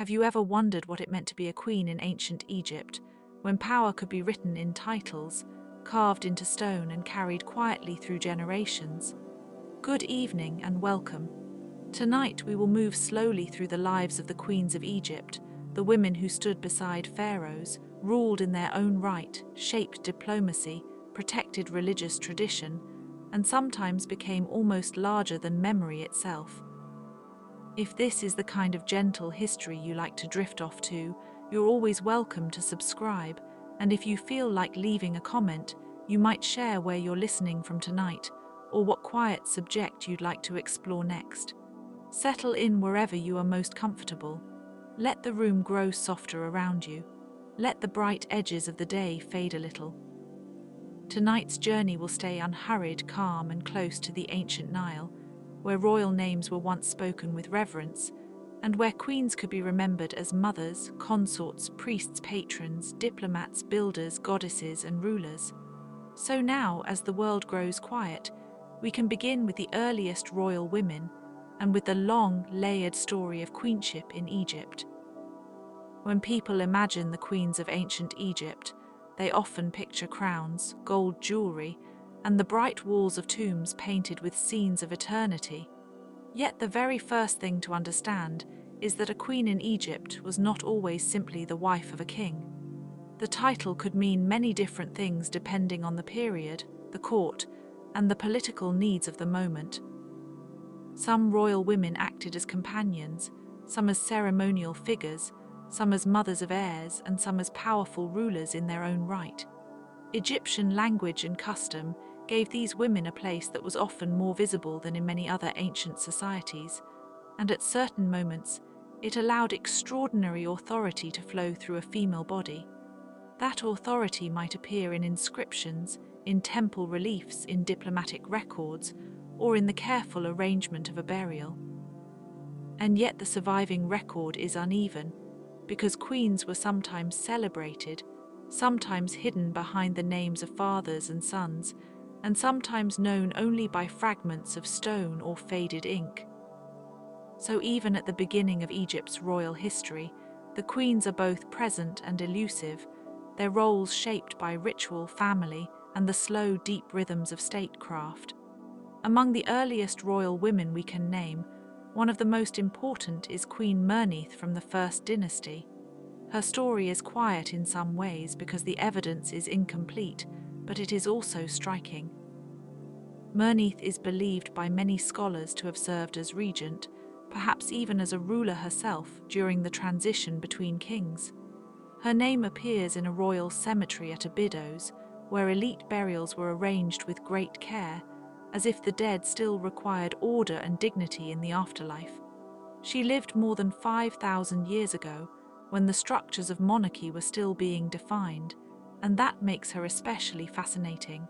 Have you ever wondered what it meant to be a queen in ancient Egypt, when power could be written in titles, carved into stone and carried quietly through generations? Good evening and welcome. Tonight we will move slowly through the lives of the queens of Egypt, the women who stood beside pharaohs, ruled in their own right, shaped diplomacy, protected religious tradition, and sometimes became almost larger than memory itself. If this is the kind of gentle history you like to drift off to, you're always welcome to subscribe, and if you feel like leaving a comment, you might share where you're listening from tonight, or what quiet subject you'd like to explore next. Settle in wherever you are most comfortable. Let the room grow softer around you. Let the bright edges of the day fade a little. Tonight's journey will stay unhurried, calm, and close to the ancient Nile, where royal names were once spoken with reverence, and where queens could be remembered as mothers, consorts, priests, patrons, diplomats, builders, goddesses, and rulers. So now, as the world grows quiet, we can begin with the earliest royal women, and with the long, layered story of queenship in Egypt. When people imagine the queens of ancient Egypt, they often picture crowns, gold jewelry, and the bright walls of tombs painted with scenes of eternity. Yet the very first thing to understand is that a queen in Egypt was not always simply the wife of a king. The title could mean many different things depending on the period, the court, and the political needs of the moment. Some royal women acted as companions, some as ceremonial figures, some as mothers of heirs, and some as powerful rulers in their own right. Egyptian language and custom gave these women a place that was often more visible than in many other ancient societies, and at certain moments, it allowed extraordinary authority to flow through a female body. That authority might appear in inscriptions, in temple reliefs, in diplomatic records, or in the careful arrangement of a burial. And yet the surviving record is uneven, because queens were sometimes celebrated, sometimes hidden behind the names of fathers and sons, and sometimes known only by fragments of stone or faded ink. So even at the beginning of Egypt's royal history, the queens are both present and elusive, their roles shaped by ritual, family, and the slow, deep rhythms of statecraft. Among the earliest royal women we can name, one of the most important is Queen Mernith from the First Dynasty. Her story is quiet in some ways because the evidence is incomplete, but it is also striking. Mernith is believed by many scholars to have served as regent, perhaps even as a ruler herself during the transition between kings. Her name appears in a royal cemetery at Abydos, where elite burials were arranged with great care, as if the dead still required order and dignity in the afterlife. She lived more than 5,000 years ago, when the structures of monarchy were still being defined, and that makes her especially fascinating.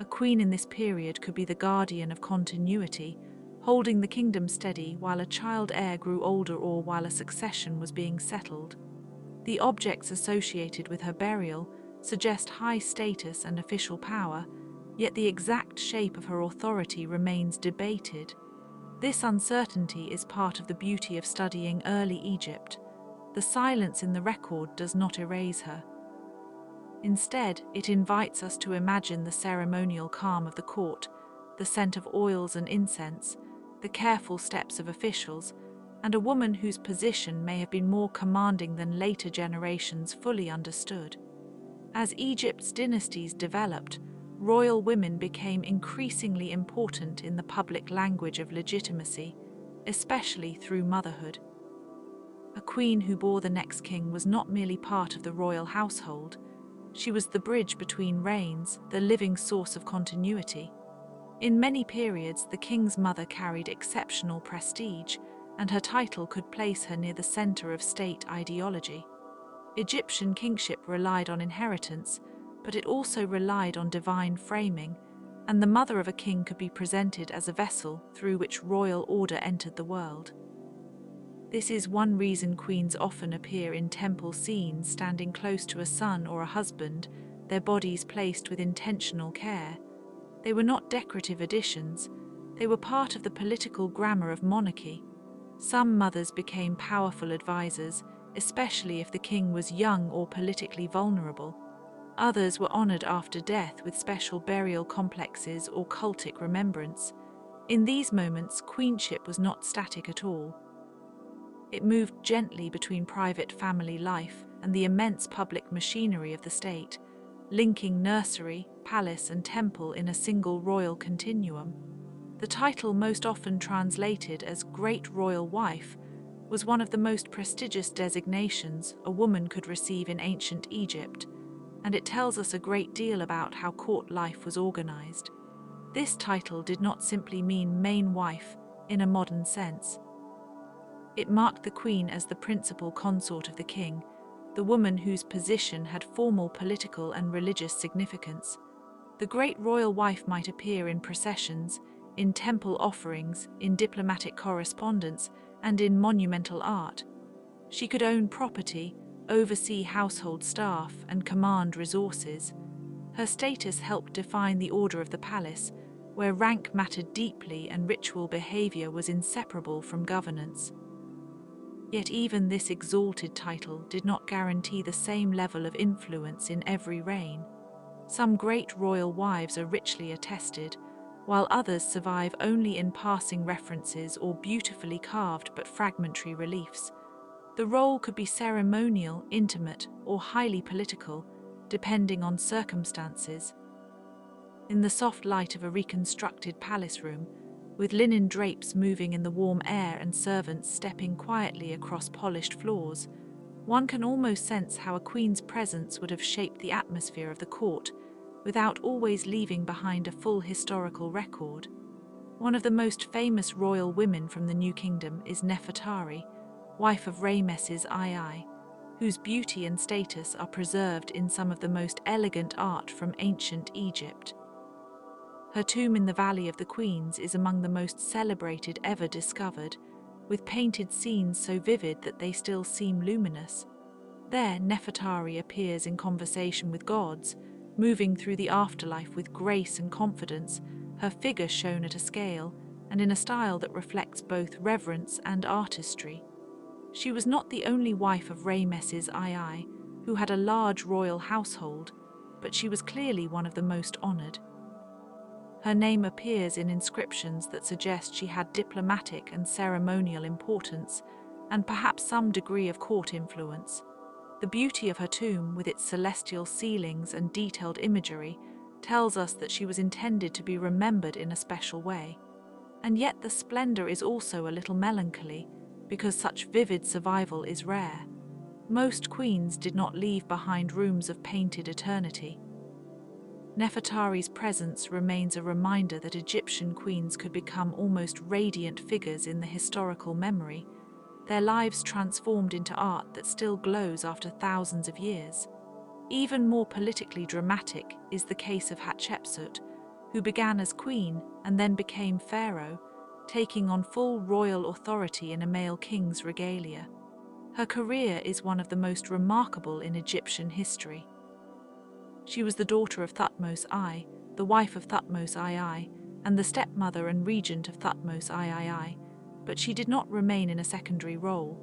A queen in this period could be the guardian of continuity, holding the kingdom steady while a child heir grew older or while a succession was being settled. The objects associated with her burial suggest high status and official power, yet the exact shape of her authority remains debated. This uncertainty is part of the beauty of studying early Egypt. The silence in the record does not erase her. Instead, it invites us to imagine the ceremonial calm of the court, the scent of oils and incense, the careful steps of officials, and a woman whose position may have been more commanding than later generations fully understood. As Egypt's dynasties developed, royal women became increasingly important in the public language of legitimacy, especially through motherhood. A queen who bore the next king was not merely part of the royal household, she was the bridge between reigns, the living source of continuity. In many periods, the king's mother carried exceptional prestige, and her title could place her near the center of state ideology. Egyptian kingship relied on inheritance, but it also relied on divine framing, and the mother of a king could be presented as a vessel through which royal order entered the world. This is one reason queens often appear in temple scenes standing close to a son or a husband, their bodies placed with intentional care. They were not decorative additions, they were part of the political grammar of monarchy. Some mothers became powerful advisors, especially if the king was young or politically vulnerable. Others were honored after death with special burial complexes or cultic remembrance. In these moments, queenship was not static at all. It moved gently between private family life and the immense public machinery of the state, linking nursery, palace, and temple in a single royal continuum. The title, most often translated as Great Royal Wife, was one of the most prestigious designations a woman could receive in ancient Egypt, and it tells us a great deal about how court life was organized. This title did not simply mean main wife in a modern sense. It marked the queen as the principal consort of the king, the woman whose position had formal political and religious significance. The great royal wife might appear in processions, in temple offerings, in diplomatic correspondence, and in monumental art. She could own property, oversee household staff, and command resources. Her status helped define the order of the palace, where rank mattered deeply and ritual behavior was inseparable from governance. Yet even this exalted title did not guarantee the same level of influence in every reign. Some great royal wives are richly attested, while others survive only in passing references or beautifully carved but fragmentary reliefs. The role could be ceremonial, intimate, or highly political, depending on circumstances. In the soft light of a reconstructed palace room, with linen drapes moving in the warm air and servants stepping quietly across polished floors, one can almost sense how a queen's presence would have shaped the atmosphere of the court, without always leaving behind a full historical record. One of the most famous royal women from the New Kingdom is Nefertari, wife of Ramesses II, whose beauty and status are preserved in some of the most elegant art from ancient Egypt. Her tomb in the Valley of the Queens is among the most celebrated ever discovered, with painted scenes so vivid that they still seem luminous. There, Nefertari appears in conversation with gods, moving through the afterlife with grace and confidence, her figure shown at a scale and in a style that reflects both reverence and artistry. She was not the only wife of Ramesses II, who had a large royal household, but she was clearly one of the most honored. Her name appears in inscriptions that suggest she had diplomatic and ceremonial importance, and perhaps some degree of court influence. The beauty of her tomb, with its celestial ceilings and detailed imagery, tells us that she was intended to be remembered in a special way. And yet the splendor is also a little melancholy, because such vivid survival is rare. Most queens did not leave behind rooms of painted eternity. Nefertari's presence remains a reminder that Egyptian queens could become almost radiant figures in the historical memory, their lives transformed into art that still glows after thousands of years. Even more politically dramatic is the case of Hatshepsut, who began as queen and then became pharaoh, taking on full royal authority in a male king's regalia. Her career is one of the most remarkable in Egyptian history. She was the daughter of Thutmose I, the wife of Thutmose II, and the stepmother and regent of Thutmose III, but she did not remain in a secondary role.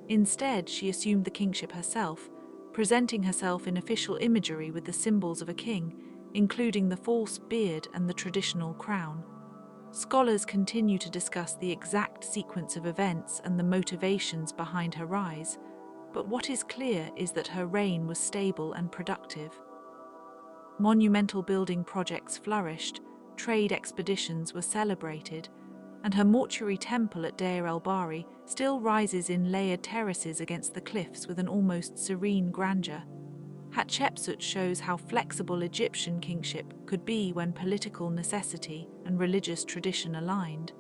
Instead, she assumed the kingship herself, presenting herself in official imagery with the symbols of a king, including the false beard and the traditional crown. Scholars continue to discuss the exact sequence of events and the motivations behind her rise, but what is clear is that her reign was stable and productive. Monumental building projects flourished, trade expeditions were celebrated, and her mortuary temple at Deir el-Bahari still rises in layered terraces against the cliffs with an almost serene grandeur. Hatshepsut shows how flexible Egyptian kingship could be when political necessity and religious tradition aligned.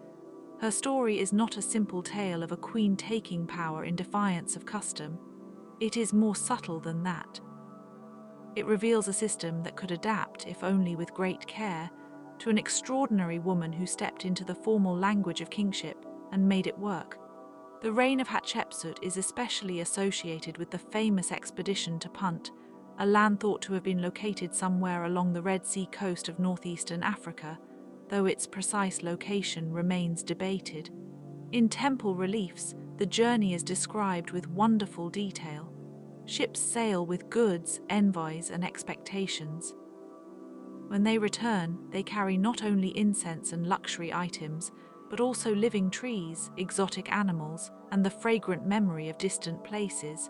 Her story is not a simple tale of a queen taking power in defiance of custom. It is more subtle than that. It reveals a system that could adapt, if only with great care, to an extraordinary woman who stepped into the formal language of kingship and made it work. The reign of Hatshepsut is especially associated with the famous expedition to Punt, a land thought to have been located somewhere along the Red Sea coast of northeastern Africa, though its precise location remains debated. In temple reliefs, the journey is described with wonderful detail. Ships sail with goods, envoys, and expectations. When they return, they carry not only incense and luxury items, but also living trees, exotic animals, and the fragrant memory of distant places.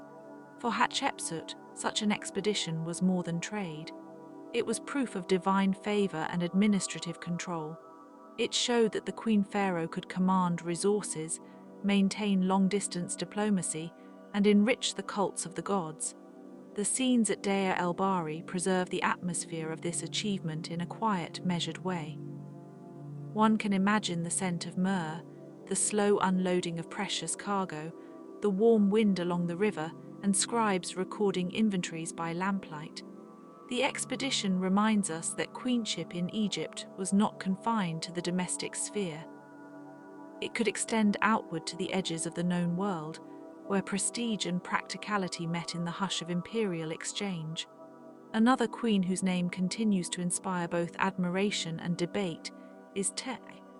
For Hatshepsut, such an expedition was more than trade. It was proof of divine favor and administrative control. It showed that the Queen Pharaoh could command resources, maintain long-distance diplomacy, and enrich the cults of the gods. The scenes at Deir el-Bahari preserve the atmosphere of this achievement in a quiet, measured way. One can imagine the scent of myrrh, the slow unloading of precious cargo, the warm wind along the river, and scribes recording inventories by lamplight. The expedition reminds us that queenship in Egypt was not confined to the domestic sphere. It could extend outward to the edges of the known world, where prestige and practicality met in the hush of imperial exchange. Another queen whose name continues to inspire both admiration and debate is Te,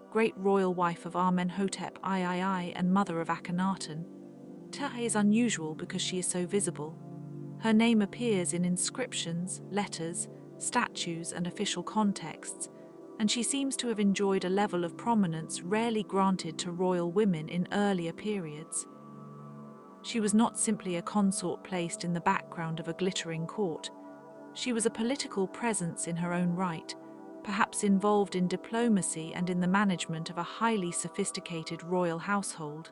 great royal wife of Amenhotep III and mother of Akhenaten. Te is unusual because she is so visible. Her name appears in inscriptions, letters, statues, and official contexts, and she seems to have enjoyed a level of prominence rarely granted to royal women in earlier periods. She was not simply a consort placed in the background of a glittering court. She was a political presence in her own right, perhaps involved in diplomacy and in the management of a highly sophisticated royal household.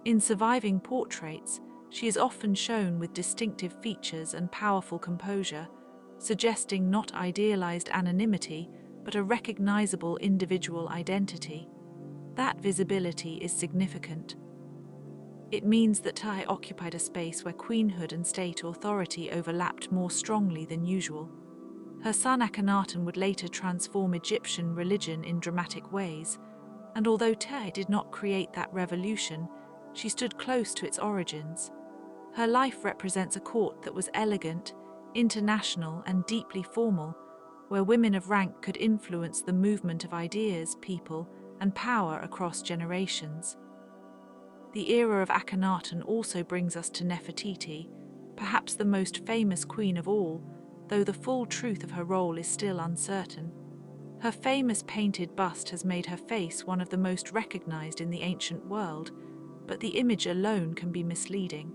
In surviving portraits, she is often shown with distinctive features and powerful composure, suggesting not idealized anonymity, but a recognizable individual identity. That visibility is significant. It means that Te occupied a space where queenhood and state authority overlapped more strongly than usual. Her son Akhenaten would later transform Egyptian religion in dramatic ways, and although Te did not create that revolution, she stood close to its origins. Her life represents a court that was elegant, international, and deeply formal, where women of rank could influence the movement of ideas, people, and power across generations. The era of Akhenaten also brings us to Nefertiti, perhaps the most famous queen of all, though the full truth of her role is still uncertain. Her famous painted bust has made her face one of the most recognized in the ancient world, but the image alone can be misleading.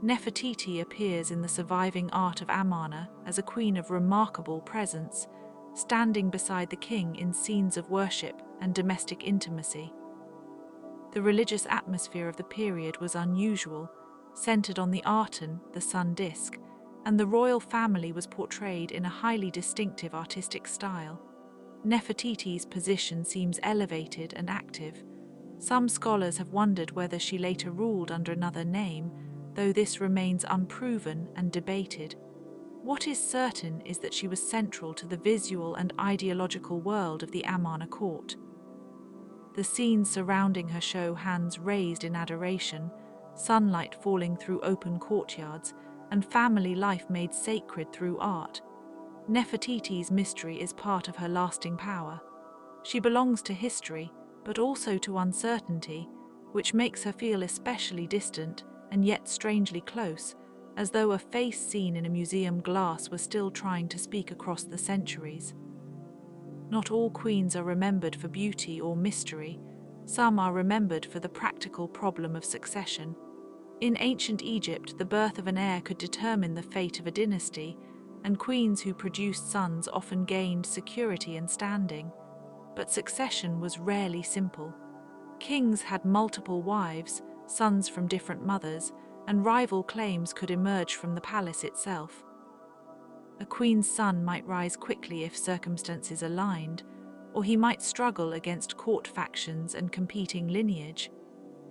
Nefertiti appears in the surviving art of Amarna as a queen of remarkable presence, standing beside the king in scenes of worship and domestic intimacy. The religious atmosphere of the period was unusual, centered on the Aten, the sun disk, and the royal family was portrayed in a highly distinctive artistic style. Nefertiti's position seems elevated and active. Some scholars have wondered whether she later ruled under another name, though this remains unproven and debated. What is certain is that she was central to the visual and ideological world of the Amarna court. The scenes surrounding her show hands raised in adoration, sunlight falling through open courtyards, and family life made sacred through art. Nefertiti's mystery is part of her lasting power. She belongs to history, but also to uncertainty, which makes her feel especially distant and yet strangely close, as though a face seen in a museum glass was still trying to speak across the centuries. Not all queens are remembered for beauty or mystery. Some are remembered for the practical problem of succession. In ancient Egypt, the birth of an heir could determine the fate of a dynasty, and queens who produced sons often gained security and standing. But succession was rarely simple. Kings had multiple wives, sons from different mothers, and rival claims could emerge from the palace itself. A queen's son might rise quickly if circumstances aligned, or he might struggle against court factions and competing lineage.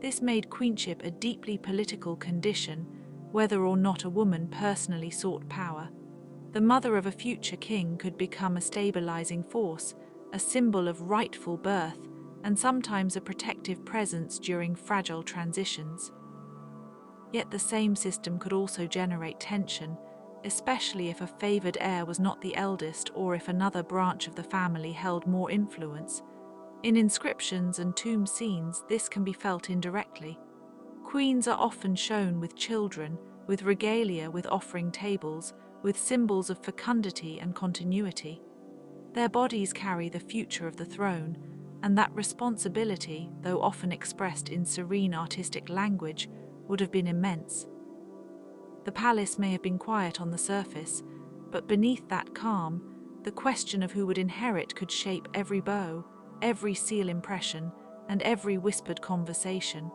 This made queenship a deeply political condition, whether or not a woman personally sought power. The mother of a future king could become a stabilizing force, a symbol of rightful birth, and sometimes a protective presence during fragile transitions. Yet the same system could also generate tension, especially if a favored heir was not the eldest or if another branch of the family held more influence. In inscriptions and tomb scenes, this can be felt indirectly. Queens are often shown with children, with regalia, with offering tables, with symbols of fecundity and continuity. Their bodies carry the future of the throne, and that responsibility, though often expressed in serene artistic language, would have been immense. The palace may have been quiet on the surface, but beneath that calm, the question of who would inherit could shape every bow, every seal impression, and every whispered conversation.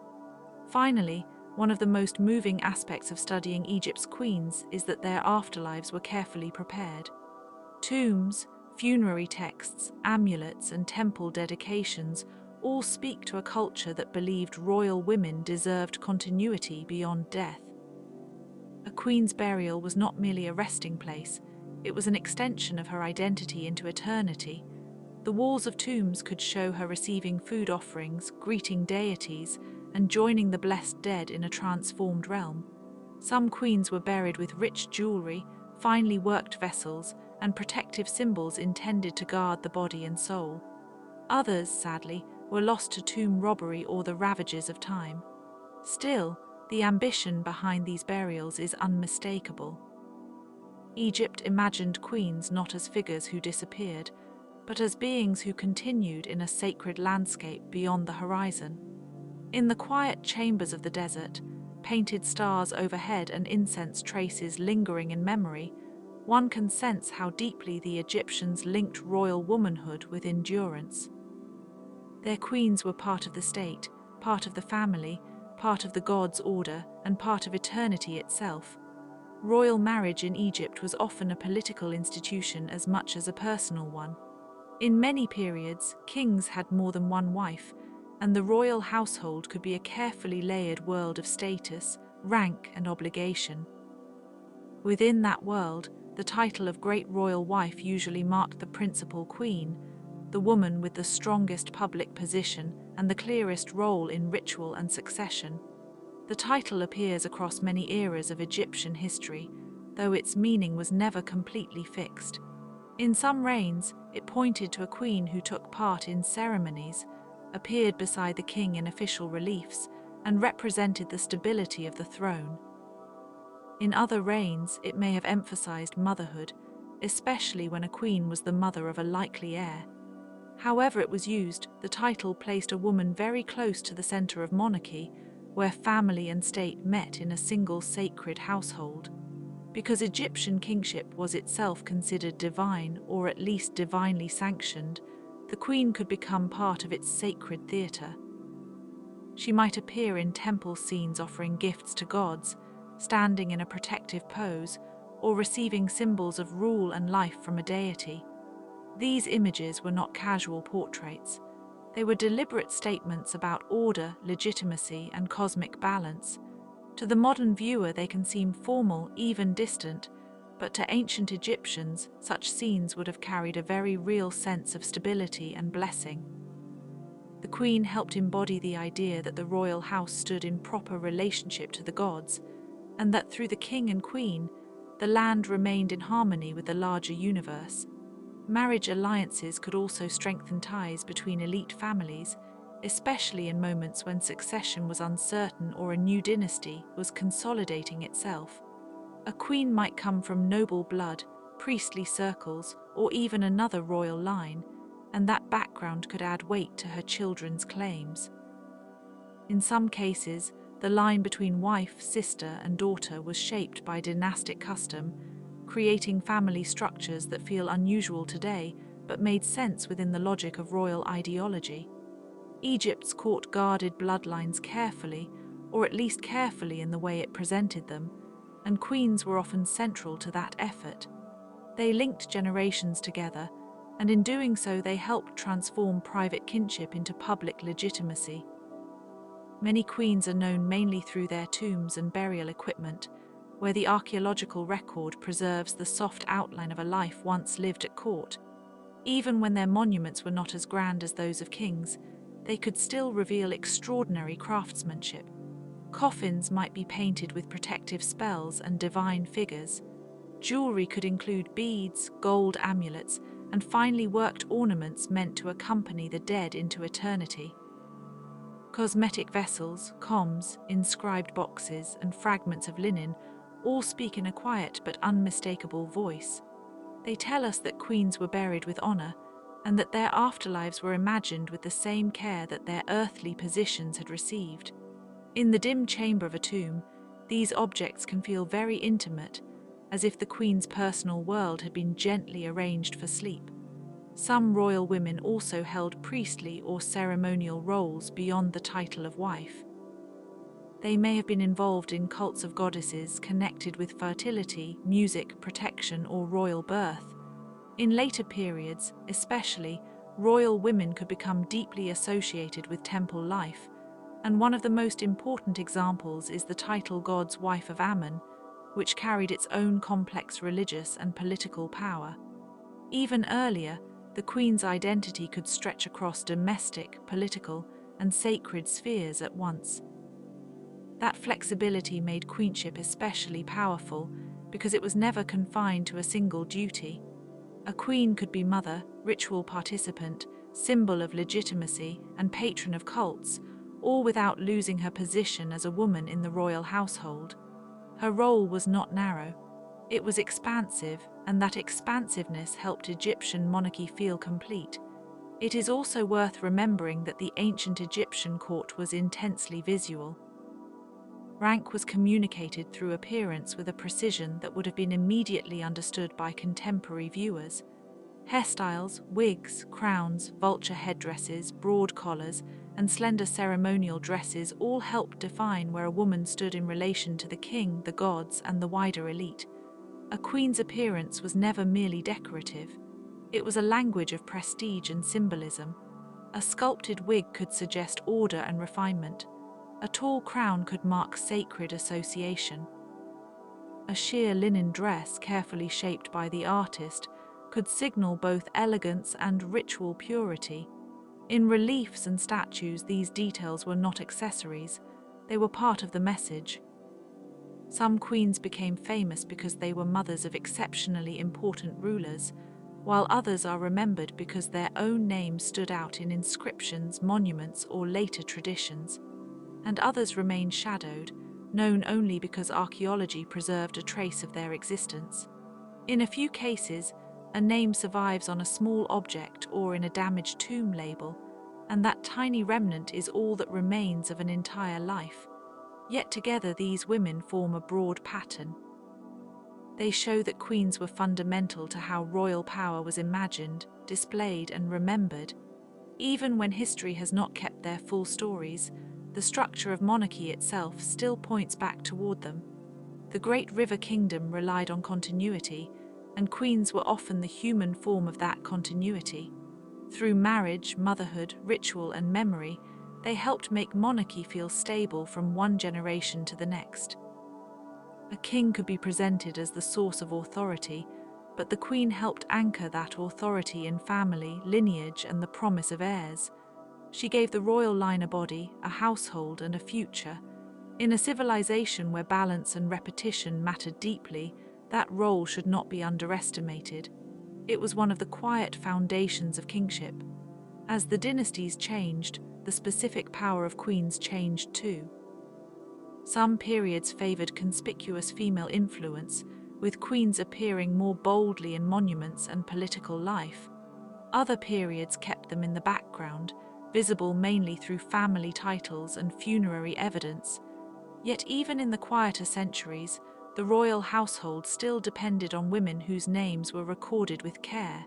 Finally, one of the most moving aspects of studying Egypt's queens is that their afterlives were carefully prepared. Tombs, funerary texts, amulets, and temple dedications all speak to a culture that believed royal women deserved continuity beyond death. A queen's burial was not merely a resting place, it was an extension of her identity into eternity. The walls of tombs could show her receiving food offerings, greeting deities, and joining the blessed dead in a transformed realm. Some queens were buried with rich jewelry, finely worked vessels, and protective symbols intended to guard the body and soul. Others, sadly, were lost to tomb robbery or the ravages of time. Still, the ambition behind these burials is unmistakable. Egypt imagined queens not as figures who disappeared, but as beings who continued in a sacred landscape beyond the horizon. In the quiet chambers of the desert, painted stars overhead and incense traces lingering in memory, one can sense how deeply the Egyptians linked royal womanhood with endurance. Their queens were part of the state, part of the family, part of the gods' order, and part of eternity itself. Royal marriage in Egypt was often a political institution as much as a personal one. In many periods, kings had more than one wife, and the royal household could be a carefully layered world of status, rank, and obligation. Within that world, the title of Great Royal Wife usually marked the principal queen, the woman with the strongest public position and the clearest role in ritual and succession. The title appears across many eras of Egyptian history, though its meaning was never completely fixed. In some reigns, it pointed to a queen who took part in ceremonies, appeared beside the king in official reliefs, and represented the stability of the throne. In other reigns, it may have emphasized motherhood, especially when a queen was the mother of a likely heir. However it was used, the title placed a woman very close to the center of monarchy, where family and state met in a single sacred household. Because Egyptian kingship was itself considered divine, or at least divinely sanctioned, the queen could become part of its sacred theater. She might appear in temple scenes offering gifts to gods, standing in a protective pose, or receiving symbols of rule and life from a deity. These images were not casual portraits. They were deliberate statements about order, legitimacy, and cosmic balance. To the modern viewer, they can seem formal, even distant, but to ancient Egyptians, such scenes would have carried a very real sense of stability and blessing. The queen helped embody the idea that the royal house stood in proper relationship to the gods, and that through the king and queen, the land remained in harmony with the larger universe. Marriage alliances could also strengthen ties between elite families, especially in moments when succession was uncertain or a new dynasty was consolidating itself. A queen might come from noble blood, priestly circles, or even another royal line, and that background could add weight to her children's claims. In some cases, the line between wife, sister, and daughter was shaped by dynastic custom, creating family structures that feel unusual today but made sense within the logic of royal ideology. Egypt's court guarded bloodlines carefully, or at least carefully in the way it presented them, and queens were often central to that effort. They linked generations together, and in doing so they helped transform private kinship into public legitimacy. Many queens are known mainly through their tombs and burial equipment, where the archaeological record preserves the soft outline of a life once lived at court. Even when their monuments were not as grand as those of kings, they could still reveal extraordinary craftsmanship. Coffins might be painted with protective spells and divine figures. Jewelry could include beads, gold amulets, and finely worked ornaments meant to accompany the dead into eternity. Cosmetic vessels, combs, inscribed boxes, and fragments of linen all speak in a quiet but unmistakable voice. They tell us that queens were buried with honor, and that their afterlives were imagined with the same care that their earthly positions had received. In the dim chamber of a tomb, these objects can feel very intimate, as if the queen's personal world had been gently arranged for sleep. Some royal women also held priestly or ceremonial roles beyond the title of wife. They may have been involved in cults of goddesses connected with fertility, music, protection, or royal birth. In later periods, especially, royal women could become deeply associated with temple life, and one of the most important examples is the title God's wife of Ammon, which carried its own complex religious and political power. Even earlier, the queen's identity could stretch across domestic, political, and sacred spheres at once. That flexibility made queenship especially powerful because it was never confined to a single duty. A queen could be mother, ritual participant, symbol of legitimacy, and patron of cults, all without losing her position as a woman in the royal household. Her role was not narrow. It was expansive, and that expansiveness helped Egyptian monarchy feel complete. It is also worth remembering that the ancient Egyptian court was intensely visual. Rank was communicated through appearance with a precision that would have been immediately understood by contemporary viewers. Hairstyles, wigs, crowns, vulture headdresses, broad collars, and slender ceremonial dresses all helped define where a woman stood in relation to the king, the gods, and the wider elite. A queen's appearance was never merely decorative. It was a language of prestige and symbolism. A sculpted wig could suggest order and refinement. A tall crown could mark sacred association. A sheer linen dress, carefully shaped by the artist, could signal both elegance and ritual purity. In reliefs and statues, these details were not accessories, they were part of the message. Some queens became famous because they were mothers of exceptionally important rulers, while others are remembered because their own names stood out in inscriptions, monuments, or later traditions. And others remained shadowed, known only because archaeology preserved a trace of their existence. In a few cases, a name survives on a small object or in a damaged tomb label, and that tiny remnant is all that remains of an entire life. Yet together these women form a broad pattern. They show that queens were fundamental to how royal power was imagined, displayed, and remembered. Even when history has not kept their full stories, the structure of monarchy itself still points back toward them. The great river kingdom relied on continuity, and queens were often the human form of that continuity. Through marriage, motherhood, ritual, and memory, they helped make monarchy feel stable from one generation to the next. A king could be presented as the source of authority, but the queen helped anchor that authority in family, lineage, and the promise of heirs. She gave the royal line a body, a household, and a future. In a civilization where balance and repetition mattered deeply, that role should not be underestimated. It was one of the quiet foundations of kingship. As the dynasties changed, the specific power of queens changed too. Some periods favored conspicuous female influence, with queens appearing more boldly in monuments and political life. Other periods kept them in the background, visible mainly through family titles and funerary evidence. Yet even in the quieter centuries, the royal household still depended on women whose names were recorded with care.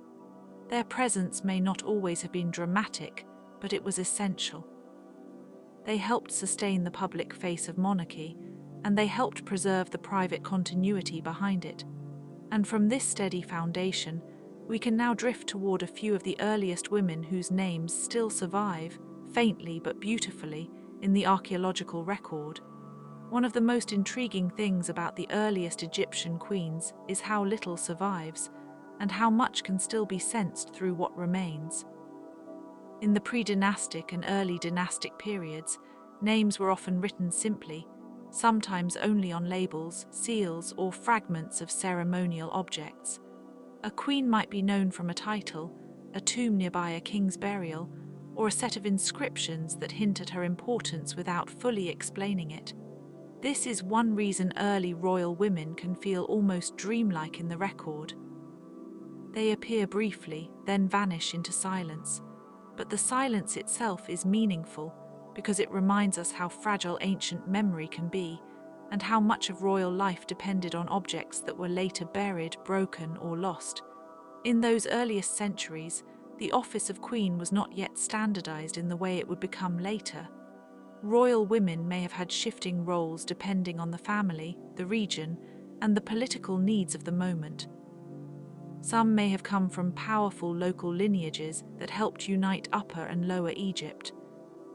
Their presence may not always have been dramatic, but it was essential. They helped sustain the public face of monarchy, and they helped preserve the private continuity behind it. And from this steady foundation, we can now drift toward a few of the earliest women whose names still survive, faintly but beautifully, in the archaeological record. One of the most intriguing things about the earliest Egyptian queens is how little survives, and how much can still be sensed through what remains. In the pre-dynastic and early dynastic periods, names were often written simply, sometimes only on labels, seals, or fragments of ceremonial objects. A queen might be known from a title, a tomb nearby a king's burial, or a set of inscriptions that hint at her importance without fully explaining it. This is one reason early royal women can feel almost dreamlike in the record. They appear briefly, then vanish into silence, but the silence itself is meaningful because it reminds us how fragile ancient memory can be and how much of royal life depended on objects that were later buried, broken, or lost. In those earliest centuries, the office of queen was not yet standardized in the way it would become later. Royal women may have had shifting roles depending on the family, the region, and the political needs of the moment. Some may have come from powerful local lineages that helped unite Upper and Lower Egypt.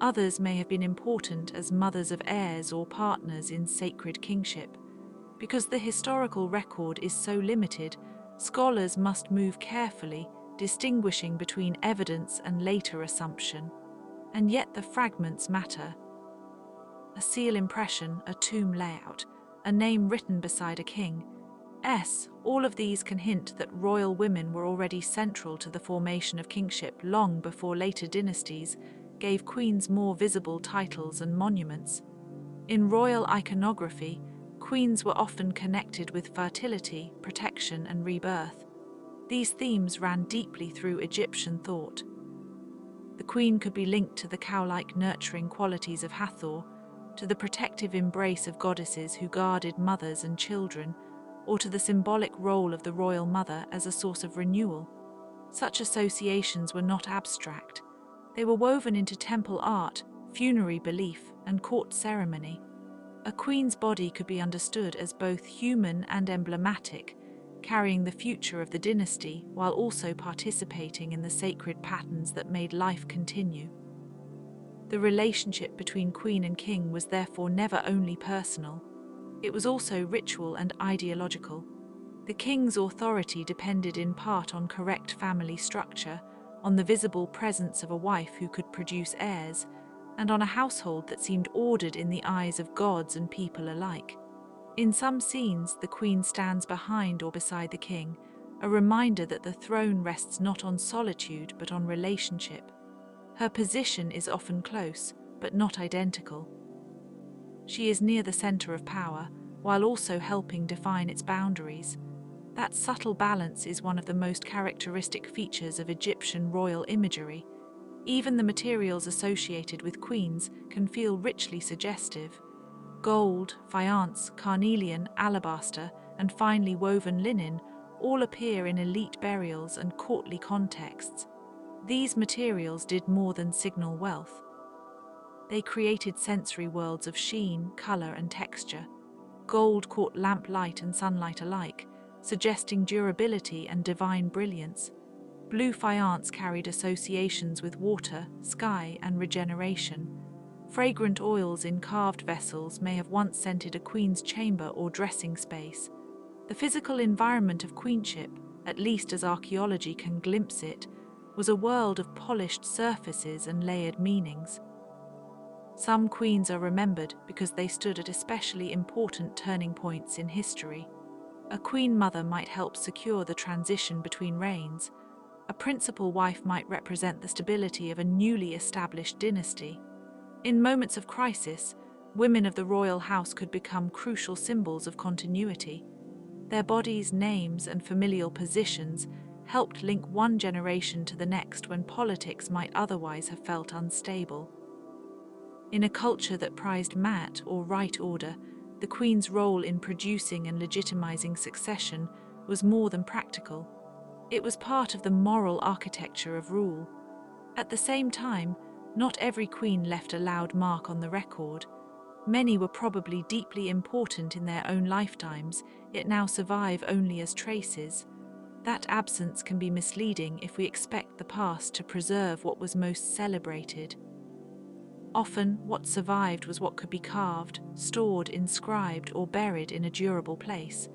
Others may have been important as mothers of heirs or partners in sacred kingship. Because the historical record is so limited, scholars must move carefully, distinguishing between evidence and later assumption. And yet the fragments matter. A seal impression, a tomb layout, a name written beside a king. All of these can hint that royal women were already central to the formation of kingship long before later dynasties gave queens more visible titles and monuments. In royal iconography, queens were often connected with fertility, protection, and rebirth. These themes ran deeply through Egyptian thought. The queen could be linked to the cow-like nurturing qualities of Hathor, to the protective embrace of goddesses who guarded mothers and children, or to the symbolic role of the royal mother as a source of renewal. Such associations were not abstract. They were woven into temple art, funerary belief, and court ceremony. A queen's body could be understood as both human and emblematic, carrying the future of the dynasty while also participating in the sacred patterns that made life continue. The relationship between queen and king was therefore never only personal. It was also ritual and ideological. The king's authority depended in part on correct family structure, on the visible presence of a wife who could produce heirs, and on a household that seemed ordered in the eyes of gods and people alike. In some scenes, the queen stands behind or beside the king, a reminder that the throne rests not on solitude but on relationship. Her position is often close, but not identical. She is near the center of power, while also helping define its boundaries. That subtle balance is one of the most characteristic features of Egyptian royal imagery. Even the materials associated with queens can feel richly suggestive. Gold, faience, carnelian, alabaster, and finely woven linen all appear in elite burials and courtly contexts. These materials did more than signal wealth. They created sensory worlds of sheen, color, and texture. Gold caught lamplight and sunlight alike, suggesting durability and divine brilliance. Blue faience carried associations with water, sky, and regeneration. Fragrant oils in carved vessels may have once scented a queen's chamber or dressing space. The physical environment of queenship, at least as archaeology can glimpse it, was a world of polished surfaces and layered meanings. Some queens are remembered because they stood at especially important turning points in history. A queen mother might help secure the transition between reigns. A principal wife might represent the stability of a newly established dynasty. In moments of crisis, women of the royal house could become crucial symbols of continuity. Their bodies, names, and familial positions helped link one generation to the next when politics might otherwise have felt unstable. In a culture that prized mat or right order, the queen's role in producing and legitimizing succession was more than practical. It was part of the moral architecture of rule. At the same time, not every queen left a loud mark on the record. Many were probably deeply important in their own lifetimes, yet now survive only as traces. That absence can be misleading if we expect the past to preserve what was most celebrated. Often, what survived was what could be carved, stored, inscribed, or buried in a durable place.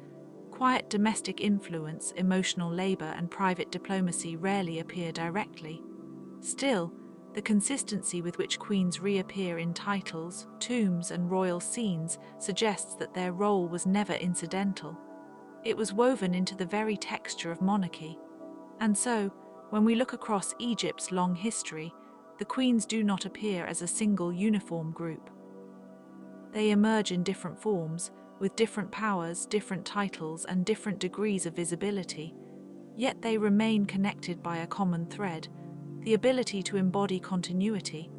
Quiet domestic influence, emotional labor, and private diplomacy rarely appear directly. Still, the consistency with which queens reappear in titles, tombs, and royal scenes suggests that their role was never incidental. It was woven into the very texture of monarchy. And so, when we look across Egypt's long history, the queens do not appear as a single uniform group. They emerge in different forms, with different powers, different titles, and different degrees of visibility, yet they remain connected by a common thread, the ability to embody continuity.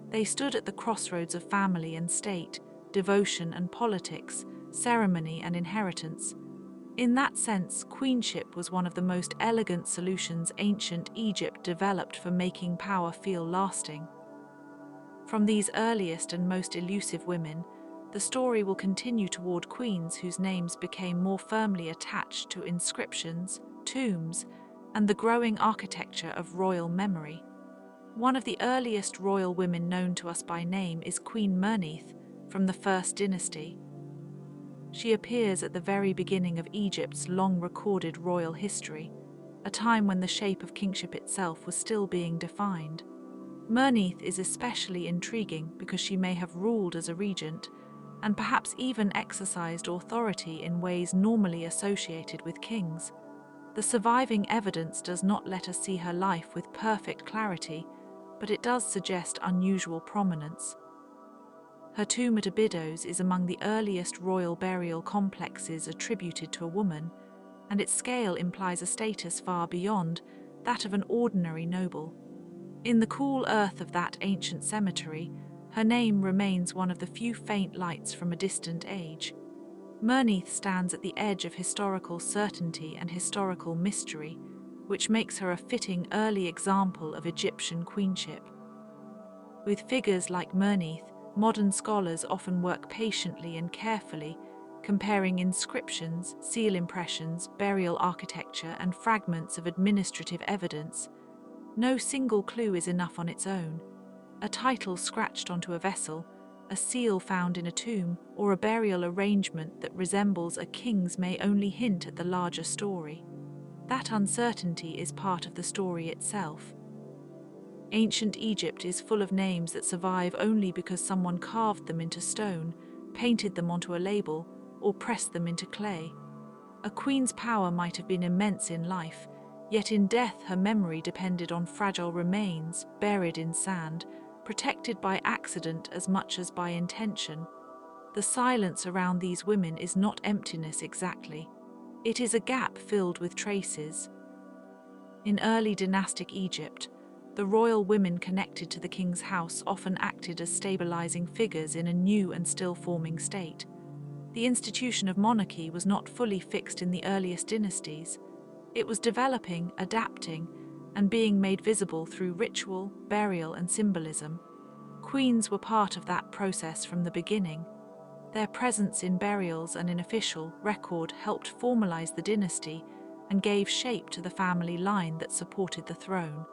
They stood at the crossroads of family and state, devotion and politics, ceremony and inheritance. In that sense, queenship was one of the most elegant solutions ancient Egypt developed for making power feel lasting. From these earliest and most elusive women, the story will continue toward queens whose names became more firmly attached to inscriptions, tombs, and the growing architecture of royal memory. One of the earliest royal women known to us by name is Queen Mernith from the First Dynasty. She appears at the very beginning of Egypt's long-recorded royal history, a time when the shape of kingship itself was still being defined. Mernith is especially intriguing because she may have ruled as a regent, and perhaps even exercised authority in ways normally associated with kings. The surviving evidence does not let us see her life with perfect clarity, but it does suggest unusual prominence. Her tomb at Abydos is among the earliest royal burial complexes attributed to a woman, and its scale implies a status far beyond that of an ordinary noble. In the cool earth of that ancient cemetery, her name remains one of the few faint lights from a distant age. Mernith stands at the edge of historical certainty and historical mystery, which makes her a fitting early example of Egyptian queenship. With figures like Mernith, modern scholars often work patiently and carefully, comparing inscriptions, seal impressions, burial architecture, and fragments of administrative evidence. No single clue is enough on its own. A title scratched onto a vessel, a seal found in a tomb, or a burial arrangement that resembles a king's may only hint at the larger story. That uncertainty is part of the story itself. Ancient Egypt is full of names that survive only because someone carved them into stone, painted them onto a label, or pressed them into clay. A queen's power might have been immense in life, yet in death her memory depended on fragile remains buried in sand, protected by accident as much as by intention. The silence around these women is not emptiness exactly. It is a gap filled with traces. In early dynastic Egypt, the royal women connected to the king's house often acted as stabilizing figures in a new and still forming state. The institution of monarchy was not fully fixed in the earliest dynasties. It was developing, adapting, and being made visible through ritual, burial, and symbolism. Queens were part of that process from the beginning. Their presence in burials and in official record helped formalize the dynasty and gave shape to the family line that supported the throne.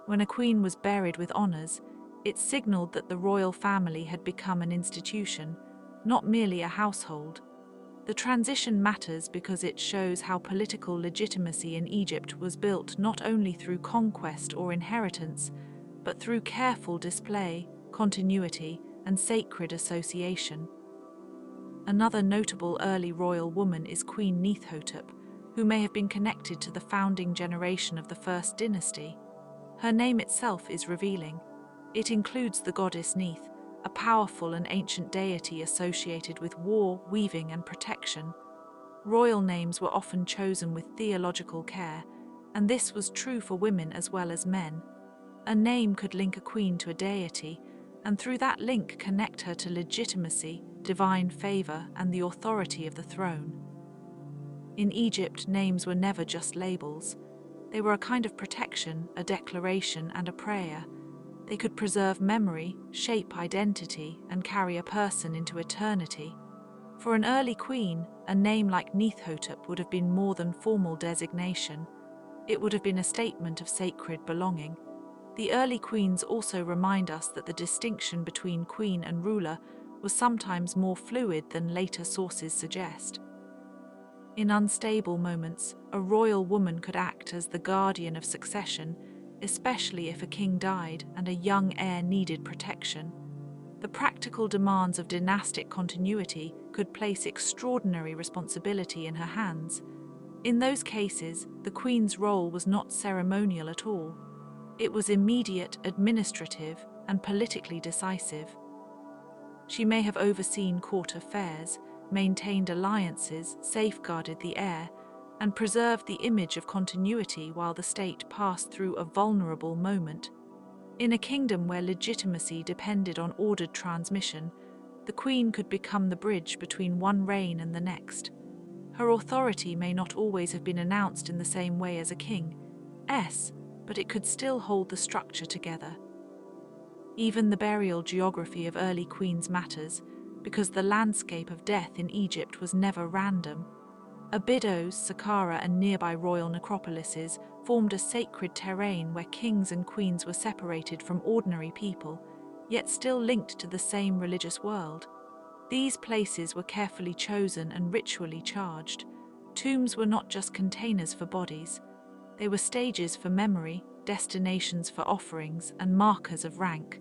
When a queen was buried with honors, it signaled that the royal family had become an institution, not merely a household. The transition matters because it shows how political legitimacy in Egypt was built not only through conquest or inheritance, but through careful display, continuity, and sacred association. Another notable early royal woman is Queen Neithotep, who may have been connected to the founding generation of the First Dynasty. Her name itself is revealing. It includes the goddess Neith, a powerful and ancient deity associated with war, weaving, and protection. Royal names were often chosen with theological care, and this was true for women as well as men. A name could link a queen to a deity, and through that link connect her to legitimacy, divine favor, and the authority of the throne. In Egypt, names were never just labels. They were a kind of protection, a declaration, and a prayer. They could preserve memory, shape identity, and carry a person into eternity. For an early queen, a name like Neithotep would have been more than formal designation. It would have been a statement of sacred belonging. The early queens also remind us that the distinction between queen and ruler was sometimes more fluid than later sources suggest. In unstable moments, a royal woman could act as the guardian of succession, especially if a king died and a young heir needed protection. The practical demands of dynastic continuity could place extraordinary responsibility in her hands. In those cases, the queen's role was not ceremonial at all. It was immediate, administrative, and politically decisive. She may have overseen court affairs, maintained alliances, safeguarded the heir, and preserved the image of continuity while the state passed through a vulnerable moment. In a kingdom where legitimacy depended on ordered transmission, the queen could become the bridge between one reign and the next. Her authority may not always have been announced in the same way as a king's, but it could still hold the structure together. Even the burial geography of early queens matters, because the landscape of death in Egypt was never random. Abydos, Saqqara, and nearby royal necropolises formed a sacred terrain where kings and queens were separated from ordinary people, yet still linked to the same religious world. These places were carefully chosen and ritually charged. Tombs were not just containers for bodies. They were stages for memory, destinations for offerings, and markers of rank.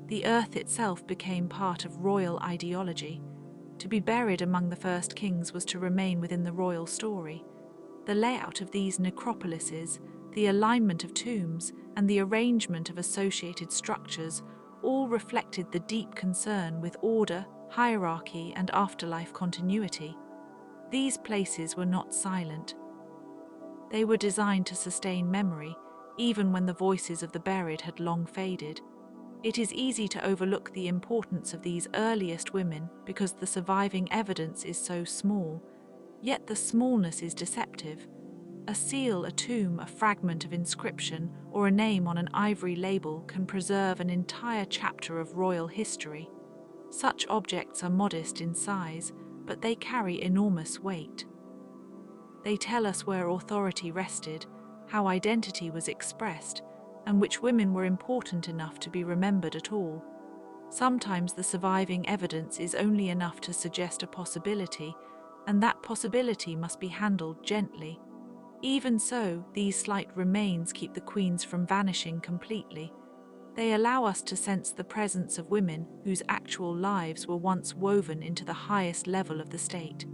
The earth itself became part of royal ideology. To be buried among the first kings was to remain within the royal story. The layout of these necropolises, the alignment of tombs, and the arrangement of associated structures all reflected the deep concern with order, hierarchy, and afterlife continuity. These places were not silent. They were designed to sustain memory, even when the voices of the buried had long faded. It is easy to overlook the importance of these earliest women because the surviving evidence is so small, yet the smallness is deceptive. A seal, a tomb, a fragment of inscription, or a name on an ivory label can preserve an entire chapter of royal history. Such objects are modest in size, but they carry enormous weight. They tell us where authority rested, how identity was expressed, and which women were important enough to be remembered at all. Sometimes the surviving evidence is only enough to suggest a possibility, and that possibility must be handled gently. Even so, these slight remains keep the queens from vanishing completely. They allow us to sense the presence of women whose actual lives were once woven into the highest level of the state.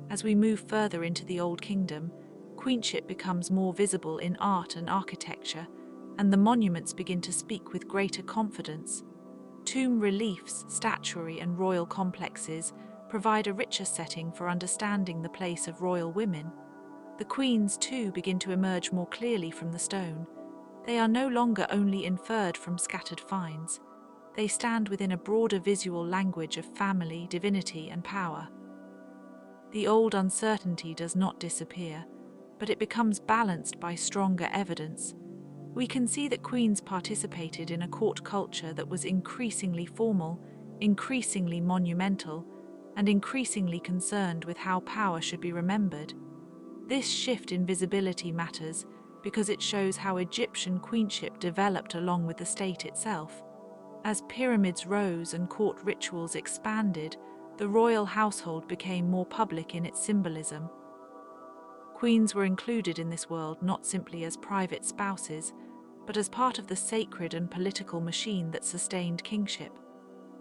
As we move further into the Old Kingdom, queenship becomes more visible in art and architecture, and the monuments begin to speak with greater confidence. Tomb reliefs, statuary, and royal complexes provide a richer setting for understanding the place of royal women. The queens, too, begin to emerge more clearly from the stone. They are no longer only inferred from scattered finds. They stand within a broader visual language of family, divinity, and power. The old uncertainty does not disappear, but it becomes balanced by stronger evidence. We can see that queens participated in a court culture that was increasingly formal, increasingly monumental, and increasingly concerned with how power should be remembered. This shift in visibility matters because it shows how Egyptian queenship developed along with the state itself. As pyramids rose and court rituals expanded, the royal household became more public in its symbolism. Queens were included in this world not simply as private spouses, but as part of the sacred and political machine that sustained kingship.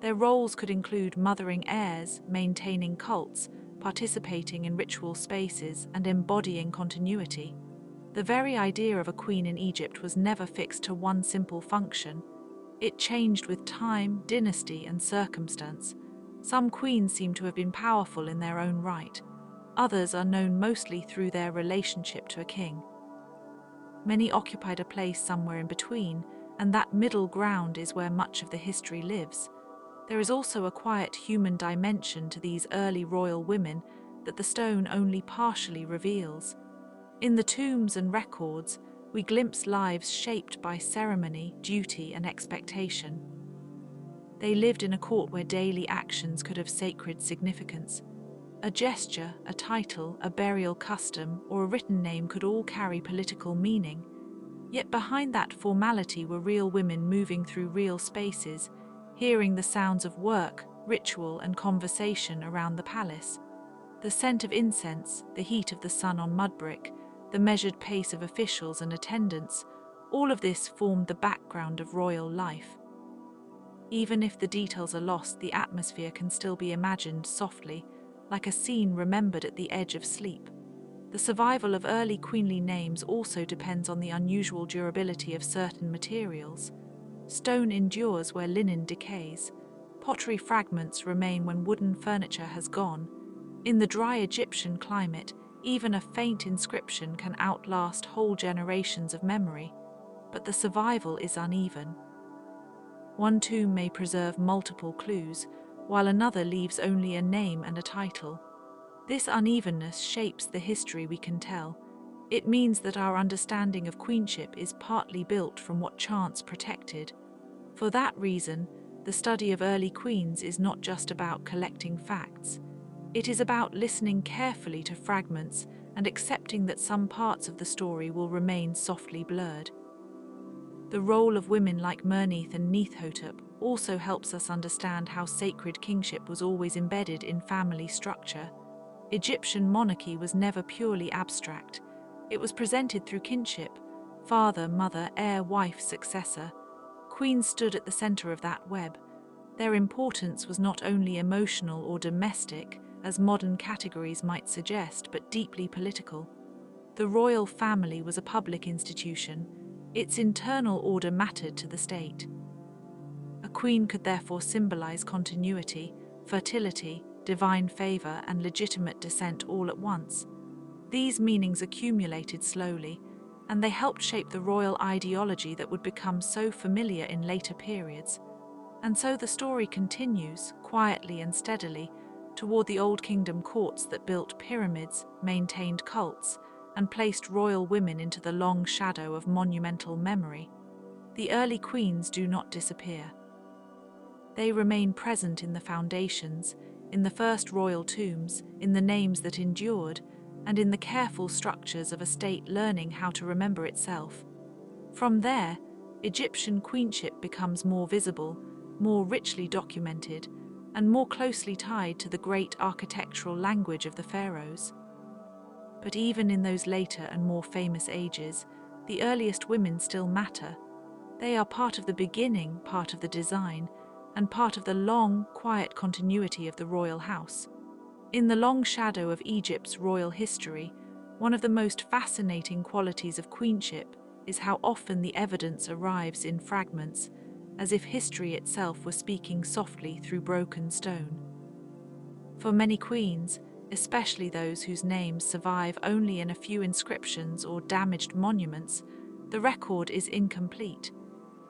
Their roles could include mothering heirs, maintaining cults, participating in ritual spaces, and embodying continuity. The very idea of a queen in Egypt was never fixed to one simple function. It changed with time, dynasty, and circumstance. Some queens seem to have been powerful in their own right. Others are known mostly through their relationship to a king. Many occupied a place somewhere in between, and that middle ground is where much of the history lives. There is also a quiet human dimension to these early royal women that the stone only partially reveals. In the tombs and records, we glimpse lives shaped by ceremony, duty, and expectation. They lived in a court where daily actions could have sacred significance. A gesture, a title, a burial custom, or a written name could all carry political meaning. Yet behind that formality were real women moving through real spaces, hearing the sounds of work, ritual, and conversation around the palace. The scent of incense, the heat of the sun on mud brick, the measured pace of officials and attendants, all of this formed the background of royal life. Even if the details are lost, the atmosphere can still be imagined softly, like a scene remembered at the edge of sleep. The survival of early queenly names also depends on the unusual durability of certain materials. Stone endures where linen decays. Pottery fragments remain when wooden furniture has gone. In the dry Egyptian climate, even a faint inscription can outlast whole generations of memory, but the survival is uneven. One tomb may preserve multiple clues, while another leaves only a name and a title. This unevenness shapes the history we can tell. It means that our understanding of queenship is partly built from what chance protected. For that reason, the study of early queens is not just about collecting facts. It is about listening carefully to fragments and accepting that some parts of the story will remain softly blurred. The role of women like Mernith and Neithotep also helps us understand how sacred kingship was always embedded in family structure. Egyptian monarchy was never purely abstract. It was presented through kinship: father, mother, heir, wife, successor. Queens stood at the center of that web. Their importance was not only emotional or domestic, as modern categories might suggest, but deeply political. The royal family was a public institution. Its internal order mattered to the state. A queen could therefore symbolize continuity, fertility, divine favor, and legitimate descent all at once. These meanings accumulated slowly, and they helped shape the royal ideology that would become so familiar in later periods. And so the story continues, quietly and steadily, toward the Old Kingdom courts that built pyramids, maintained cults, and placed royal women into the long shadow of monumental memory. The early queens do not disappear. They remain present in the foundations, in the first royal tombs, in the names that endured, and in the careful structures of a state learning how to remember itself. From there, Egyptian queenship becomes more visible, more richly documented, and more closely tied to the great architectural language of the pharaohs. But even in those later and more famous ages, the earliest women still matter. They are part of the beginning, part of the design, and part of the long, quiet continuity of the royal house. In the long shadow of Egypt's royal history, one of the most fascinating qualities of queenship is how often the evidence arrives in fragments, as if history itself were speaking softly through broken stone. For many queens, especially those whose names survive only in a few inscriptions or damaged monuments, the record is incomplete.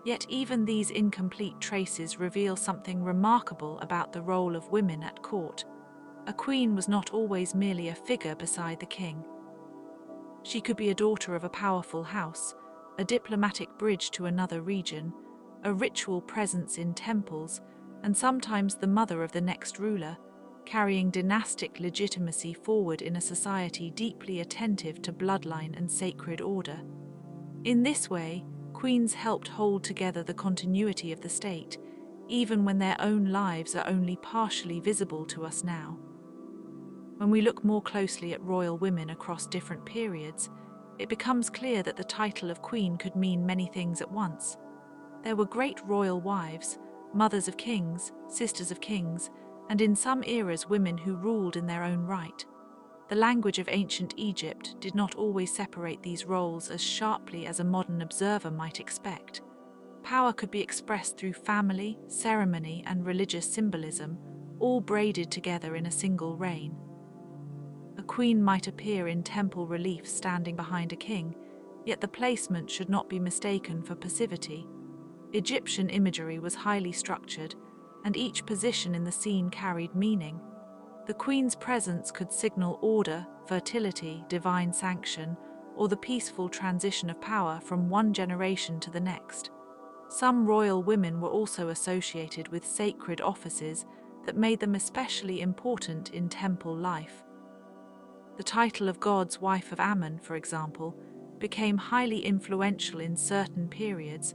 Yet even these incomplete traces reveal something remarkable about the role of women at court. A queen was not always merely a figure beside the king. She could be a daughter of a powerful house, a diplomatic bridge to another region, a ritual presence in temples, and sometimes the mother of the next ruler, carrying dynastic legitimacy forward in a society deeply attentive to bloodline and sacred order. In this way, queens helped hold together the continuity of the state, even when their own lives are only partially visible to us now. When we look more closely at royal women across different periods, it becomes clear that the title of queen could mean many things at once. There were great royal wives, mothers of kings, sisters of kings, and in some eras women who ruled in their own right. The language of ancient Egypt did not always separate these roles as sharply as a modern observer might expect. Power could be expressed through family, ceremony, and religious symbolism, all braided together in a single reign. A queen might appear in temple relief standing behind a king, yet the placement should not be mistaken for passivity. Egyptian imagery was highly structured, and each position in the scene carried meaning. The queen's presence could signal order, fertility, divine sanction, or the peaceful transition of power from one generation to the next. Some royal women were also associated with sacred offices that made them especially important in temple life. The title of God's wife of Ammon, for example, became highly influential in certain periods,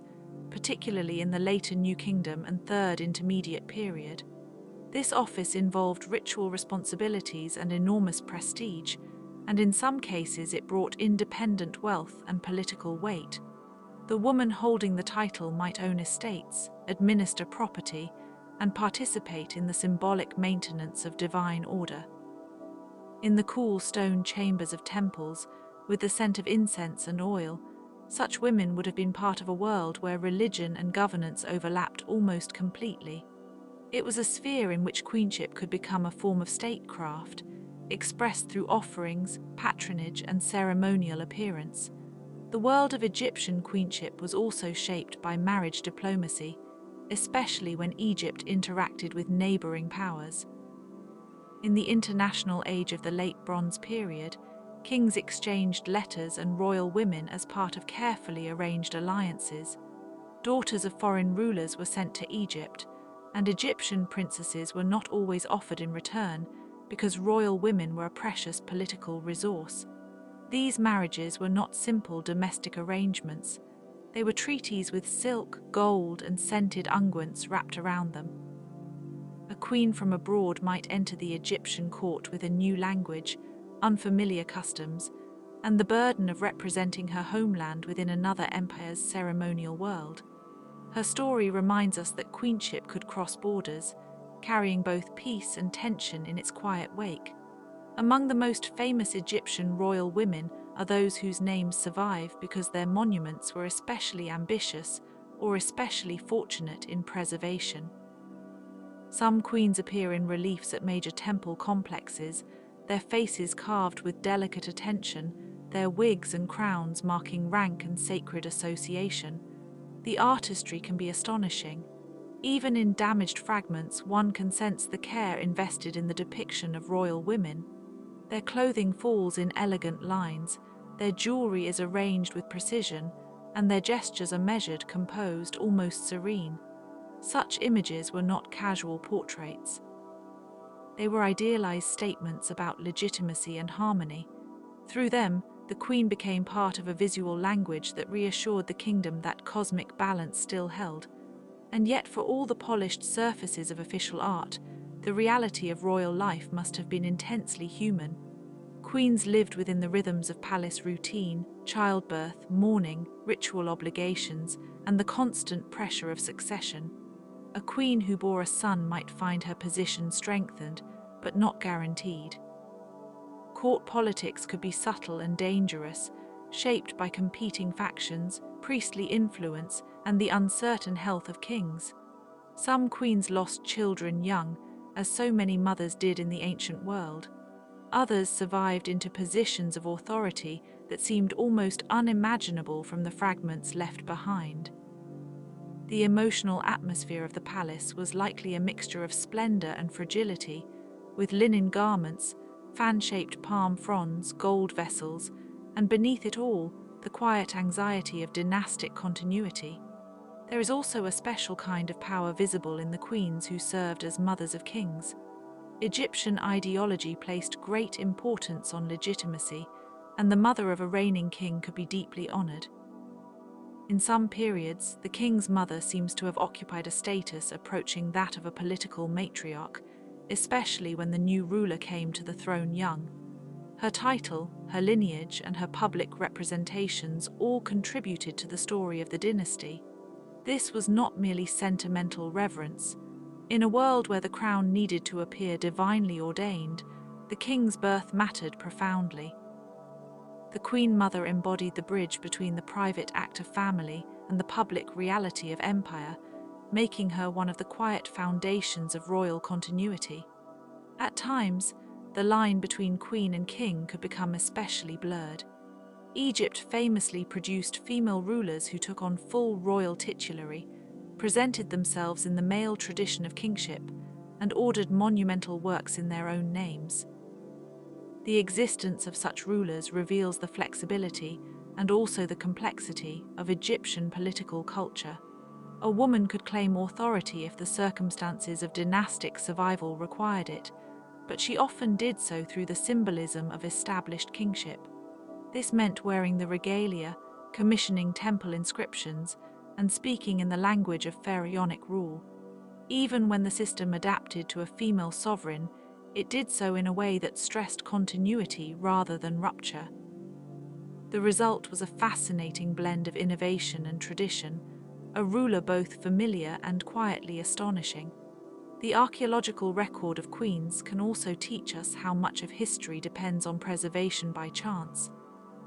particularly in the later New Kingdom and Third Intermediate period. This office involved ritual responsibilities and enormous prestige, and in some cases it brought independent wealth and political weight. The woman holding the title might own estates, administer property, and participate in the symbolic maintenance of divine order. In the cool stone chambers of temples, with the scent of incense and oil, such women would have been part of a world where religion and governance overlapped almost completely. It was a sphere in which queenship could become a form of statecraft, expressed through offerings, patronage, and ceremonial appearance. The world of Egyptian queenship was also shaped by marriage diplomacy, especially when Egypt interacted with neighboring powers. In the international age of the Late Bronze period, kings exchanged letters and royal women as part of carefully arranged alliances. Daughters of foreign rulers were sent to Egypt, and Egyptian princesses were not always offered in return because royal women were a precious political resource. These marriages were not simple domestic arrangements. They were treaties with silk, gold, and scented unguents wrapped around them. A queen from abroad might enter the Egyptian court with a new language, unfamiliar customs, and the burden of representing her homeland within another empire's ceremonial world. Her story reminds us that queenship could cross borders, carrying both peace and tension in its quiet wake. Among the most famous Egyptian royal women are those whose names survive because their monuments were especially ambitious or especially fortunate in preservation. Some queens appear in reliefs at major temple complexes, their faces carved with delicate attention, their wigs and crowns marking rank and sacred association. The artistry can be astonishing. Even in damaged fragments, one can sense the care invested in the depiction of royal women. Their clothing falls in elegant lines, their jewelry is arranged with precision, and their gestures are measured, composed, almost serene. Such images were not casual portraits. They were idealized statements about legitimacy and harmony. Through them, the queen became part of a visual language that reassured the kingdom that cosmic balance still held. And yet, for all the polished surfaces of official art, the reality of royal life must have been intensely human. Queens lived within the rhythms of palace routine, childbirth, mourning, ritual obligations, and the constant pressure of succession. A queen who bore a son might find her position strengthened, but not guaranteed. Court politics could be subtle and dangerous, shaped by competing factions, priestly influence, and the uncertain health of kings. Some queens lost children young, as so many mothers did in the ancient world. Others survived into positions of authority that seemed almost unimaginable from the fragments left behind. The emotional atmosphere of the palace was likely a mixture of splendor and fragility, with linen garments, fan-shaped palm fronds, gold vessels, and beneath it all, the quiet anxiety of dynastic continuity. There is also a special kind of power visible in the queens who served as mothers of kings. Egyptian ideology placed great importance on legitimacy, and the mother of a reigning king could be deeply honored. In some periods, the king's mother seems to have occupied a status approaching that of a political matriarch, especially when the new ruler came to the throne young. Her title, her lineage, and her public representations all contributed to the story of the dynasty. This was not merely sentimental reverence. In a world where the crown needed to appear divinely ordained, the king's birth mattered profoundly. The Queen Mother embodied the bridge between the private act of family and the public reality of empire, making her one of the quiet foundations of royal continuity. At times, the line between queen and king could become especially blurred. Egypt famously produced female rulers who took on full royal titulary, presented themselves in the male tradition of kingship, and ordered monumental works in their own names. The existence of such rulers reveals the flexibility and also the complexity of Egyptian political culture. A woman could claim authority if the circumstances of dynastic survival required it, but she often did so through the symbolism of established kingship. This meant wearing the regalia, commissioning temple inscriptions, and speaking in the language of pharaonic rule. Even when the system adapted to a female sovereign, it did so in a way that stressed continuity rather than rupture. The result was a fascinating blend of innovation and tradition, a ruler both familiar and quietly astonishing. The archaeological record of queens can also teach us how much of history depends on preservation by chance.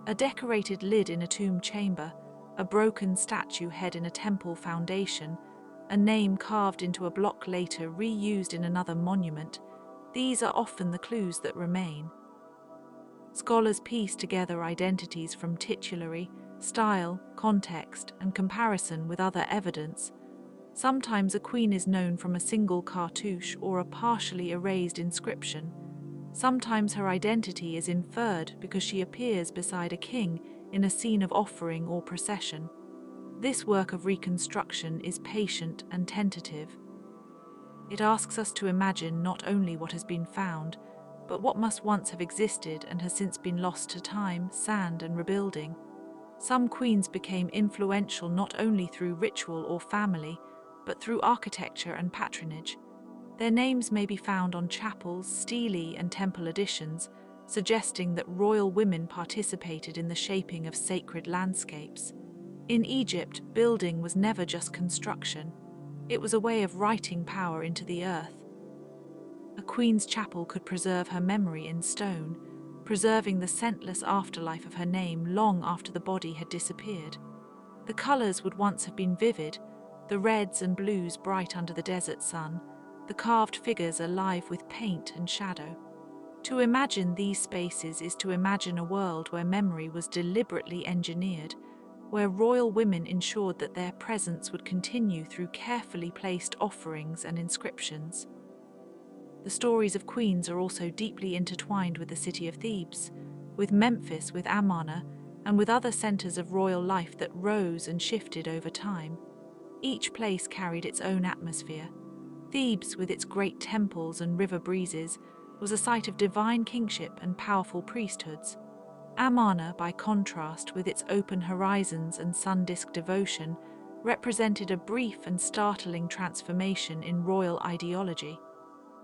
A decorated lid in a tomb chamber, a broken statue head in a temple foundation, a name carved into a block later reused in another monument, these are often the clues that remain. Scholars piece together identities from titulary, style, context, and comparison with other evidence. Sometimes a queen is known from a single cartouche or a partially erased inscription. Sometimes her identity is inferred because she appears beside a king in a scene of offering or procession. This work of reconstruction is patient and tentative. It asks us to imagine not only what has been found, but what must once have existed and has since been lost to time, sand, and rebuilding. Some queens became influential not only through ritual or family, but through architecture and patronage. Their names may be found on chapels, stelae, and temple additions, suggesting that royal women participated in the shaping of sacred landscapes. In Egypt, building was never just construction. It was a way of writing power into the earth. A queen's chapel could preserve her memory in stone, preserving the scentless afterlife of her name long after the body had disappeared. The colours would once have been vivid, the reds and blues bright under the desert sun, the carved figures alive with paint and shadow. To imagine these spaces is to imagine a world where memory was deliberately engineered, where royal women ensured that their presence would continue through carefully placed offerings and inscriptions. The stories of queens are also deeply intertwined with the city of Thebes, with Memphis, with Amarna, and with other centers of royal life that rose and shifted over time. Each place carried its own atmosphere. Thebes, with its great temples and river breezes, was a site of divine kingship and powerful priesthoods. Amarna, by contrast, with its open horizons and sun-disk devotion, represented a brief and startling transformation in royal ideology.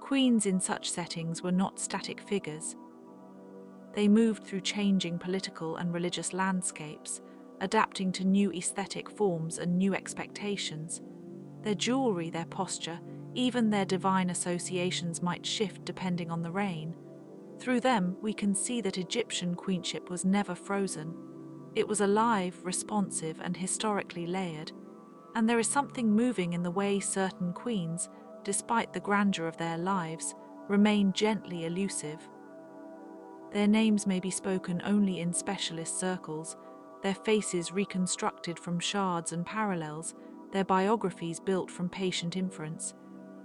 Queens in such settings were not static figures. They moved through changing political and religious landscapes, adapting to new aesthetic forms and new expectations. Their jewelry, their posture, even their divine associations might shift depending on the reign. Through them, we can see that Egyptian queenship was never frozen. It was alive, responsive, and historically layered. And there is something moving in the way certain queens, despite the grandeur of their lives, remain gently elusive. Their names may be spoken only in specialist circles, their faces reconstructed from shards and parallels, their biographies built from patient inference.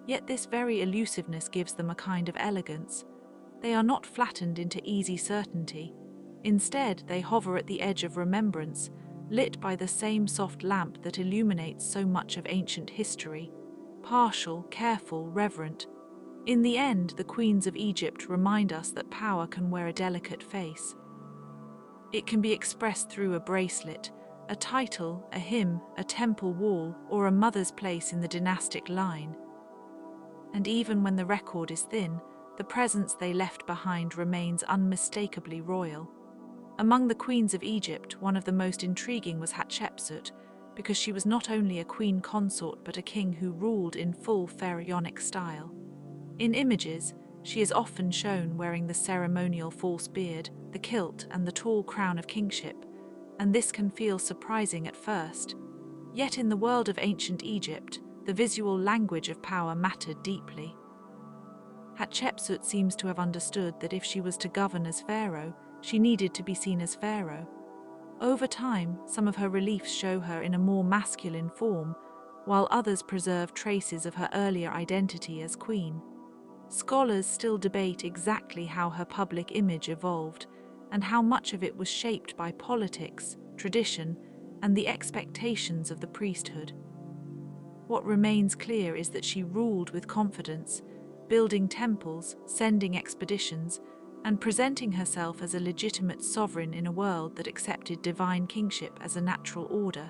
Yet this very elusiveness gives them a kind of elegance. They are not flattened into easy certainty. Instead, they hover at the edge of remembrance, lit by the same soft lamp that illuminates so much of ancient history. Partial, careful, reverent. In the end, the queens of Egypt remind us that power can wear a delicate face. It can be expressed through a bracelet, a title, a hymn, a temple wall, or a mother's place in the dynastic line. And even when the record is thin, the presence they left behind remains unmistakably royal. Among the queens of Egypt, one of the most intriguing was Hatshepsut, because she was not only a queen consort but a king who ruled in full pharaonic style. In images, she is often shown wearing the ceremonial false beard, the kilt, and the tall crown of kingship, and this can feel surprising at first. Yet in the world of ancient Egypt, the visual language of power mattered deeply. Hatshepsut seems to have understood that if she was to govern as pharaoh, she needed to be seen as pharaoh. Over time, some of her reliefs show her in a more masculine form, while others preserve traces of her earlier identity as queen. Scholars still debate exactly how her public image evolved, and how much of it was shaped by politics, tradition, and the expectations of the priesthood. What remains clear is that she ruled with confidence, building temples, sending expeditions, and presenting herself as a legitimate sovereign in a world that accepted divine kingship as a natural order.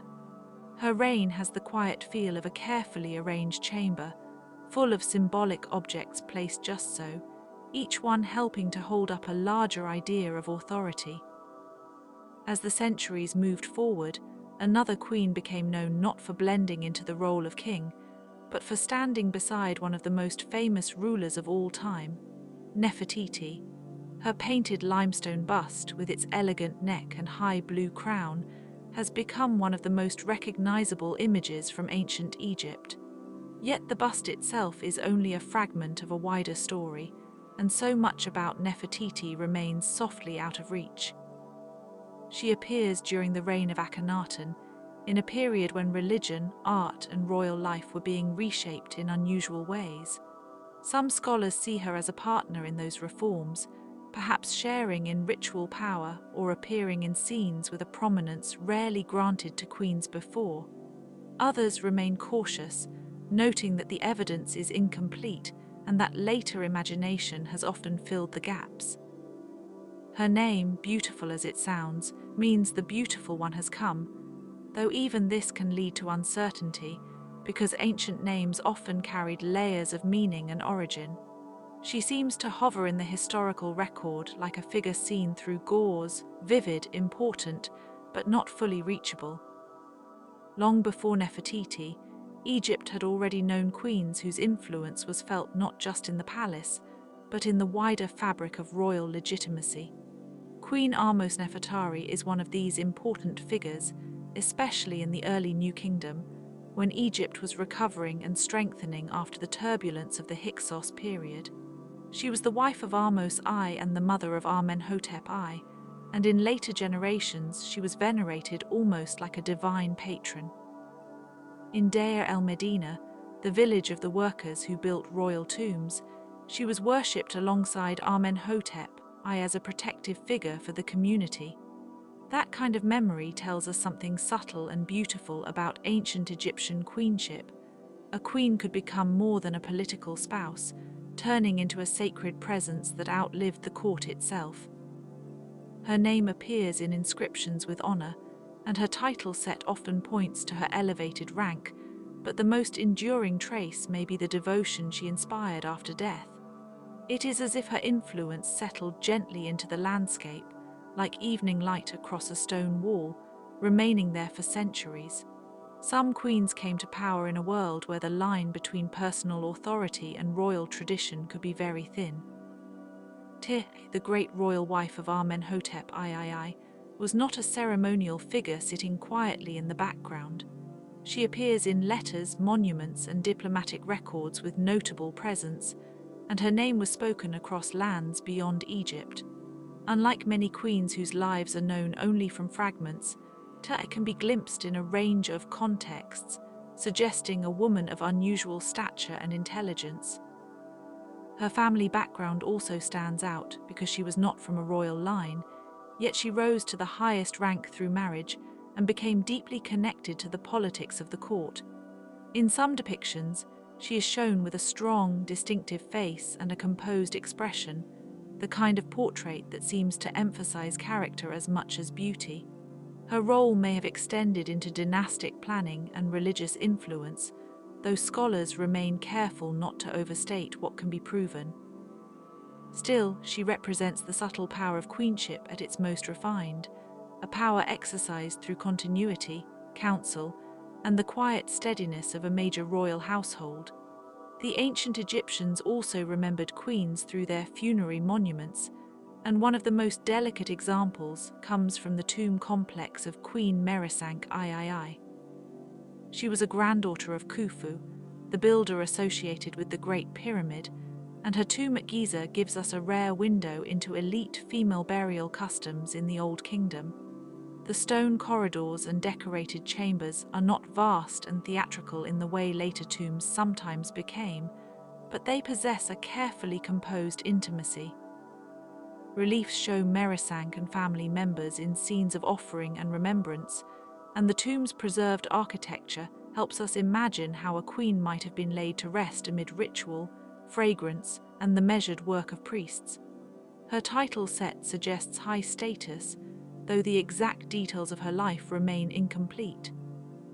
Her reign has the quiet feel of a carefully arranged chamber, full of symbolic objects placed just so, each one helping to hold up a larger idea of authority. As the centuries moved forward, another queen became known not for blending into the role of king, but for standing beside one of the most famous rulers of all time, Nefertiti. Her painted limestone bust, with its elegant neck and high blue crown, has become one of the most recognizable images from ancient Egypt. Yet the bust itself is only a fragment of a wider story, and so much about Nefertiti remains softly out of reach. She appears during the reign of Akhenaten, in a period when religion, art, and royal life were being reshaped in unusual ways. Some scholars see her as a partner in those reforms, perhaps sharing in ritual power or appearing in scenes with a prominence rarely granted to queens before. Others remain cautious, noting that the evidence is incomplete and that later imagination has often filled the gaps. Her name, beautiful as it sounds, means the beautiful one has come, though even this can lead to uncertainty, because ancient names often carried layers of meaning and origin. She seems to hover in the historical record like a figure seen through gauze, vivid, important, but not fully reachable. Long before Nefertiti, Egypt had already known queens whose influence was felt not just in the palace, but in the wider fabric of royal legitimacy. Queen Ahmose Nefertari is one of these important figures, especially in the early New Kingdom, when Egypt was recovering and strengthening after the turbulence of the Hyksos period. She was the wife of Ahmose I and the mother of Amenhotep I, and in later generations she was venerated almost like a divine patron. In Deir el-Medina, the village of the workers who built royal tombs, she was worshipped alongside Amenhotep I as a protective figure for the community. That kind of memory tells us something subtle and beautiful about ancient Egyptian queenship. A queen could become more than a political spouse, turning into a sacred presence that outlived the court itself. Her name appears in inscriptions with honor, and her title set often points to her elevated rank, but the most enduring trace may be the devotion she inspired after death. It is as if her influence settled gently into the landscape, like evening light across a stone wall, remaining there for centuries. Some queens came to power in a world where the line between personal authority and royal tradition could be very thin. Tir, the great royal wife of Amenhotep III, was not a ceremonial figure sitting quietly in the background. She appears in letters, monuments, and diplomatic records with notable presence, and her name was spoken across lands beyond Egypt. Unlike many queens whose lives are known only from fragments, Tir can be glimpsed in a range of contexts, suggesting a woman of unusual stature and intelligence. Her family background also stands out because she was not from a royal line, yet she rose to the highest rank through marriage and became deeply connected to the politics of the court. In some depictions, she is shown with a strong, distinctive face and a composed expression, the kind of portrait that seems to emphasize character as much as beauty. Her role may have extended into dynastic planning and religious influence, though scholars remain careful not to overstate what can be proven. Still, she represents the subtle power of queenship at its most refined, a power exercised through continuity, counsel, and the quiet steadiness of a major royal household. The ancient Egyptians also remembered queens through their funerary monuments, and one of the most delicate examples comes from the tomb complex of Queen Meresank III. She was a granddaughter of Khufu, the builder associated with the Great Pyramid, and her tomb at Giza gives us a rare window into elite female burial customs in the Old Kingdom. The stone corridors and decorated chambers are not vast and theatrical in the way later tombs sometimes became, but they possess a carefully composed intimacy. Reliefs show Meresank and family members in scenes of offering and remembrance, and the tomb's preserved architecture helps us imagine how a queen might have been laid to rest amid ritual, fragrance, and the measured work of priests. Her title set suggests high status, though the exact details of her life remain incomplete.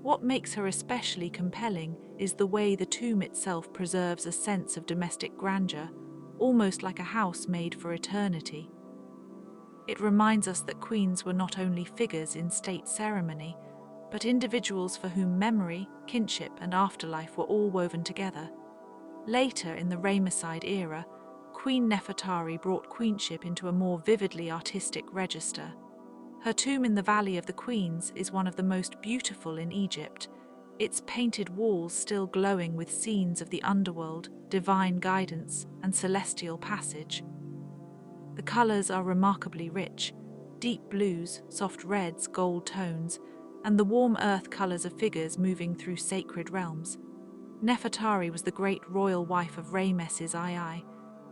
What makes her especially compelling is the way the tomb itself preserves a sense of domestic grandeur, almost like a house made for eternity. It reminds us that queens were not only figures in state ceremony, but individuals for whom memory, kinship, and afterlife were all woven together. Later, in the Ramesside era, Queen Nefertari brought queenship into a more vividly artistic register. Her tomb in the Valley of the Queens is one of the most beautiful in Egypt, its painted walls still glowing with scenes of the underworld, divine guidance, and celestial passage. The colors are remarkably rich: deep blues, soft reds, gold tones, and the warm earth colors of figures moving through sacred realms. Nefertari was the great royal wife of Ramesses II,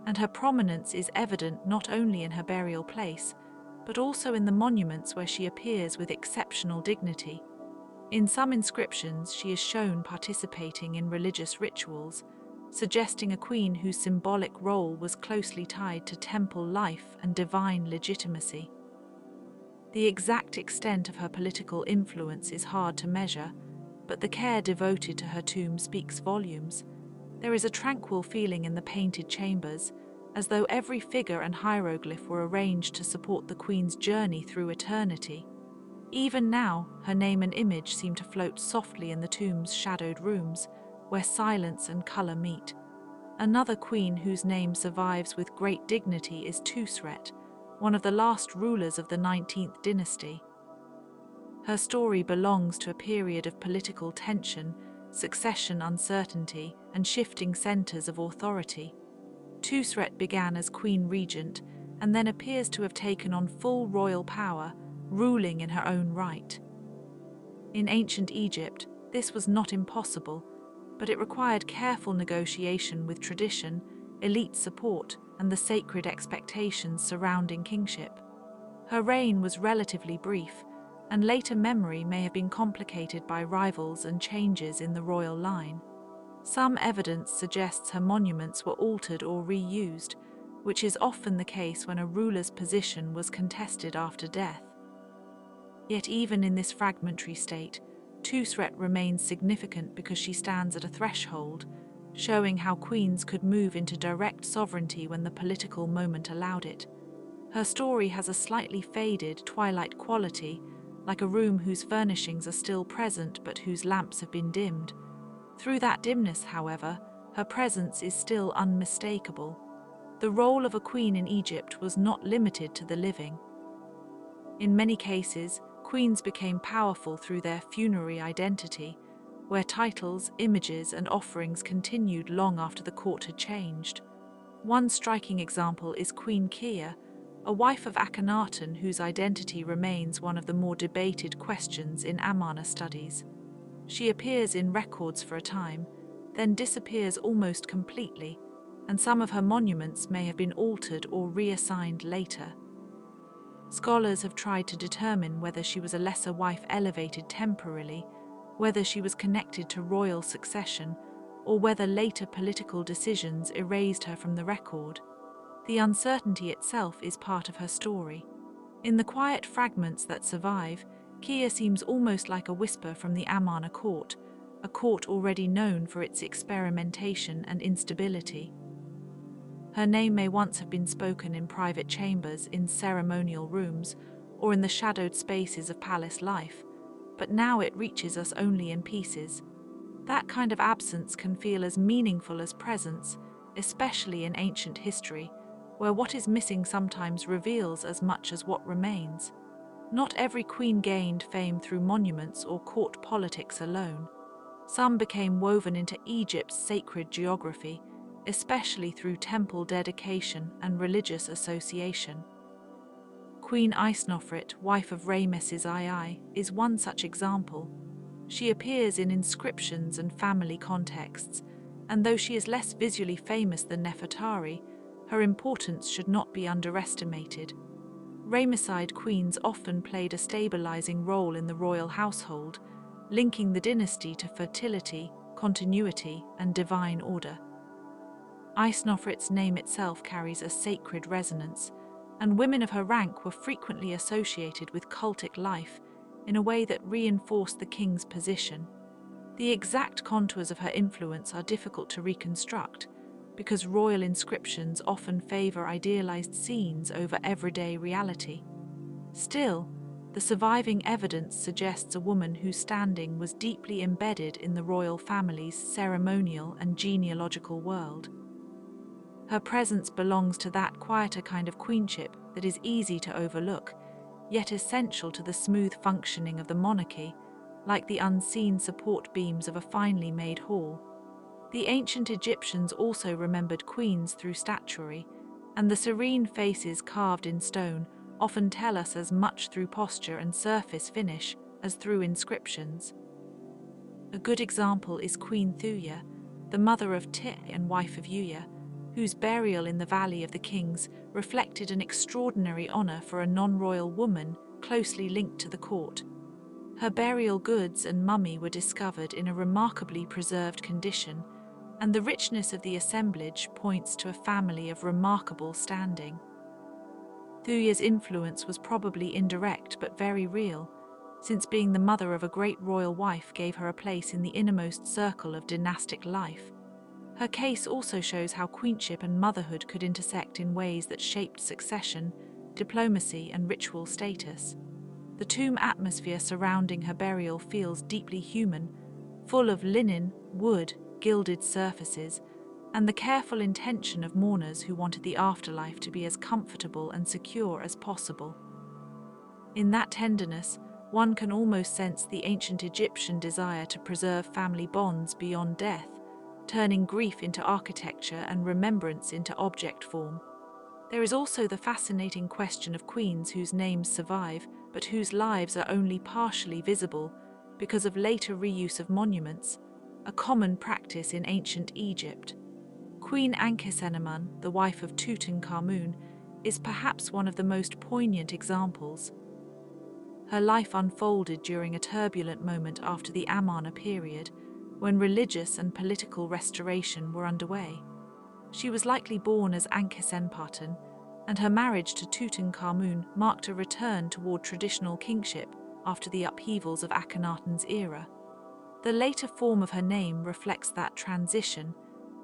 and her prominence is evident not only in her burial place, but also in the monuments where she appears with exceptional dignity. In some inscriptions, she is shown participating in religious rituals, suggesting a queen whose symbolic role was closely tied to temple life and divine legitimacy. The exact extent of her political influence is hard to measure, but the care devoted to her tomb speaks volumes. There is a tranquil feeling in the painted chambers, as though every figure and hieroglyph were arranged to support the queen's journey through eternity. Even now, her name and image seem to float softly in the tomb's shadowed rooms, where silence and color meet. Another queen whose name survives with great dignity is Tusret, one of the last rulers of the 19th dynasty. Her story belongs to a period of political tension, succession uncertainty, and shifting centers of authority. Tusret began as queen regent and then appears to have taken on full royal power, ruling in her own right. In ancient Egypt, this was not impossible, but it required careful negotiation with tradition, elite support, and the sacred expectations surrounding kingship. Her reign was relatively brief, and later memory may have been complicated by rivals and changes in the royal line. Some evidence suggests her monuments were altered or reused, which is often the case when a ruler's position was contested after death. Yet even in this fragmentary state, Tusret remains significant because she stands at a threshold, showing how queens could move into direct sovereignty when the political moment allowed it. Her story has a slightly faded, twilight quality, like a room whose furnishings are still present but whose lamps have been dimmed. Through that dimness, however, her presence is still unmistakable. The role of a queen in Egypt was not limited to the living. In many cases, queens became powerful through their funerary identity, where titles, images, and offerings continued long after the court had changed. One striking example is Queen Kia, a wife of Akhenaten whose identity remains one of the more debated questions in Amarna studies. She appears in records for a time, then disappears almost completely, and some of her monuments may have been altered or reassigned later. Scholars have tried to determine whether she was a lesser wife elevated temporarily, whether she was connected to royal succession, or whether later political decisions erased her from the record. The uncertainty itself is part of her story. In the quiet fragments that survive, Kia seems almost like a whisper from the Amarna court, a court already known for its experimentation and instability. Her name may once have been spoken in private chambers, in ceremonial rooms, or in the shadowed spaces of palace life, but now it reaches us only in pieces. That kind of absence can feel as meaningful as presence, especially in ancient history, where what is missing sometimes reveals as much as what remains. Not every queen gained fame through monuments or court politics alone. Some became woven into Egypt's sacred geography, especially through temple dedication and religious association. Queen Isnofret, wife of Ramesses II, is one such example. She appears in inscriptions and family contexts, and though she is less visually famous than Nefertari, her importance should not be underestimated. Ramesside queens often played a stabilizing role in the royal household, linking the dynasty to fertility, continuity, and divine order. Isnofret's name itself carries a sacred resonance, and women of her rank were frequently associated with cultic life in a way that reinforced the king's position. The exact contours of her influence are difficult to reconstruct, because royal inscriptions often favor idealized scenes over everyday reality. Still, The surviving evidence suggests a woman whose standing was deeply embedded in the royal family's ceremonial and genealogical world. Her presence belongs to that quieter kind of queenship that is easy to overlook, yet essential to the smooth functioning of the monarchy, like the unseen support beams of a finely made hall. The ancient Egyptians also remembered queens through statuary, and the serene faces carved in stone often tell us as much through posture and surface finish as through inscriptions. A good example is Queen Thuya, the mother of Ti and wife of Uya, whose burial in the Valley of the Kings reflected an extraordinary honor for a non-royal woman closely linked to the court. Her burial goods and mummy were discovered in a remarkably preserved condition, and the richness of the assemblage points to a family of remarkable standing. Thuya's influence was probably indirect but very real, since being the mother of a great royal wife gave her a place in the innermost circle of dynastic life. Her case also shows how queenship and motherhood could intersect in ways that shaped succession, diplomacy, and ritual status. The tomb atmosphere surrounding her burial feels deeply human, full of linen, wood, gilded surfaces, and the careful intention of mourners who wanted the afterlife to be as comfortable and secure as possible. In that tenderness, one can almost sense the ancient Egyptian desire to preserve family bonds beyond death, turning grief into architecture and remembrance into object form. There is also the fascinating question of queens whose names survive, but whose lives are only partially visible because of later reuse of monuments, a common practice in ancient Egypt. Queen Ankhesenamun, the wife of Tutankhamun, is perhaps one of the most poignant examples. Her life unfolded during a turbulent moment after the Amarna period, when religious and political restoration were underway. She was likely born as Ankhesenpatun, and her marriage to Tutankhamun marked a return toward traditional kingship after the upheavals of Akhenaten's era. The later form of her name reflects that transition,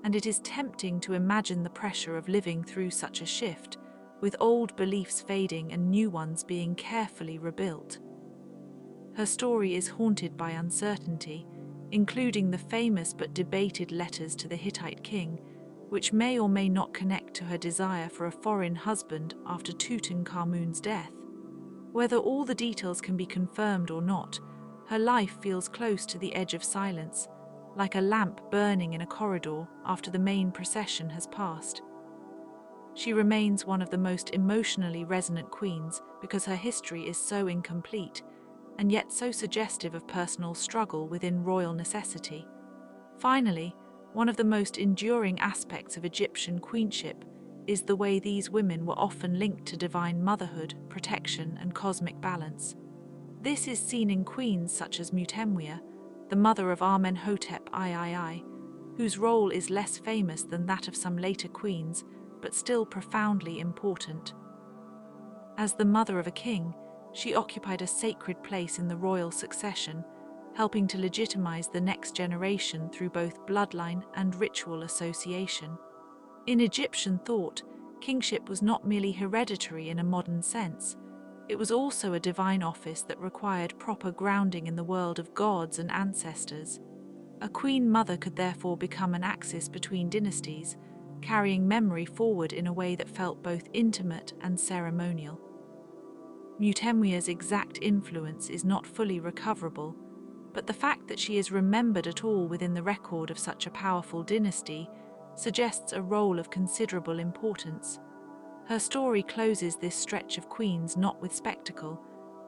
and it is tempting to imagine the pressure of living through such a shift, with old beliefs fading and new ones being carefully rebuilt. Her story is haunted by uncertainty, including the famous but debated letters to the Hittite king, which may or may not connect to her desire for a foreign husband after Tutankhamun's death. Whether all the details can be confirmed or not, her life feels close to the edge of silence, like a lamp burning in a corridor after the main procession has passed. She remains one of the most emotionally resonant queens because her history is so incomplete, and yet so suggestive of personal struggle within royal necessity. Finally, one of the most enduring aspects of Egyptian queenship is the way these women were often linked to divine motherhood, protection, and cosmic balance. This is seen in queens such as Mutemwia, the mother of Amenhotep III, whose role is less famous than that of some later queens, but still profoundly important. As the mother of a king, she occupied a sacred place in the royal succession, helping to legitimize the next generation through both bloodline and ritual association. In Egyptian thought, kingship was not merely hereditary in a modern sense. It was also a divine office that required proper grounding in the world of gods and ancestors. A queen mother could therefore become an axis between dynasties, carrying memory forward in a way that felt both intimate and ceremonial. Mutemwia's exact influence is not fully recoverable, but the fact that she is remembered at all within the record of such a powerful dynasty suggests a role of considerable importance. Her story closes this stretch of queens not with spectacle,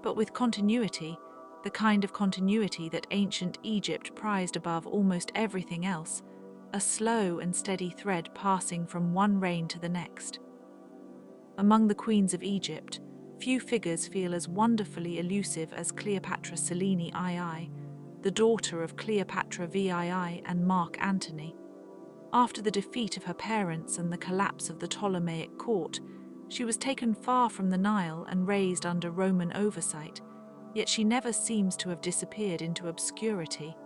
but with continuity, the kind of continuity that ancient Egypt prized above almost everything else, a slow and steady thread passing from one reign to the next. Among the queens of Egypt, few figures feel as wonderfully elusive as Cleopatra Selene II, the daughter of Cleopatra VII and Mark Antony. After the defeat of her parents and the collapse of the Ptolemaic court, she was taken far from the Nile and raised under Roman oversight, yet she never seems to have disappeared into obscurity.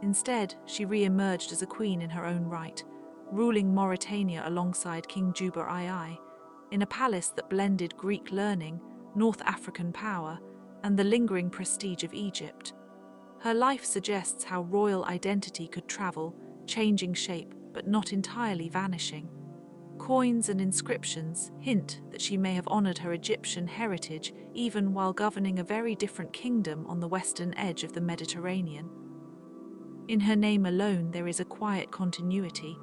Instead, she re-emerged as a queen in her own right, ruling Mauritania alongside King Juba II, in a palace that blended Greek learning, North African power, and the lingering prestige of Egypt. Her life suggests how royal identity could travel, changing shape but not entirely vanishing. Coins and inscriptions hint that she may have honored her Egyptian heritage even while governing a very different kingdom on the western edge of the Mediterranean. In her name alone there is a quiet continuity,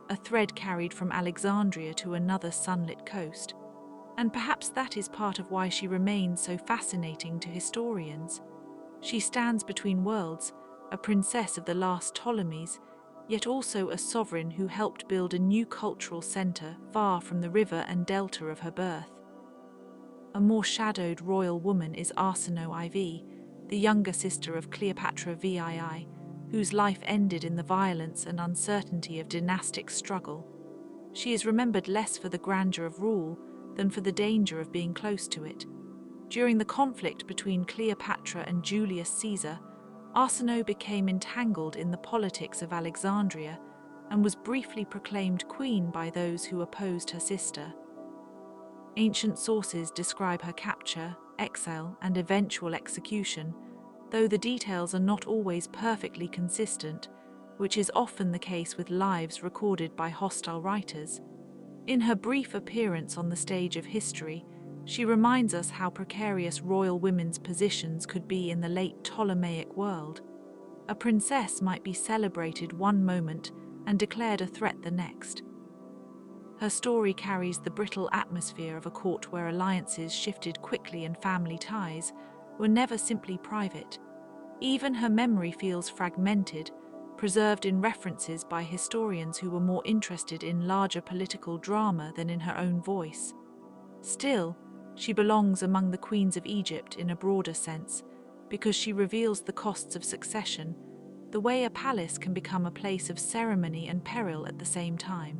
a thread carried from Alexandria to another sunlit coast. And perhaps that is part of why she remains so fascinating to historians. She stands between worlds, a princess of the last Ptolemies, yet also a sovereign who helped build a new cultural center far from the river and delta of her birth. A more shadowed royal woman is Arsinoe IV, the younger sister of Cleopatra VII, whose life ended in the violence and uncertainty of dynastic struggle. She is remembered less for the grandeur of rule than for the danger of being close to it. During the conflict between Cleopatra and Julius Caesar, Arsinoe became entangled in the politics of Alexandria and was briefly proclaimed queen by those who opposed her sister. Ancient sources describe her capture, exile, and eventual execution, though the details are not always perfectly consistent, which is often the case with lives recorded by hostile writers. In her brief appearance on the stage of history, she reminds us how precarious royal women's positions could be in the late Ptolemaic world. A princess might be celebrated one moment and declared a threat the next. Her story carries the brittle atmosphere of a court where alliances shifted quickly and family ties were never simply private. Even her memory feels fragmented, preserved in references by historians who were more interested in larger political drama than in her own voice. Still, she belongs among the queens of Egypt in a broader sense, because she reveals the costs of succession, the way a palace can become a place of ceremony and peril at the same time.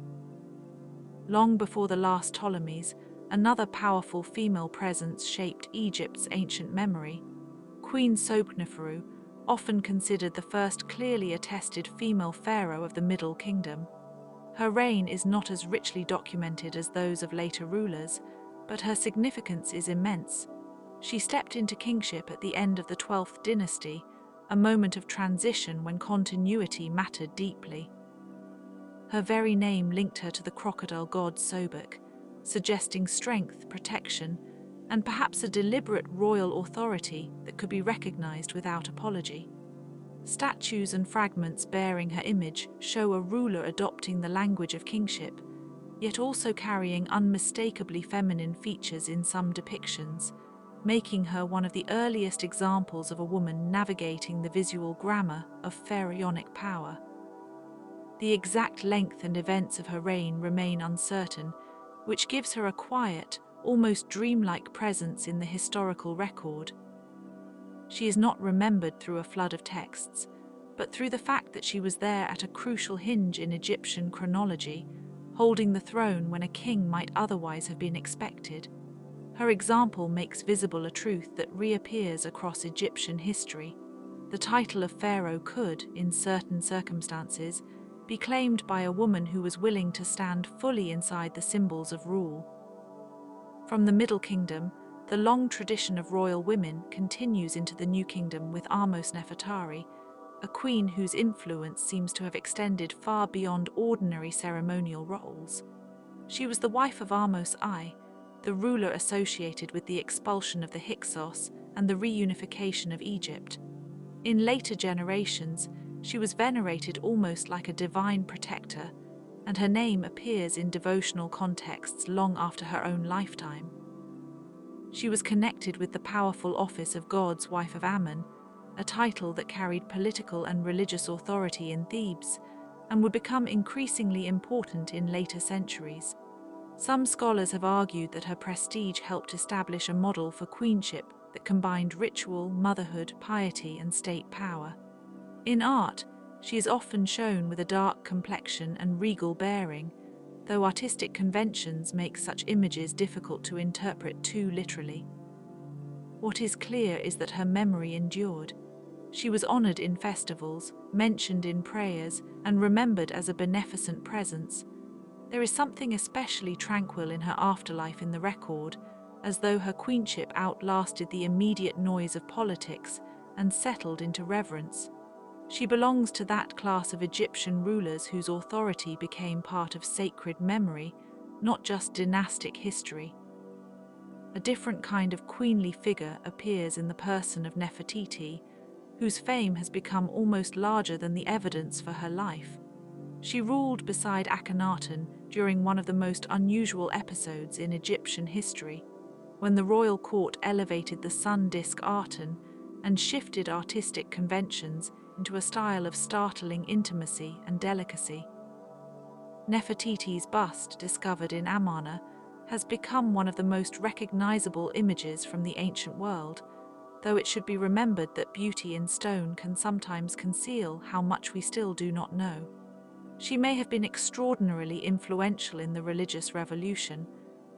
Long before the last Ptolemies, another powerful female presence shaped Egypt's ancient memory. Queen Sophoneferu, often considered the first clearly attested female pharaoh of the Middle Kingdom. Her reign is not as richly documented as those of later rulers, but her significance is immense. She stepped into kingship at the end of the 12th dynasty, a moment of transition when continuity mattered deeply. Her very name linked her to the crocodile god Sobek, suggesting strength, protection, and perhaps a deliberate royal authority that could be recognized without apology. Statues and fragments bearing her image show a ruler adopting the language of kingship, yet also carrying unmistakably feminine features in some depictions, making her one of the earliest examples of a woman navigating the visual grammar of pharaonic power. The exact length and events of her reign remain uncertain, which gives her a quiet, almost dreamlike presence in the historical record. She is not remembered through a flood of texts, but through the fact that she was there at a crucial hinge in Egyptian chronology, holding the throne when a king might otherwise have been expected. Her example makes visible a truth that reappears across Egyptian history. The title of pharaoh could, in certain circumstances, be claimed by a woman who was willing to stand fully inside the symbols of rule. From the Middle Kingdom, the long tradition of royal women continues into the New Kingdom with Ahmose Nefertari, a queen whose influence seems to have extended far beyond ordinary ceremonial roles. She was the wife of Ahmose I, the ruler associated with the expulsion of the Hyksos and the reunification of Egypt. In later generations, she was venerated almost like a divine protector, and her name appears in devotional contexts long after her own lifetime. She was connected with the powerful office of God's wife of Ammon, a title that carried political and religious authority in Thebes, and would become increasingly important in later centuries. Some scholars have argued that her prestige helped establish a model for queenship that combined ritual, motherhood, piety, and state power. In art, she is often shown with a dark complexion and regal bearing, though artistic conventions make such images difficult to interpret too literally. What is clear is that her memory endured. She was honored in festivals, mentioned in prayers, and remembered as a beneficent presence. There is something especially tranquil in her afterlife in the record, as though her queenship outlasted the immediate noise of politics and settled into reverence. She belongs to that class of Egyptian rulers whose authority became part of sacred memory, not just dynastic history. A different kind of queenly figure appears in the person of Nefertiti, whose fame has become almost larger than the evidence for her life. She ruled beside Akhenaten during one of the most unusual episodes in Egyptian history, when the royal court elevated the sun disk Aten and shifted artistic conventions into a style of startling intimacy and delicacy. Nefertiti's bust, discovered in Amarna, has become one of the most recognizable images from the ancient world, though it should be remembered that beauty in stone can sometimes conceal how much we still do not know. She may have been extraordinarily influential in the religious revolution,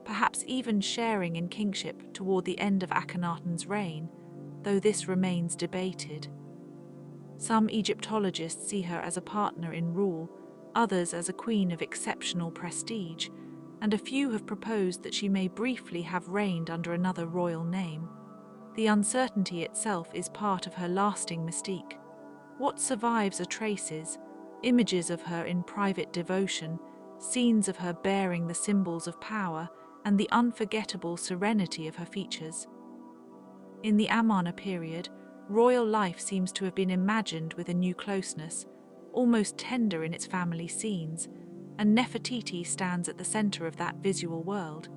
perhaps even sharing in kingship toward the end of Akhenaten's reign, though this remains debated. Some Egyptologists see her as a partner in rule, others as a queen of exceptional prestige, and a few have proposed that she may briefly have reigned under another royal name. The uncertainty itself is part of her lasting mystique. What survives are traces, images of her in private devotion, scenes of her bearing the symbols of power, and the unforgettable serenity of her features. In the Amarna period, royal life seems to have been imagined with a new closeness, almost tender in its family scenes, and Nefertiti stands at the center of that visual world.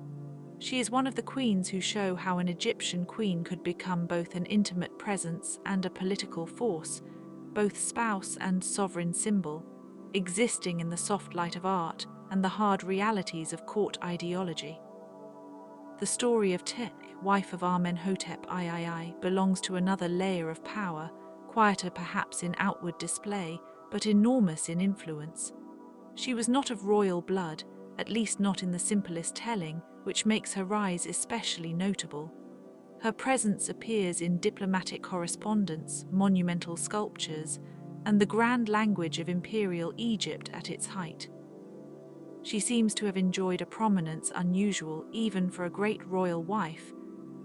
She is one of the queens who show how an Egyptian queen could become both an intimate presence and a political force, both spouse and sovereign symbol, existing in the soft light of art and the hard realities of court ideology. The story of Tet, wife of Amenhotep III, belongs to another layer of power, quieter perhaps in outward display, but enormous in influence. She was not of royal blood, at least not in the simplest telling, which makes her rise especially notable. Her presence appears in diplomatic correspondence, monumental sculptures, and the grand language of imperial Egypt at its height. She seems to have enjoyed a prominence unusual even for a great royal wife,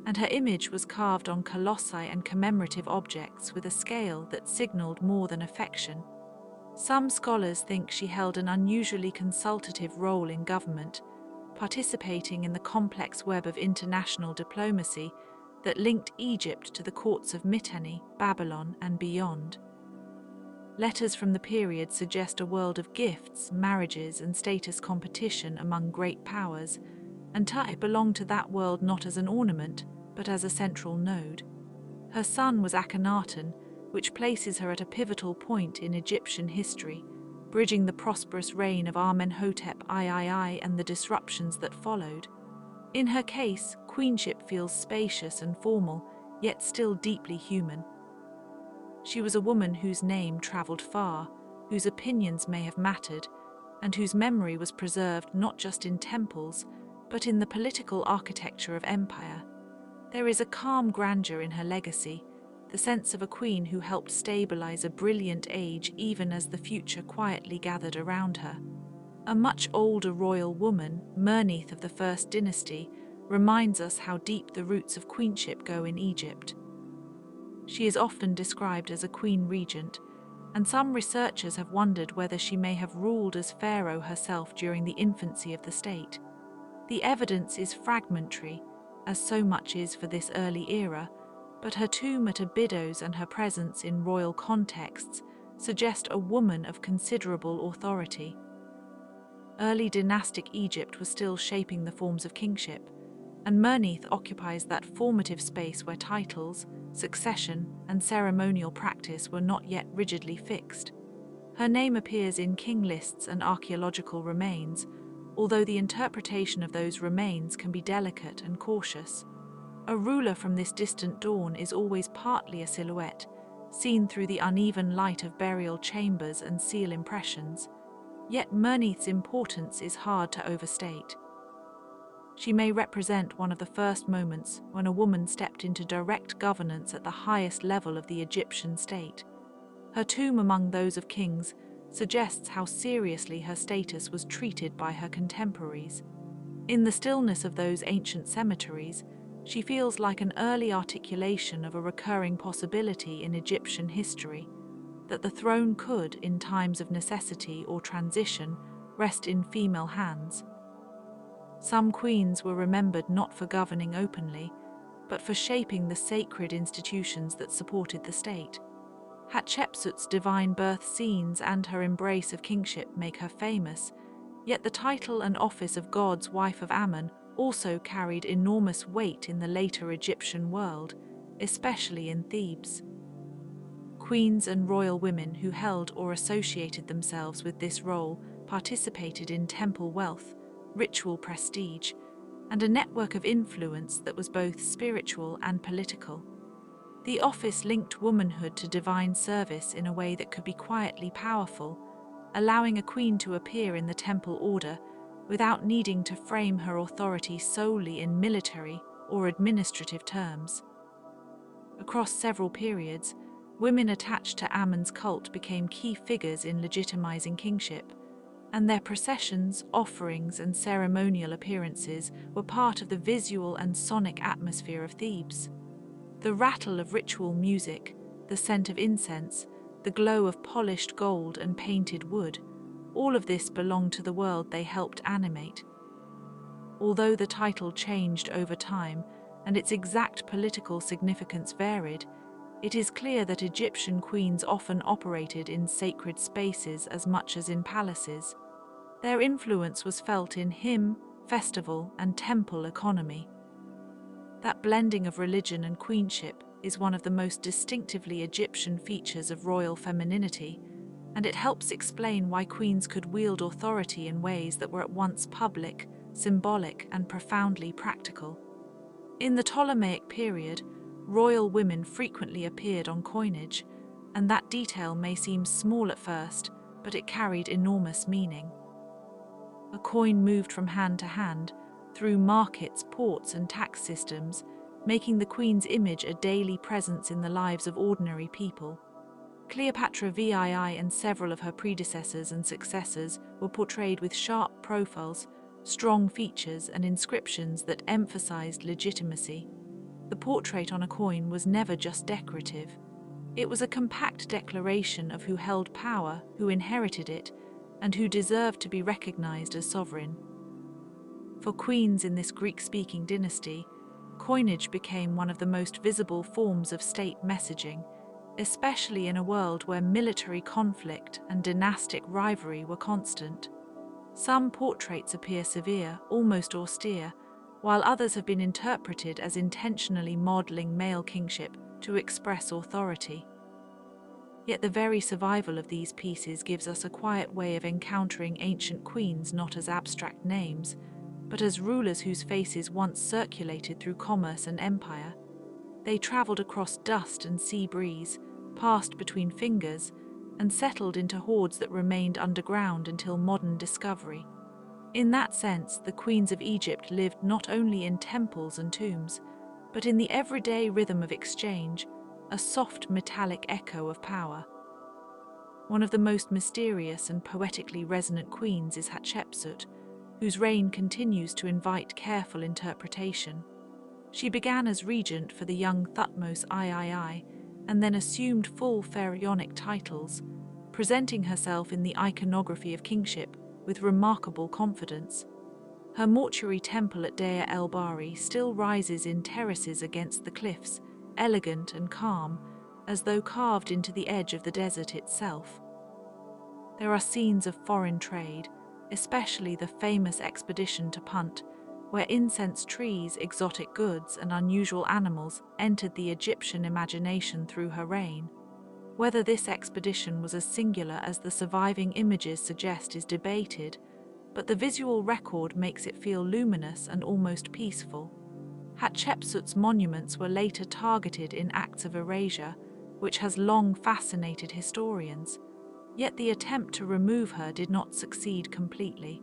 and her image was carved on colossi and commemorative objects with a scale that signaled more than affection. Some scholars think she held an unusually consultative role in government, participating in the complex web of international diplomacy that linked Egypt to the courts of Mitanni, Babylon, and beyond. Letters from the period suggest a world of gifts, marriages, and status competition among great powers, and Tut belonged to that world not as an ornament, but as a central node. Her son was Akhenaten, which places her at a pivotal point in Egyptian history, bridging the prosperous reign of Amenhotep III and the disruptions that followed. In her case, queenship feels spacious and formal, yet still deeply human. She was a woman whose name traveled far, whose opinions may have mattered, and whose memory was preserved not just in temples, but in the political architecture of empire. There is a calm grandeur in her legacy, the sense of a queen who helped stabilize a brilliant age even as the future quietly gathered around her. A much older royal woman, Mernith of the First Dynasty, reminds us how deep the roots of queenship go in Egypt. She is often described as a queen regent, and some researchers have wondered whether she may have ruled as pharaoh herself during the infancy of the state. The evidence is fragmentary, as so much is for this early era, but her tomb at Abydos and her presence in royal contexts suggest a woman of considerable authority. Early dynastic Egypt was still shaping the forms of kingship, and Mernith occupies that formative space where titles, succession, and ceremonial practice were not yet rigidly fixed. Her name appears in king lists and archaeological remains, although the interpretation of those remains can be delicate and cautious. A ruler from this distant dawn is always partly a silhouette, seen through the uneven light of burial chambers and seal impressions. Yet Mernith's importance is hard to overstate. She may represent one of the first moments when a woman stepped into direct governance at the highest level of the Egyptian state. Her tomb among those of kings suggests how seriously her status was treated by her contemporaries. In the stillness of those ancient cemeteries, she feels like an early articulation of a recurring possibility in Egyptian history, that the throne could, in times of necessity or transition, rest in female hands. Some queens were remembered not for governing openly, but for shaping the sacred institutions that supported the state. Hatshepsut's divine birth scenes and her embrace of kingship make her famous, yet the title and office of God's wife of Ammon also carried enormous weight in the later Egyptian world, especially in Thebes. Queens and royal women who held or associated themselves with this role participated in temple wealth, ritual prestige, and a network of influence that was both spiritual and political. The office linked womanhood to divine service in a way that could be quietly powerful, allowing a queen to appear in the temple order without needing to frame her authority solely in military or administrative terms. Across several periods, women attached to Ammon's cult became key figures in legitimizing kingship, and their processions, offerings, and ceremonial appearances were part of the visual and sonic atmosphere of Thebes. The rattle of ritual music, the scent of incense, the glow of polished gold and painted wood, all of this belonged to the world they helped animate. Although the title changed over time and its exact political significance varied, it is clear that Egyptian queens often operated in sacred spaces as much as in palaces. Their influence was felt in hymn, festival, and temple economy. That blending of religion and queenship is one of the most distinctively Egyptian features of royal femininity, and it helps explain why queens could wield authority in ways that were at once public, symbolic, and profoundly practical. In the Ptolemaic period, royal women frequently appeared on coinage, and that detail may seem small at first, but it carried enormous meaning. A coin moved from hand to hand, through markets, ports, and tax systems, making the queen's image a daily presence in the lives of ordinary people. Cleopatra VII and several of her predecessors and successors were portrayed with sharp profiles, strong features, and inscriptions that emphasized legitimacy. The portrait on a coin was never just decorative. It was a compact declaration of who held power, who inherited it, and who deserved to be recognized as sovereign. For queens in this Greek-speaking dynasty, coinage became one of the most visible forms of state messaging, especially in a world where military conflict and dynastic rivalry were constant. Some portraits appear severe, almost austere, while others have been interpreted as intentionally modeling male kingship to express authority. Yet the very survival of these pieces gives us a quiet way of encountering ancient queens not as abstract names, but as rulers whose faces once circulated through commerce and empire. They traveled across dust and sea breeze, passed between fingers, and settled into hordes that remained underground until modern discovery. In that sense, the queens of Egypt lived not only in temples and tombs, but in the everyday rhythm of exchange, a soft metallic echo of power. One of the most mysterious and poetically resonant queens is Hatshepsut, whose reign continues to invite careful interpretation. She began as regent for the young Thutmose III and then assumed full pharaonic titles, presenting herself in the iconography of kingship with remarkable confidence. Her mortuary temple at Deir el-Bahri still rises in terraces against the cliffs, elegant and calm, as though carved into the edge of the desert itself. There are scenes of foreign trade, especially the famous expedition to Punt, where incense trees, exotic goods, and unusual animals entered the Egyptian imagination through her reign. Whether this expedition was as singular as the surviving images suggest is debated, but the visual record makes it feel luminous and almost peaceful. Hatshepsut's monuments were later targeted in acts of erasure, which has long fascinated historians, yet the attempt to remove her did not succeed completely.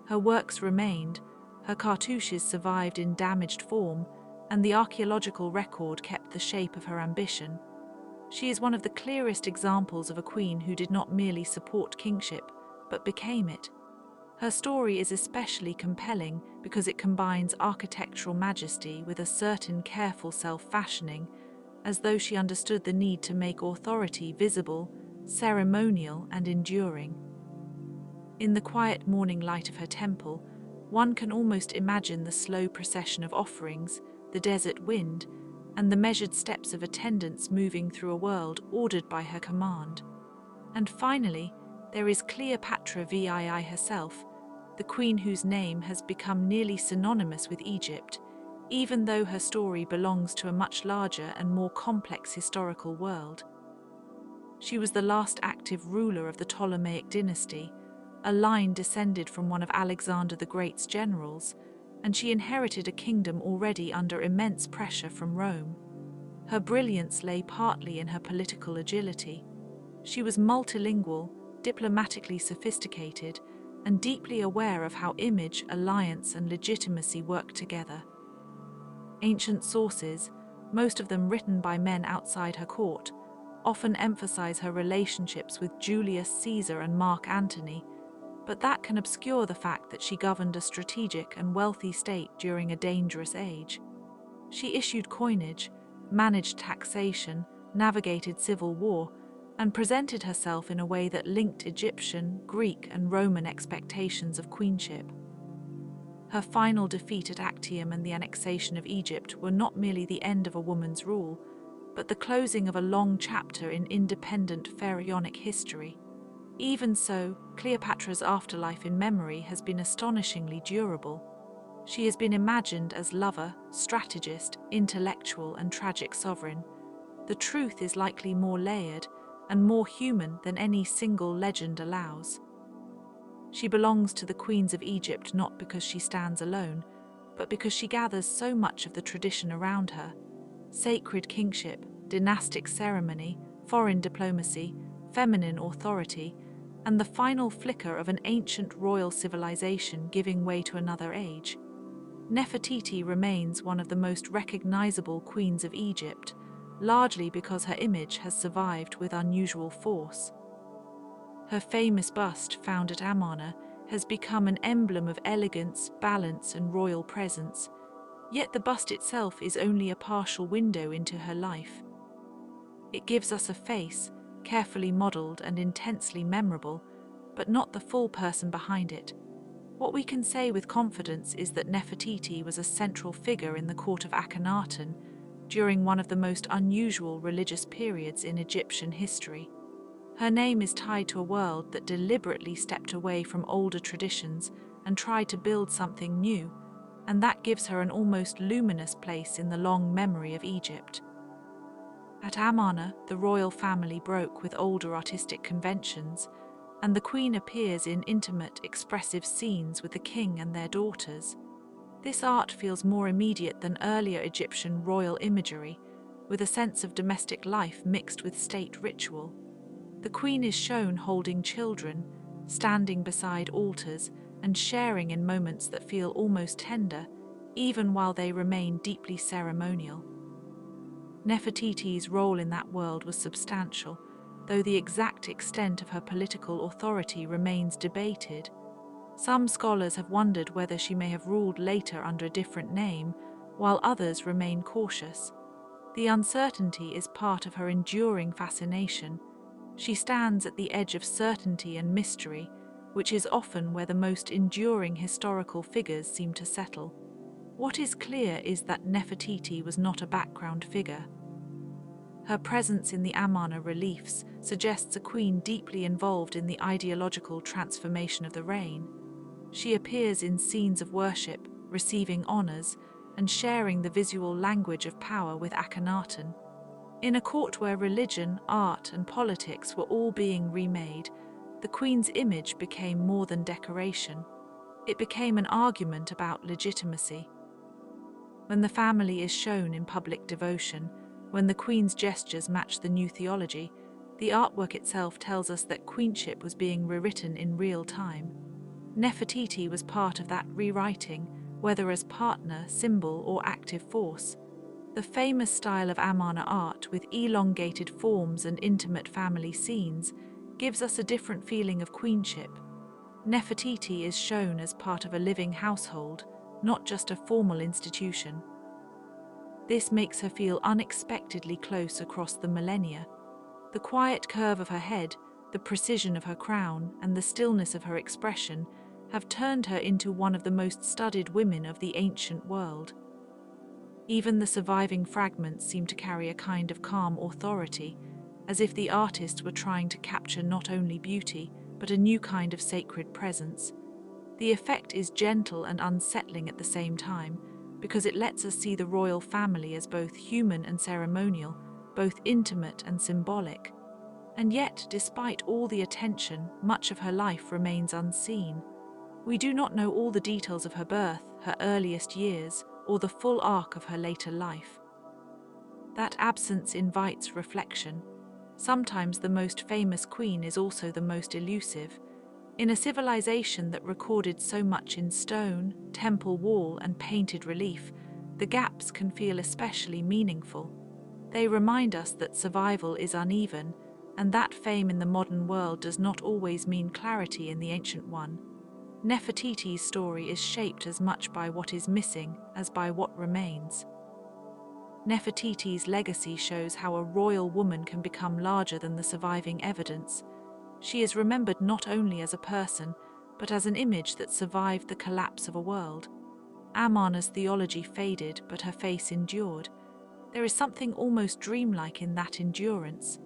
Her works remained, her cartouches survived in damaged form, and the archaeological record kept the shape of her ambition. She is one of the clearest examples of a queen who did not merely support kingship, but became it. Her story is especially compelling because it combines architectural majesty with a certain careful self-fashioning, as though she understood the need to make authority visible, ceremonial, and enduring. In the quiet morning light of her temple, one can almost imagine the slow procession of offerings, the desert wind, and the measured steps of attendants moving through a world ordered by her command. And finally, there is Cleopatra VII herself, the queen whose name has become nearly synonymous with Egypt, even though her story belongs to a much larger and more complex historical world. She was the last active ruler of the Ptolemaic dynasty, a line descended from one of Alexander the Great's generals, and she inherited a kingdom already under immense pressure from Rome. Her brilliance lay partly in her political agility. She was multilingual, diplomatically sophisticated, and deeply aware of how image, alliance, and legitimacy work together. Ancient sources, most of them written by men outside her court, often emphasize her relationships with Julius Caesar and Mark Antony, but that can obscure the fact that she governed a strategic and wealthy state during a dangerous age. She issued coinage, managed taxation, navigated civil war, and presented herself in a way that linked Egyptian, Greek, and Roman expectations of queenship. Her final defeat at Actium and the annexation of Egypt were not merely the end of a woman's rule, but the closing of a long chapter in independent pharaonic history. Even so, Cleopatra's afterlife in memory has been astonishingly durable. She has been imagined as lover, strategist, intellectual, and tragic sovereign. The truth is likely more layered and more human than any single legend allows. She belongs to the queens of Egypt not because she stands alone, but because she gathers so much of the tradition around her: sacred kingship, dynastic ceremony, foreign diplomacy, feminine authority, and the final flicker of an ancient royal civilization giving way to another age. Nefertiti remains one of the most recognizable queens of Egypt, largely because her image has survived with unusual force. Her famous bust, found at Amarna, has become an emblem of elegance, balance, and royal presence, yet the bust itself is only a partial window into her life. It gives us a face, carefully modeled and intensely memorable, but not the full person behind it. What we can say with confidence is that Nefertiti was a central figure in the court of Akhenaten during one of the most unusual religious periods in Egyptian history. Her name is tied to a world that deliberately stepped away from older traditions and tried to build something new, and that gives her an almost luminous place in the long memory of Egypt. At Amarna, the royal family broke with older artistic conventions, and the queen appears in intimate, expressive scenes with the king and their daughters. This art feels more immediate than earlier Egyptian royal imagery, with a sense of domestic life mixed with state ritual. The queen is shown holding children, standing beside altars, and sharing in moments that feel almost tender, even while they remain deeply ceremonial. Nefertiti's role in that world was substantial, though the exact extent of her political authority remains debated. Some scholars have wondered whether she may have ruled later under a different name, while others remain cautious. The uncertainty is part of her enduring fascination. She stands at the edge of certainty and mystery, which is often where the most enduring historical figures seem to settle. What is clear is that Nefertiti was not a background figure. Her presence in the Amarna reliefs suggests a queen deeply involved in the ideological transformation of the reign. She appears in scenes of worship, receiving honors, and sharing the visual language of power with Akhenaten. In a court where religion, art, and politics were all being remade, the queen's image became more than decoration. It became an argument about legitimacy. When the family is shown in public devotion, when the queen's gestures match the new theology, the artwork itself tells us that queenship was being rewritten in real time. Nefertiti was part of that rewriting, whether as partner, symbol, or active force. The famous style of Amarna art, with elongated forms and intimate family scenes, gives us a different feeling of queenship. Nefertiti is shown as part of a living household, not just a formal institution. This makes her feel unexpectedly close across the millennia. The quiet curve of her head, the precision of her crown, and the stillness of her expression have turned her into one of the most studied women of the ancient world. Even the surviving fragments seem to carry a kind of calm authority, as if the artists were trying to capture not only beauty, but a new kind of sacred presence. The effect is gentle and unsettling at the same time, because it lets us see the royal family as both human and ceremonial, both intimate and symbolic. And yet, despite all the attention, much of her life remains unseen. We do not know all the details of her birth, her earliest years, or the full arc of her later life. That absence invites reflection. Sometimes the most famous queen is also the most elusive. In a civilization that recorded so much in stone, temple wall, and painted relief, the gaps can feel especially meaningful. They remind us that survival is uneven, and that fame in the modern world does not always mean clarity in the ancient one. Nefertiti's story is shaped as much by what is missing as by what remains. Nefertiti's legacy shows how a royal woman can become larger than the surviving evidence. She is remembered not only as a person, but as an image that survived the collapse of a world. Amarna's theology faded, but her face endured. There is something almost dreamlike in that endurance.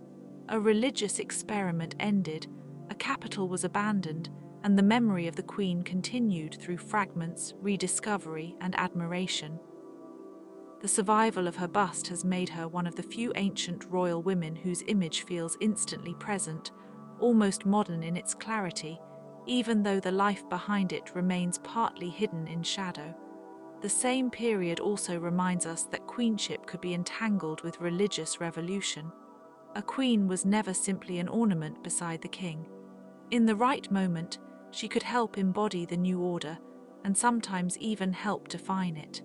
A religious experiment ended, a capital was abandoned, and the memory of the queen continued through fragments, rediscovery, and admiration. The survival of her bust has made her one of the few ancient royal women whose image feels instantly present, almost modern in its clarity, even though the life behind it remains partly hidden in shadow. The same period also reminds us that queenship could be entangled with religious revolution. A queen was never simply an ornament beside the king. In the right moment, she could help embody the new order, and sometimes even help define it.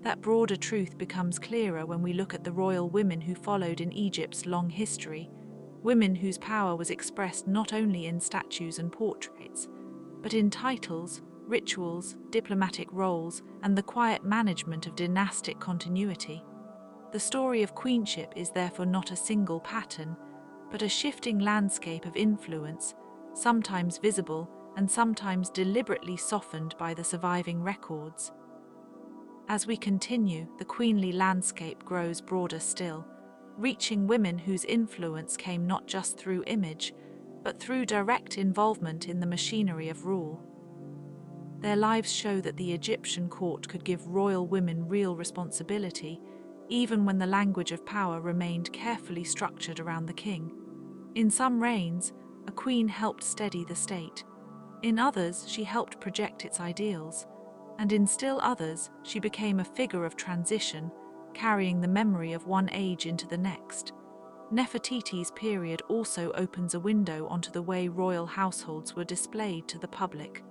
That broader truth becomes clearer when we look at the royal women who followed in Egypt's long history, women whose power was expressed not only in statues and portraits, but in titles, rituals, diplomatic roles, and the quiet management of dynastic continuity. The story of queenship is therefore not a single pattern, but a shifting landscape of influence, sometimes visible and sometimes deliberately softened by the surviving records. As we continue, the queenly landscape grows broader still, reaching women whose influence came not just through image, but through direct involvement in the machinery of rule. Their lives show that the Egyptian court could give royal women real responsibility, even when the language of power remained carefully structured around the king. In some reigns, a queen helped steady the state. In others, she helped project its ideals. And in still others, she became a figure of transition, carrying the memory of one age into the next. Nefertiti's period also opens a window onto the way royal households were displayed to the public.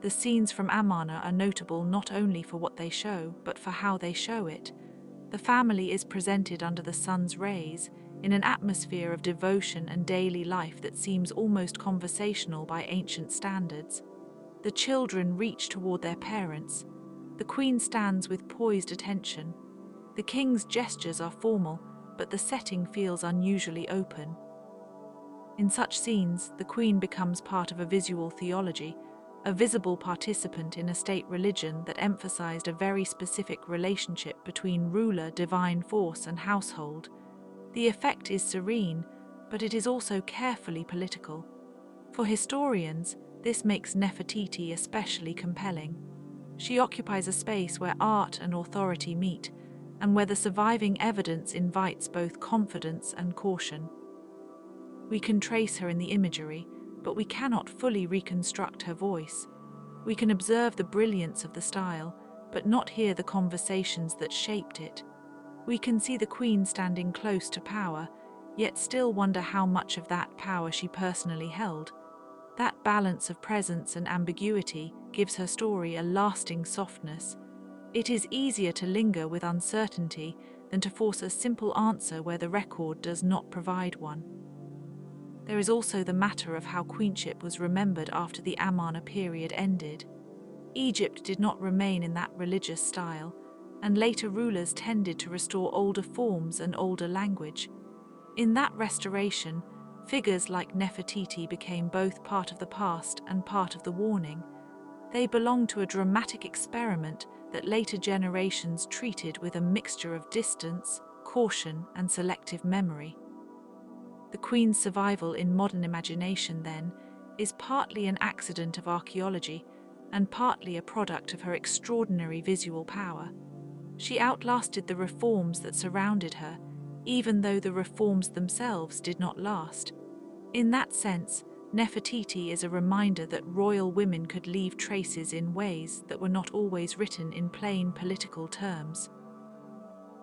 The scenes from Amarna are notable not only for what they show, but for how they show it. The family is presented under the sun's rays, in an atmosphere of devotion and daily life that seems almost conversational by ancient standards. The children reach toward their parents. The queen stands with poised attention. The king's gestures are formal, but the setting feels unusually open. In such scenes, the queen becomes part of a visual theology, a visible participant in a state religion that emphasized a very specific relationship between ruler, divine force, and household. The effect is serene, but it is also carefully political. For historians, this makes Nefertiti especially compelling. She occupies a space where art and authority meet, and where the surviving evidence invites both confidence and caution. We can trace her in the imagery, but we cannot fully reconstruct her voice. We can observe the brilliance of the style, but not hear the conversations that shaped it. We can see the queen standing close to power, yet still wonder how much of that power she personally held. That balance of presence and ambiguity gives her story a lasting softness. It is easier to linger with uncertainty than to force a simple answer where the record does not provide one. There is also the matter of how queenship was remembered after the Amarna period ended. Egypt did not remain in that religious style, and later rulers tended to restore older forms and older language. In that restoration, figures like Nefertiti became both part of the past and part of the warning. They belong to a dramatic experiment that later generations treated with a mixture of distance, caution, and selective memory. The Queen's survival in modern imagination, then, is partly an accident of archaeology and partly a product of her extraordinary visual power. She outlasted the reforms that surrounded her, even though the reforms themselves did not last. In that sense, Nefertiti is a reminder that royal women could leave traces in ways that were not always written in plain political terms.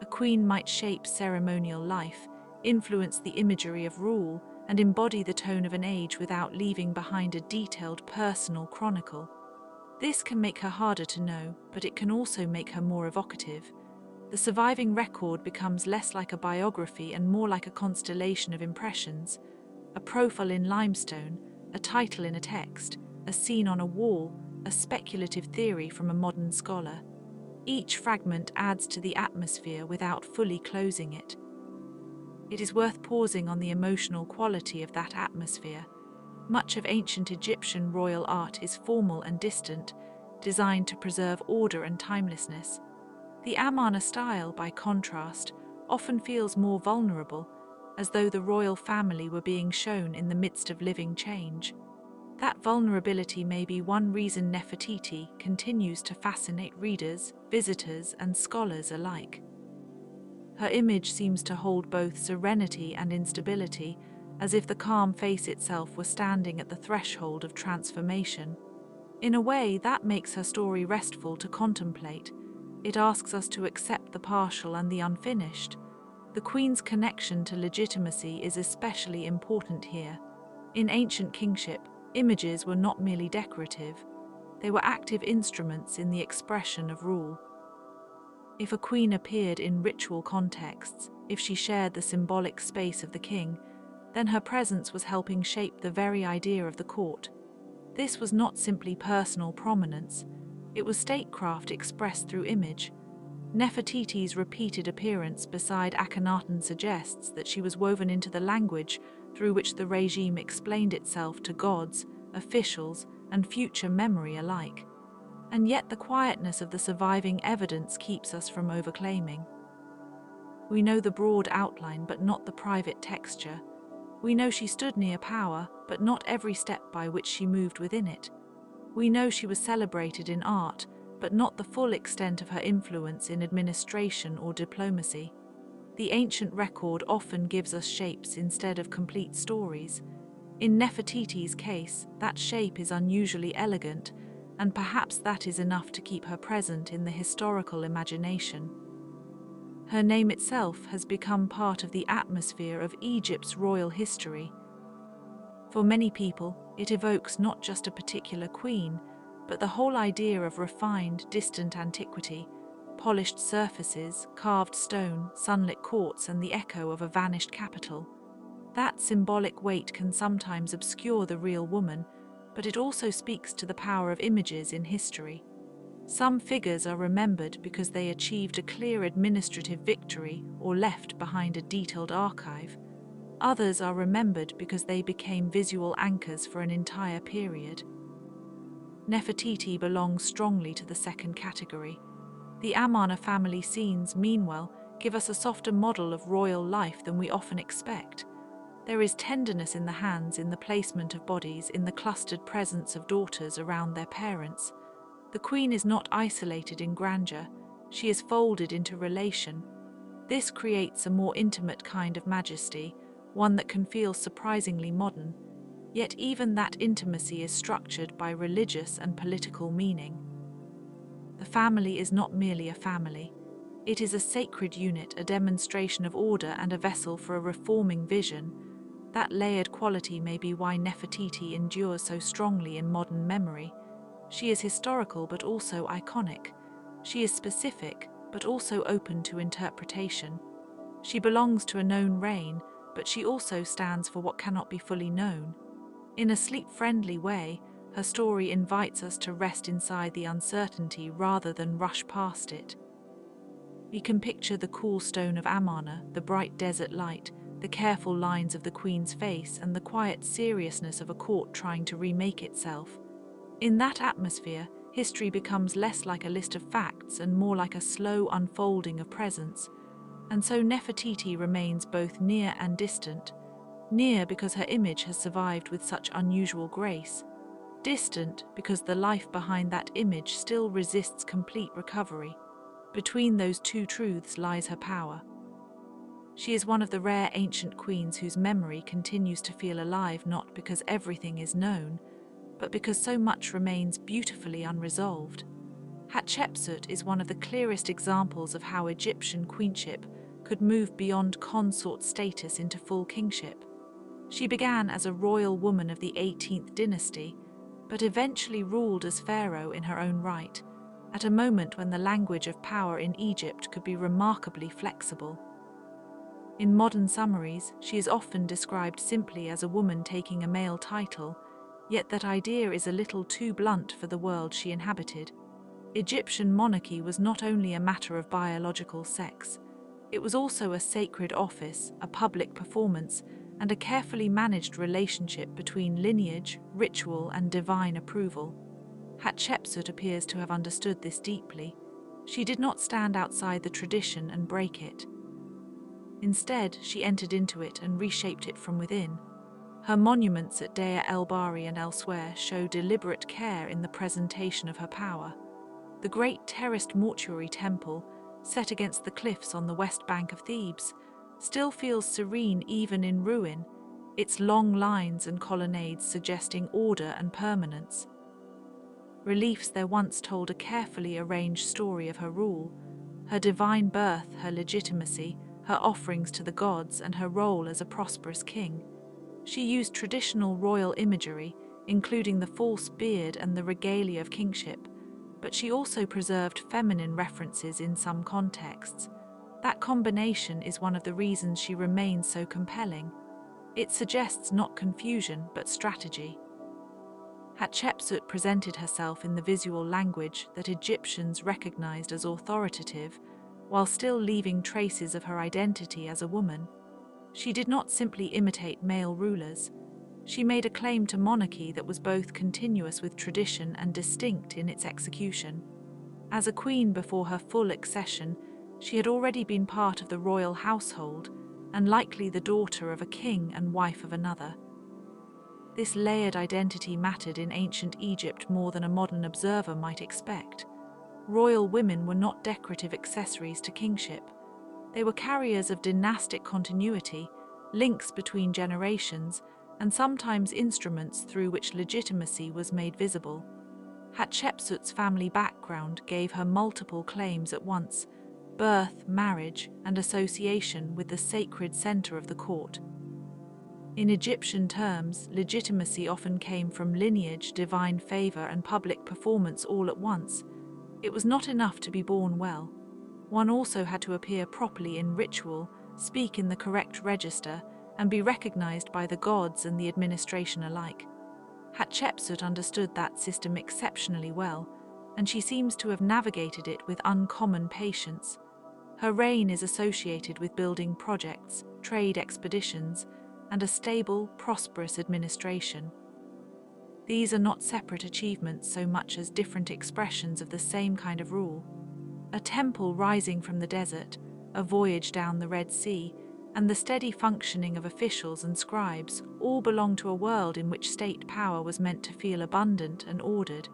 A queen might shape ceremonial life, influence the imagery of rule, and embody the tone of an age without leaving behind a detailed personal chronicle. This can make her harder to know, but it can also make her more evocative. The surviving record becomes less like a biography and more like a constellation of impressions, a profile in limestone, a title in a text, a scene on a wall, a speculative theory from a modern scholar. Each fragment adds to the atmosphere without fully closing it. It is worth pausing on the emotional quality of that atmosphere. Much of ancient Egyptian royal art is formal and distant, designed to preserve order and timelessness. The Amarna style, by contrast, often feels more vulnerable, as though the royal family were being shown in the midst of living change. That vulnerability may be one reason Nefertiti continues to fascinate readers, visitors, and scholars alike. Her image seems to hold both serenity and instability, as if the calm face itself were standing at the threshold of transformation. In a way, that makes her story restful to contemplate. It asks us to accept the partial and the unfinished. The Queen's connection to legitimacy is especially important here. In ancient kingship, images were not merely decorative. They were active instruments in the expression of rule. If a queen appeared in ritual contexts, if she shared the symbolic space of the king, then her presence was helping shape the very idea of the court. This was not simply personal prominence, it was statecraft expressed through image. Nefertiti's repeated appearance beside Akhenaten suggests that she was woven into the language through which the regime explained itself to gods, officials, and future memory alike. And yet the quietness of the surviving evidence keeps us from overclaiming. We know the broad outline but not the private texture. We know she stood near power, but not every step by which she moved within it. We know she was celebrated in art, but not the full extent of her influence in administration or diplomacy. The ancient record often gives us shapes instead of complete stories. In Nefertiti's case, that shape is unusually elegant, and perhaps that is enough to keep her present in the historical imagination. Her name itself has become part of the atmosphere of Egypt's royal history. For many people, it evokes not just a particular queen, but the whole idea of refined, distant antiquity, polished surfaces, carved stone, sunlit courts, and the echo of a vanished capital. That symbolic weight can sometimes obscure the real woman, but it also speaks to the power of images in history. Some figures are remembered because they achieved a clear administrative victory or left behind a detailed archive. Others are remembered because they became visual anchors for an entire period. Nefertiti belongs strongly to the second category. The Amarna family scenes, meanwhile, give us a softer model of royal life than we often expect. There is tenderness in the hands, in the placement of bodies, in the clustered presence of daughters around their parents. The queen is not isolated in grandeur, she is folded into relation. This creates a more intimate kind of majesty, one that can feel surprisingly modern, yet even that intimacy is structured by religious and political meaning. The family is not merely a family. It is a sacred unit, a demonstration of order and a vessel for a reforming vision. That layered quality may be why Nefertiti endures so strongly in modern memory. She is historical but also iconic. She is specific but also open to interpretation. She belongs to a known reign, but she also stands for what cannot be fully known. In a sleep-friendly way, her story invites us to rest inside the uncertainty rather than rush past it. We can picture the cool stone of Amarna, the bright desert light, the careful lines of the Queen's face, and the quiet seriousness of a court trying to remake itself. In that atmosphere, history becomes less like a list of facts and more like a slow unfolding of presence, and so Nefertiti remains both near and distant. Near because her image has survived with such unusual grace, distant because the life behind that image still resists complete recovery. Between those two truths lies her power. She is one of the rare ancient queens whose memory continues to feel alive, not because everything is known, but because so much remains beautifully unresolved. Hatshepsut is one of the clearest examples of how Egyptian queenship could move beyond consort status into full kingship. She began as a royal woman of the 18th dynasty, but eventually ruled as pharaoh in her own right, at a moment when the language of power in Egypt could be remarkably flexible. In modern summaries, she is often described simply as a woman taking a male title, yet that idea is a little too blunt for the world she inhabited. Egyptian monarchy was not only a matter of biological sex, it was also a sacred office, a public performance, and a carefully managed relationship between lineage, ritual, and divine approval. Hatshepsut appears to have understood this deeply. She did not stand outside the tradition and break it. Instead, she entered into it and reshaped it from within. Her monuments at Deir el-Bahari and elsewhere show deliberate care in the presentation of her power. The great terraced mortuary temple, set against the cliffs on the west bank of Thebes, still feels serene even in ruin, its long lines and colonnades suggesting order and permanence. Reliefs there once told a carefully arranged story of her rule, her divine birth, her legitimacy, her offerings to the gods, and her role as a prosperous king. She used traditional royal imagery, including the false beard and the regalia of kingship, but she also preserved feminine references in some contexts. That combination is one of the reasons she remains so compelling. It suggests not confusion, but strategy. Hatshepsut presented herself in the visual language that Egyptians recognized as authoritative, while still leaving traces of her identity as a woman. She did not simply imitate male rulers. She made a claim to monarchy that was both continuous with tradition and distinct in its execution. As a queen before her full accession, she had already been part of the royal household, and likely the daughter of a king and wife of another. This layered identity mattered in ancient Egypt more than a modern observer might expect. Royal women were not decorative accessories to kingship. They were carriers of dynastic continuity, links between generations, and sometimes instruments through which legitimacy was made visible. Hatshepsut's family background gave her multiple claims at once: birth, marriage, and association with the sacred center of the court. In Egyptian terms, legitimacy often came from lineage, divine favor, and public performance all at once. It was not enough to be born well. One also had to appear properly in ritual, speak in the correct register, and be recognized by the gods and the administration alike. Hatshepsut understood that system exceptionally well, and she seems to have navigated it with uncommon patience. Her reign is associated with building projects, trade expeditions, and a stable, prosperous administration. These are not separate achievements so much as different expressions of the same kind of rule. A temple rising from the desert, a voyage down the Red Sea, and the steady functioning of officials and scribes all belong to a world in which state power was meant to feel abundant and ordered.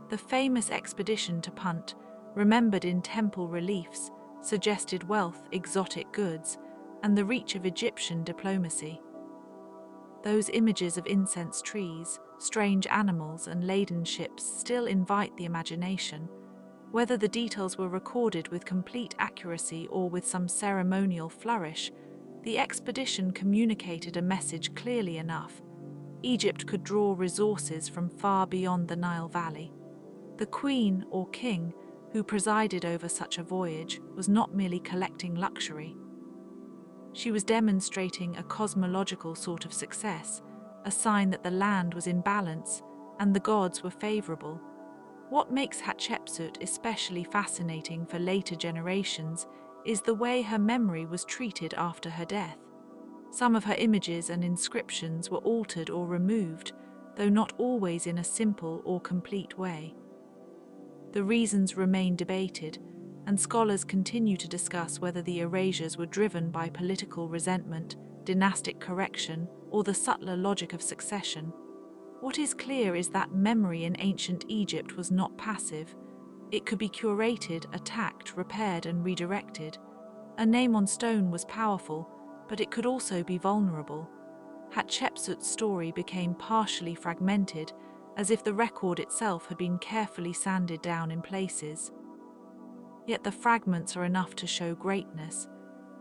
The famous expedition to Punt, remembered in temple reliefs, suggested wealth, exotic goods, and the reach of Egyptian diplomacy. Those images of incense trees, strange animals, and laden ships still invite the imagination. Whether the details were recorded with complete accuracy or with some ceremonial flourish, the expedition communicated a message clearly enough. Egypt could draw resources from far beyond the Nile Valley. The queen or king who presided over such a voyage was not merely collecting luxury. She was demonstrating a cosmological sort of success, a sign that the land was in balance and the gods were favorable. What makes Hatshepsut especially fascinating for later generations is the way her memory was treated after her death. Some of her images and inscriptions were altered or removed, though not always in a simple or complete way. The reasons remain debated, and scholars continue to discuss whether the erasures were driven by political resentment, dynastic correction, or the subtler logic of succession. What is clear is that memory in ancient Egypt was not passive. It could be curated, attacked, repaired, and redirected. A name on stone was powerful, but it could also be vulnerable. Hatshepsut's story became partially fragmented, as if the record itself had been carefully sanded down in places. Yet the fragments are enough to show greatness.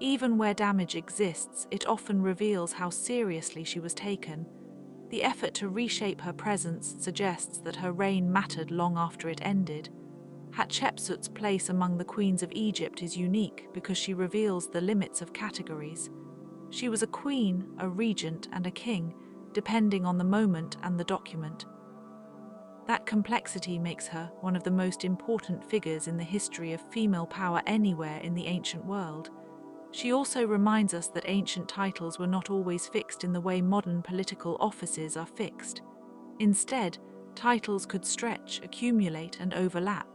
Even where damage exists, it often reveals how seriously she was taken. The effort to reshape her presence suggests that her reign mattered long after it ended. Hatshepsut's place among the queens of Egypt is unique because she reveals the limits of categories. She was a queen, a regent, and a king, depending on the moment and the document. That complexity makes her one of the most important figures in the history of female power anywhere in the ancient world. She also reminds us that ancient titles were not always fixed in the way modern political offices are fixed. Instead, titles could stretch, accumulate, and overlap.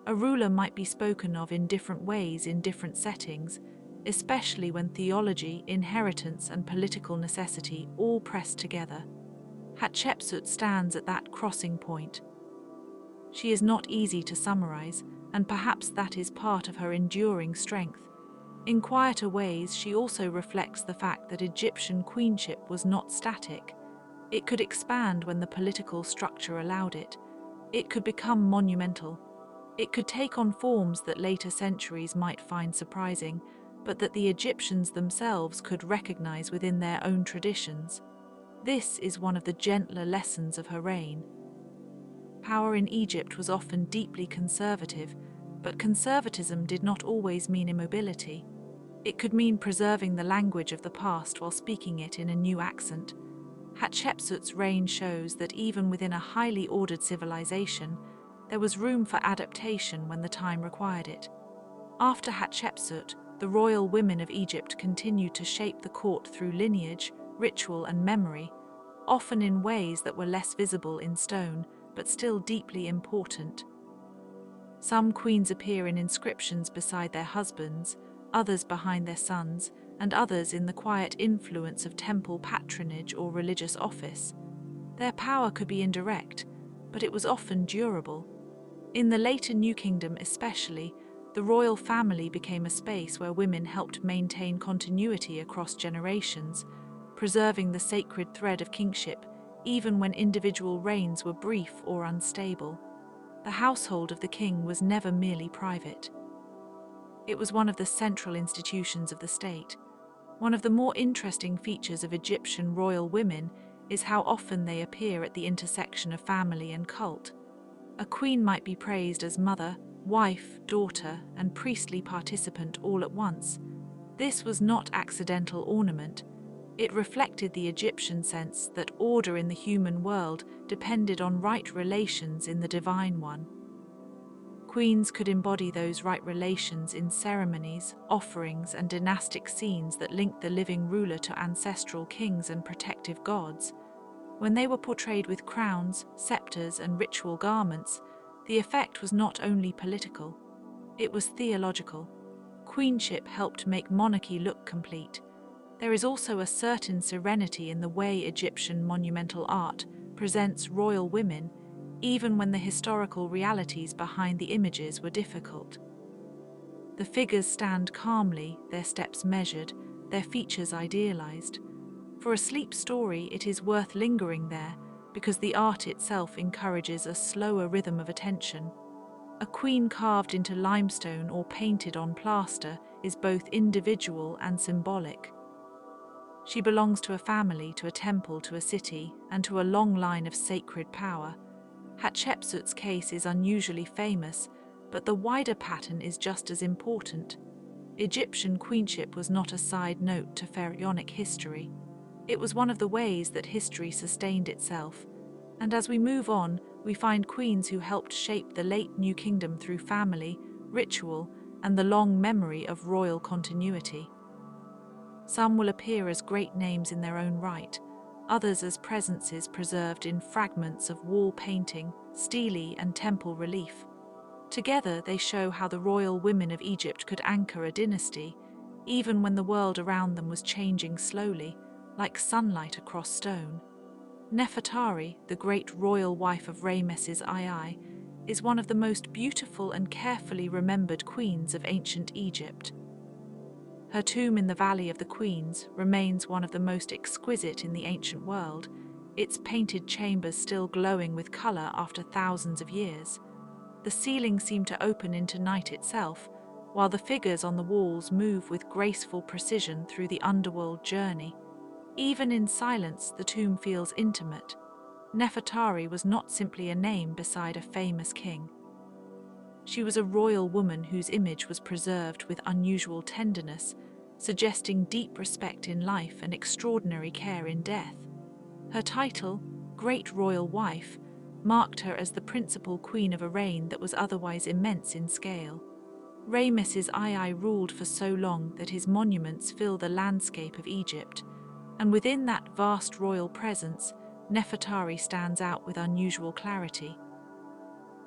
A ruler might be spoken of in different ways in different settings, especially when theology, inheritance, and political necessity all press together. Hatshepsut stands at that crossing point. She is not easy to summarize, and perhaps that is part of her enduring strength. In quieter ways, she also reflects the fact that Egyptian queenship was not static. It could expand when the political structure allowed it. It could become monumental. It could take on forms that later centuries might find surprising, but that the Egyptians themselves could recognize within their own traditions. This is one of the gentler lessons of her reign. Power in Egypt was often deeply conservative, but conservatism did not always mean immobility. It could mean preserving the language of the past while speaking it in a new accent. Hatshepsut's reign shows that even within a highly ordered civilization, there was room for adaptation when the time required it. After Hatshepsut, the royal women of Egypt continued to shape the court through lineage, ritual, and memory, often in ways that were less visible in stone, but still deeply important. Some queens appear in inscriptions beside their husbands, others behind their sons, and others in the quiet influence of temple patronage or religious office. Their power could be indirect, but it was often durable. In the later New Kingdom especially, the royal family became a space where women helped maintain continuity across generations, preserving the sacred thread of kingship even when individual reigns were brief or unstable. The household of the king was never merely private. It was one of the central institutions of the state. One of the more interesting features of Egyptian royal women is how often they appear at the intersection of family and cult. A queen might be praised as mother, wife, daughter, and priestly participant all at once. This was not accidental ornament. It reflected the Egyptian sense that order in the human world depended on right relations in the divine one. Queens could embody those right relations in ceremonies, offerings, and dynastic scenes that linked the living ruler to ancestral kings and protective gods. When they were portrayed with crowns, scepters, and ritual garments, the effect was not only political, it was theological. Queenship helped make monarchy look complete. There is also a certain serenity in the way Egyptian monumental art presents royal women, even when the historical realities behind the images were difficult. The figures stand calmly, their steps measured, their features idealized. For a sleep story, it is worth lingering there because the art itself encourages a slower rhythm of attention. A queen carved into limestone or painted on plaster is both individual and symbolic. She belongs to a family, to a temple, to a city, and to a long line of sacred power. Hatshepsut's case is unusually famous, but the wider pattern is just as important. Egyptian queenship was not a side note to pharaonic history. It was one of the ways that history sustained itself, and as we move on, we find queens who helped shape the late New Kingdom through family, ritual, and the long memory of royal continuity. Some will appear as great names in their own right, others as presences preserved in fragments of wall painting, stele, and temple relief. Together, they show how the royal women of Egypt could anchor a dynasty, even when the world around them was changing slowly, like sunlight across stone. Nefertari, the great royal wife of Ramesses II, is one of the most beautiful and carefully remembered queens of ancient Egypt. Her tomb in the Valley of the Queens remains one of the most exquisite in the ancient world, its painted chambers still glowing with color after thousands of years. The ceiling seemed to open into night itself, while the figures on the walls move with graceful precision through the underworld journey. Even in silence, the tomb feels intimate. Nefertari was not simply a name beside a famous king. She was a royal woman whose image was preserved with unusual tenderness, suggesting deep respect in life and extraordinary care in death. Her title, Great Royal Wife, marked her as the principal queen of a reign that was otherwise immense in scale. Ramesses II ruled for so long that his monuments fill the landscape of Egypt, and within that vast royal presence, Nefertari stands out with unusual clarity.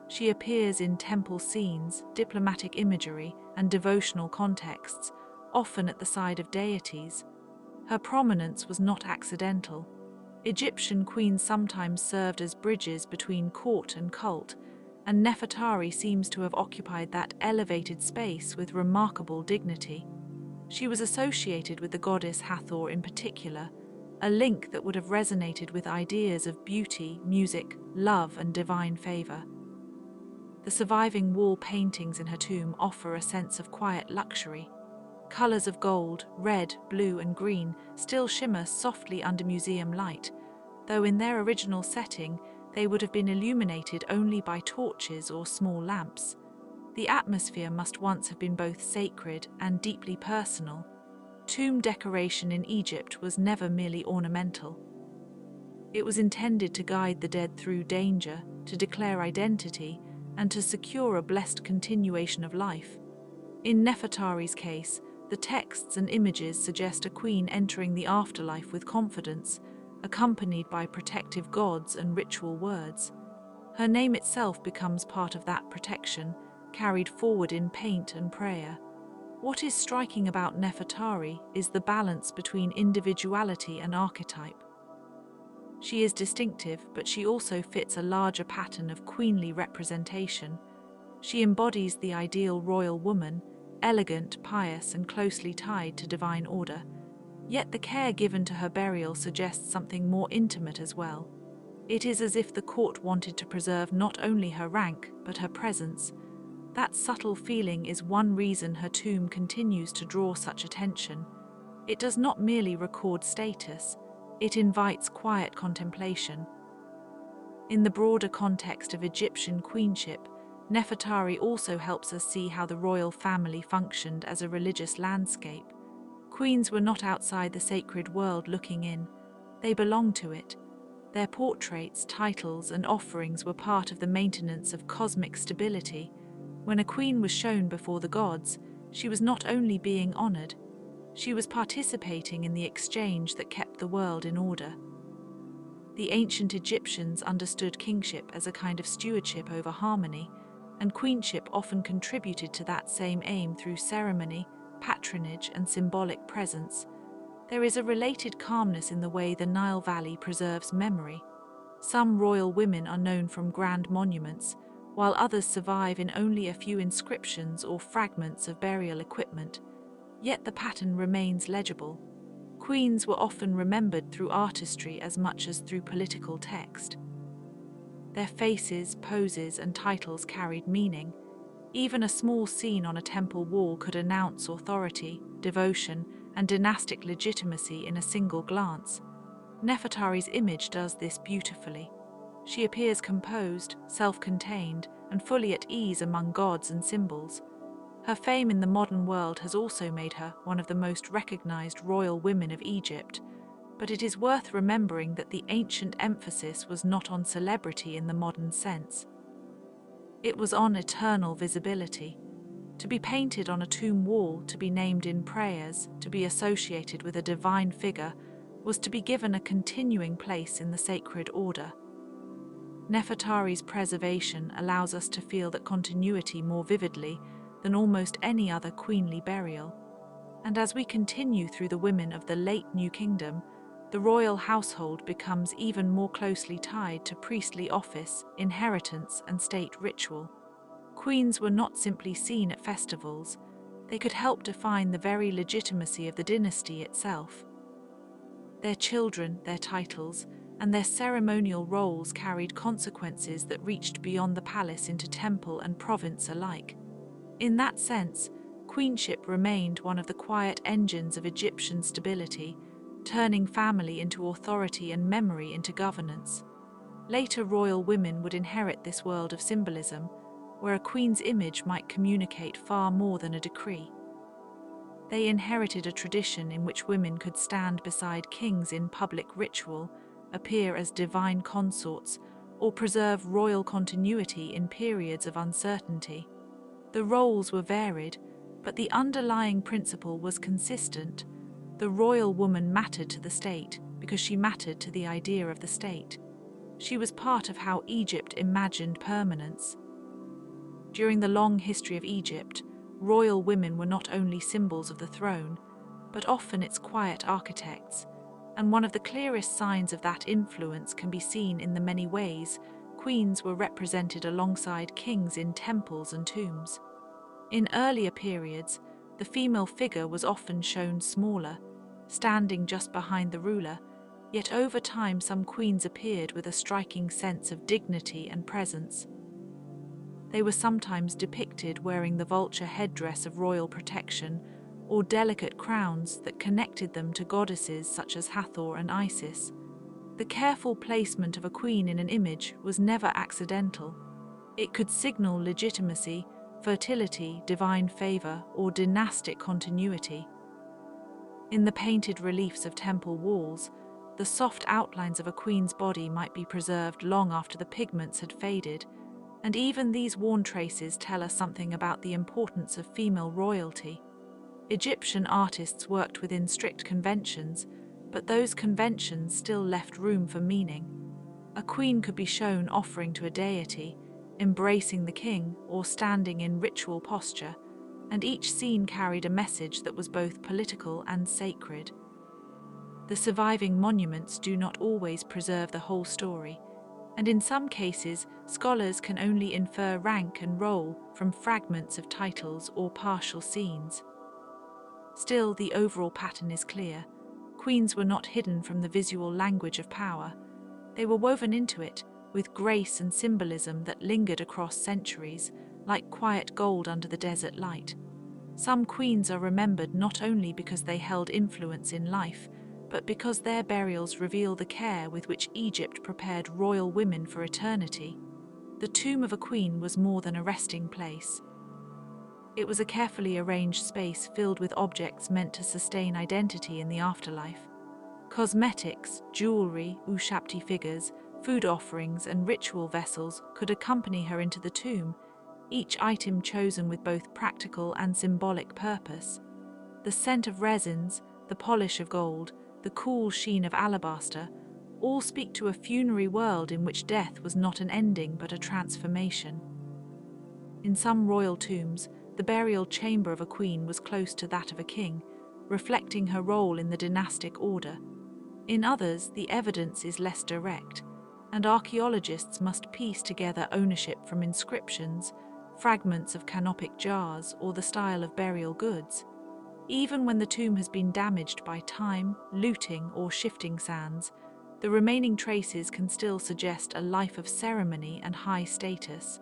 She appears in temple scenes, diplomatic imagery, and devotional contexts, often at the side of deities. Her prominence was not accidental. Egyptian queens sometimes served as bridges between court and cult, and Nefertari seems to have occupied that elevated space with remarkable dignity. She was associated with the goddess Hathor in particular, a link that would have resonated with ideas of beauty, music, love, and divine favor. The surviving wall paintings in her tomb offer a sense of quiet luxury. Colors of gold, red, blue, and green still shimmer softly under museum light, though in their original setting they would have been illuminated only by torches or small lamps. The atmosphere must once have been both sacred and deeply personal. Tomb decoration in Egypt was never merely ornamental. It was intended to guide the dead through danger, to declare identity, and to secure a blessed continuation of life. In Nefertari's case, the texts and images suggest a queen entering the afterlife with confidence, accompanied by protective gods and ritual words. Her name itself becomes part of that protection, carried forward in paint and prayer. What is striking about Nefertari is the balance between individuality and archetype. She is distinctive, but she also fits a larger pattern of queenly representation. She embodies the ideal royal woman, elegant, pious, and closely tied to divine order. Yet the care given to her burial suggests something more intimate as well. It is as if the court wanted to preserve not only her rank, but her presence. That subtle feeling is one reason her tomb continues to draw such attention. It does not merely record status, it invites quiet contemplation. In the broader context of Egyptian queenship, Nefertari also helps us see how the royal family functioned as a religious landscape. Queens were not outside the sacred world looking in, they belonged to it. Their portraits, titles, and offerings were part of the maintenance of cosmic stability. When a queen was shown before the gods, she was not only being honored, she was participating in the exchange that kept the world in order. The ancient Egyptians understood kingship as a kind of stewardship over harmony, and queenship often contributed to that same aim through ceremony, patronage, and symbolic presence. There is a related calmness in the way the Nile Valley preserves memory. Some royal women are known from grand monuments, while others survive in only a few inscriptions or fragments of burial equipment. Yet the pattern remains legible. Queens were often remembered through artistry as much as through political text. Their faces, poses, and titles carried meaning. Even a small scene on a temple wall could announce authority, devotion, and dynastic legitimacy in a single glance. Nefertari's image does this beautifully. She appears composed, self-contained, and fully at ease among gods and symbols. Her fame in the modern world has also made her one of the most recognized royal women of Egypt, but it is worth remembering that the ancient emphasis was not on celebrity in the modern sense. It was on eternal visibility. To be painted on a tomb wall, to be named in prayers, to be associated with a divine figure, was to be given a continuing place in the sacred order. Nefertari's preservation allows us to feel that continuity more vividly than almost any other queenly burial. And as we continue through the women of the late New Kingdom, the royal household becomes even more closely tied to priestly office, inheritance, and state ritual. Queens were not simply seen at festivals, they could help define the very legitimacy of the dynasty itself. Their children, their titles, and their ceremonial roles carried consequences that reached beyond the palace into temple and province alike. In that sense, queenship remained one of the quiet engines of Egyptian stability, turning family into authority and memory into governance. Later royal women would inherit this world of symbolism, where a queen's image might communicate far more than a decree. They inherited a tradition in which women could stand beside kings in public ritual, appear as divine consorts, or preserve royal continuity in periods of uncertainty. The roles were varied, but the underlying principle was consistent. The royal woman mattered to the state because she mattered to the idea of the state. She was part of how Egypt imagined permanence. During the long history of Egypt, royal women were not only symbols of the throne, but often its quiet architects, and one of the clearest signs of that influence can be seen in the many ways queens were represented alongside kings in temples and tombs. In earlier periods, the female figure was often shown smaller, standing just behind the ruler, yet over time some queens appeared with a striking sense of dignity and presence. They were sometimes depicted wearing the vulture headdress of royal protection or delicate crowns that connected them to goddesses such as Hathor and Isis. The careful placement of a queen in an image was never accidental. It could signal legitimacy, fertility, divine favor, or dynastic continuity. In the painted reliefs of temple walls, the soft outlines of a queen's body might be preserved long after the pigments had faded, and even these worn traces tell us something about the importance of female royalty. Egyptian artists worked within strict conventions, but those conventions still left room for meaning. A queen could be shown offering to a deity, embracing the king, or standing in ritual posture, and each scene carried a message that was both political and sacred. The surviving monuments do not always preserve the whole story, and in some cases, scholars can only infer rank and role from fragments of titles or partial scenes. Still, the overall pattern is clear. Queens were not hidden from the visual language of power. They were woven into it, with grace and symbolism that lingered across centuries, like quiet gold under the desert light. Some queens are remembered not only because they held influence in life, but because their burials reveal the care with which Egypt prepared royal women for eternity. The tomb of a queen was more than a resting place. It was a carefully arranged space filled with objects meant to sustain identity in the afterlife. Cosmetics, jewelry, Ushapti figures, food offerings, and ritual vessels could accompany her into the tomb, each item chosen with both practical and symbolic purpose. The scent of resins, the polish of gold, the cool sheen of alabaster, all speak to a funerary world in which death was not an ending but a transformation. In some royal tombs, the burial chamber of a queen was close to that of a king, reflecting her role in the dynastic order. In others, the evidence is less direct, and archaeologists must piece together ownership from inscriptions, fragments of canopic jars, or the style of burial goods. Even when the tomb has been damaged by time, looting, or shifting sands, the remaining traces can still suggest a life of ceremony and high status.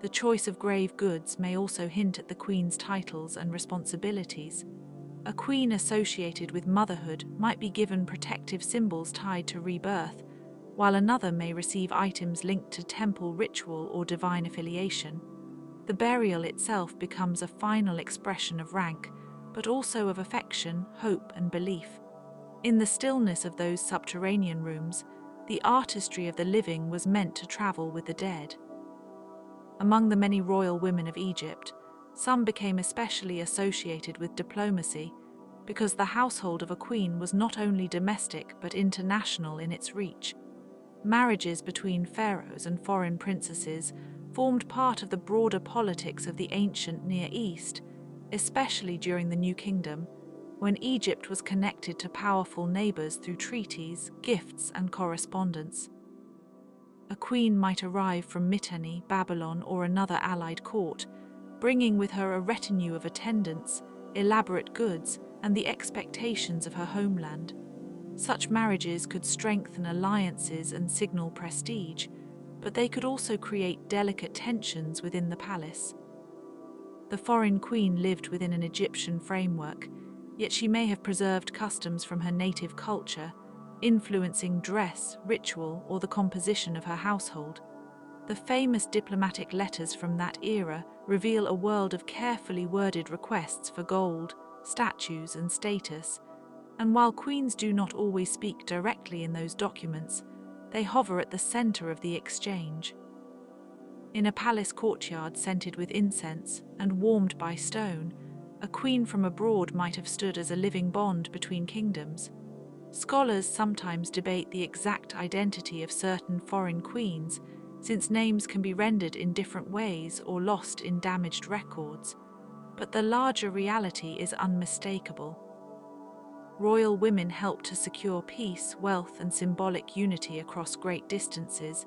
The choice of grave goods may also hint at the queen's titles and responsibilities. A queen associated with motherhood might be given protective symbols tied to rebirth, while another may receive items linked to temple ritual or divine affiliation. The burial itself becomes a final expression of rank, but also of affection, hope, and belief. In the stillness of those subterranean rooms, the artistry of the living was meant to travel with the dead. Among the many royal women of Egypt, some became especially associated with diplomacy, because the household of a queen was not only domestic but international in its reach. Marriages between pharaohs and foreign princesses formed part of the broader politics of the ancient Near East, especially during the New Kingdom, when Egypt was connected to powerful neighbors through treaties, gifts, and correspondence. A queen might arrive from Mitanni, Babylon, or another allied court, bringing with her a retinue of attendants, elaborate goods, and the expectations of her homeland. Such marriages could strengthen alliances and signal prestige, but they could also create delicate tensions within the palace. The foreign queen lived within an Egyptian framework, yet she may have preserved customs from her native culture, influencing dress, ritual, or the composition of her household. The famous diplomatic letters from that era reveal a world of carefully worded requests for gold, statues, and status, and while queens do not always speak directly in those documents, they hover at the center of the exchange. In a palace courtyard scented with incense and warmed by stone, a queen from abroad might have stood as a living bond between kingdoms. Scholars sometimes debate the exact identity of certain foreign queens, since names can be rendered in different ways or lost in damaged records, but the larger reality is unmistakable. Royal women helped to secure peace, wealth, and symbolic unity across great distances,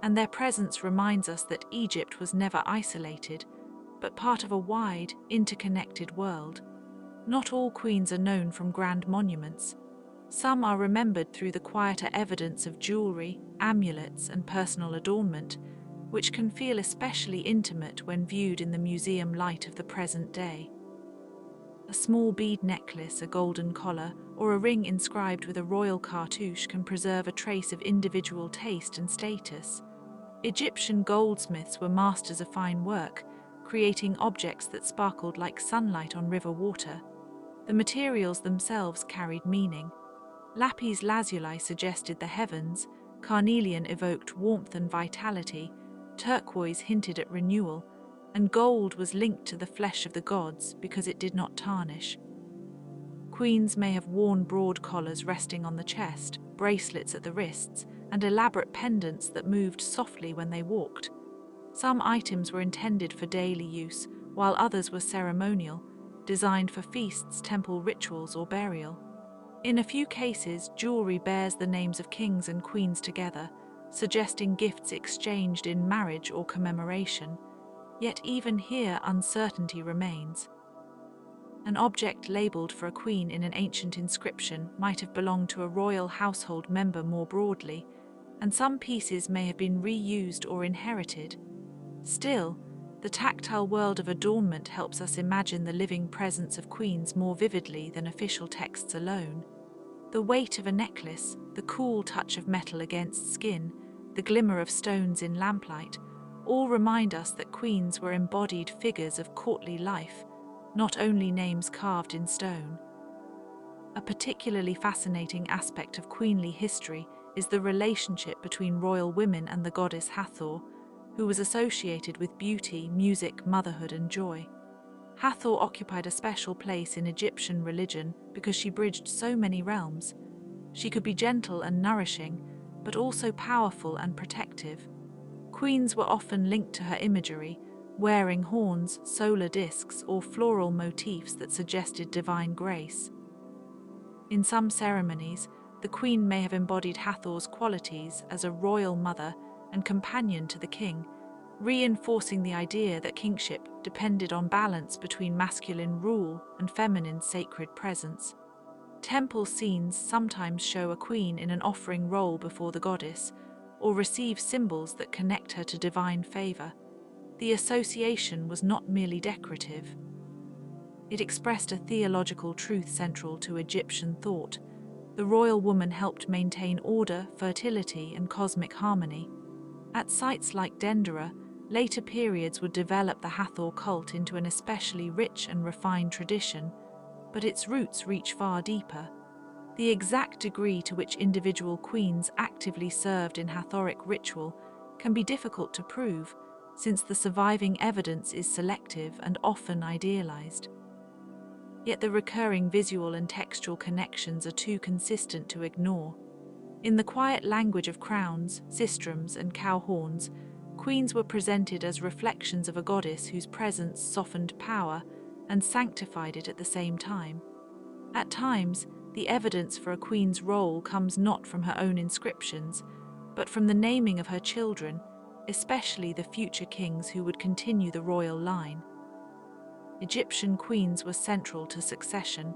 and their presence reminds us that Egypt was never isolated, but part of a wide, interconnected world. Not all queens are known from grand monuments. Some are remembered through the quieter evidence of jewelry, amulets, and personal adornment, which can feel especially intimate when viewed in the museum light of the present day. A small bead necklace, a golden collar, or a ring inscribed with a royal cartouche can preserve a trace of individual taste and status. Egyptian goldsmiths were masters of fine work, creating objects that sparkled like sunlight on river water. The materials themselves carried meaning. Lapis lazuli suggested the heavens, carnelian evoked warmth and vitality, turquoise hinted at renewal, and gold was linked to the flesh of the gods because it did not tarnish. Queens may have worn broad collars resting on the chest, bracelets at the wrists, and elaborate pendants that moved softly when they walked. Some items were intended for daily use, while others were ceremonial, designed for feasts, temple rituals, or burial. In a few cases, jewelry bears the names of kings and queens together, suggesting gifts exchanged in marriage or commemoration. Yet even here, uncertainty remains. An object labelled for a queen in an ancient inscription might have belonged to a royal household member more broadly, and some pieces may have been reused or inherited. Still, the tactile world of adornment helps us imagine the living presence of queens more vividly than official texts alone. The weight of a necklace, the cool touch of metal against skin, the glimmer of stones in lamplight, all remind us that queens were embodied figures of courtly life, not only names carved in stone. A particularly fascinating aspect of queenly history is the relationship between royal women and the goddess Hathor, who was associated with beauty, music, motherhood, and joy. Hathor occupied a special place in Egyptian religion because she bridged so many realms. She could be gentle and nourishing, but also powerful and protective. Queens were often linked to her imagery, wearing horns, solar discs, or floral motifs that suggested divine grace. In some ceremonies, the queen may have embodied Hathor's qualities as a royal mother and companion to the king, reinforcing the idea that kingship depended on balance between masculine rule and feminine sacred presence. Temple scenes sometimes show a queen in an offering role before the goddess, or receive symbols that connect her to divine favor. The association was not merely decorative. It expressed a theological truth central to Egyptian thought. The royal woman helped maintain order, fertility, and cosmic harmony. At sites like Dendera, Later periods would develop the Hathor cult into an especially rich and refined tradition, but its roots reach far deeper. The exact degree to which individual queens actively served in Hathoric ritual can be difficult to prove, since the surviving evidence is selective and often idealized. Yet the recurring visual and textual connections are too consistent to ignore. In the quiet language of crowns, sistrums, and cow horns, queens were presented as reflections of a goddess whose presence softened power and sanctified it at the same time. At times, the evidence for a queen's role comes not from her own inscriptions, but from the naming of her children, especially the future kings who would continue the royal line. Egyptian queens were central to succession,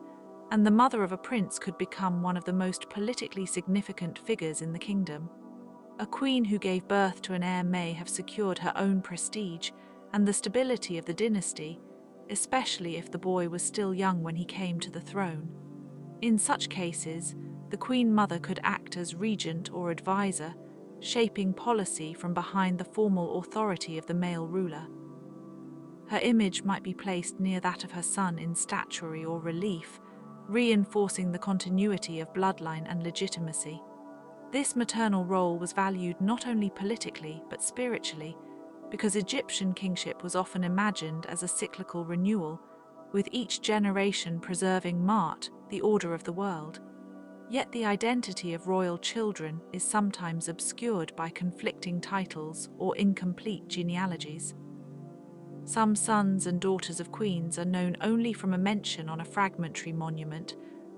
and the mother of a prince could become one of the most politically significant figures in the kingdom. A queen who gave birth to an heir may have secured her own prestige and the stability of the dynasty, especially if the boy was still young when he came to the throne. In such cases, the queen mother could act as regent or advisor, shaping policy from behind the formal authority of the male ruler. Her image might be placed near that of her son in statuary or relief, reinforcing the continuity of bloodline and legitimacy. This maternal role was valued not only politically but spiritually, because Egyptian kingship was often imagined as a cyclical renewal, with each generation preserving Maat, the order of the world. Yet the identity of royal children is sometimes obscured by conflicting titles or incomplete genealogies. Some sons and daughters of queens are known only from a mention on a fragmentary monument,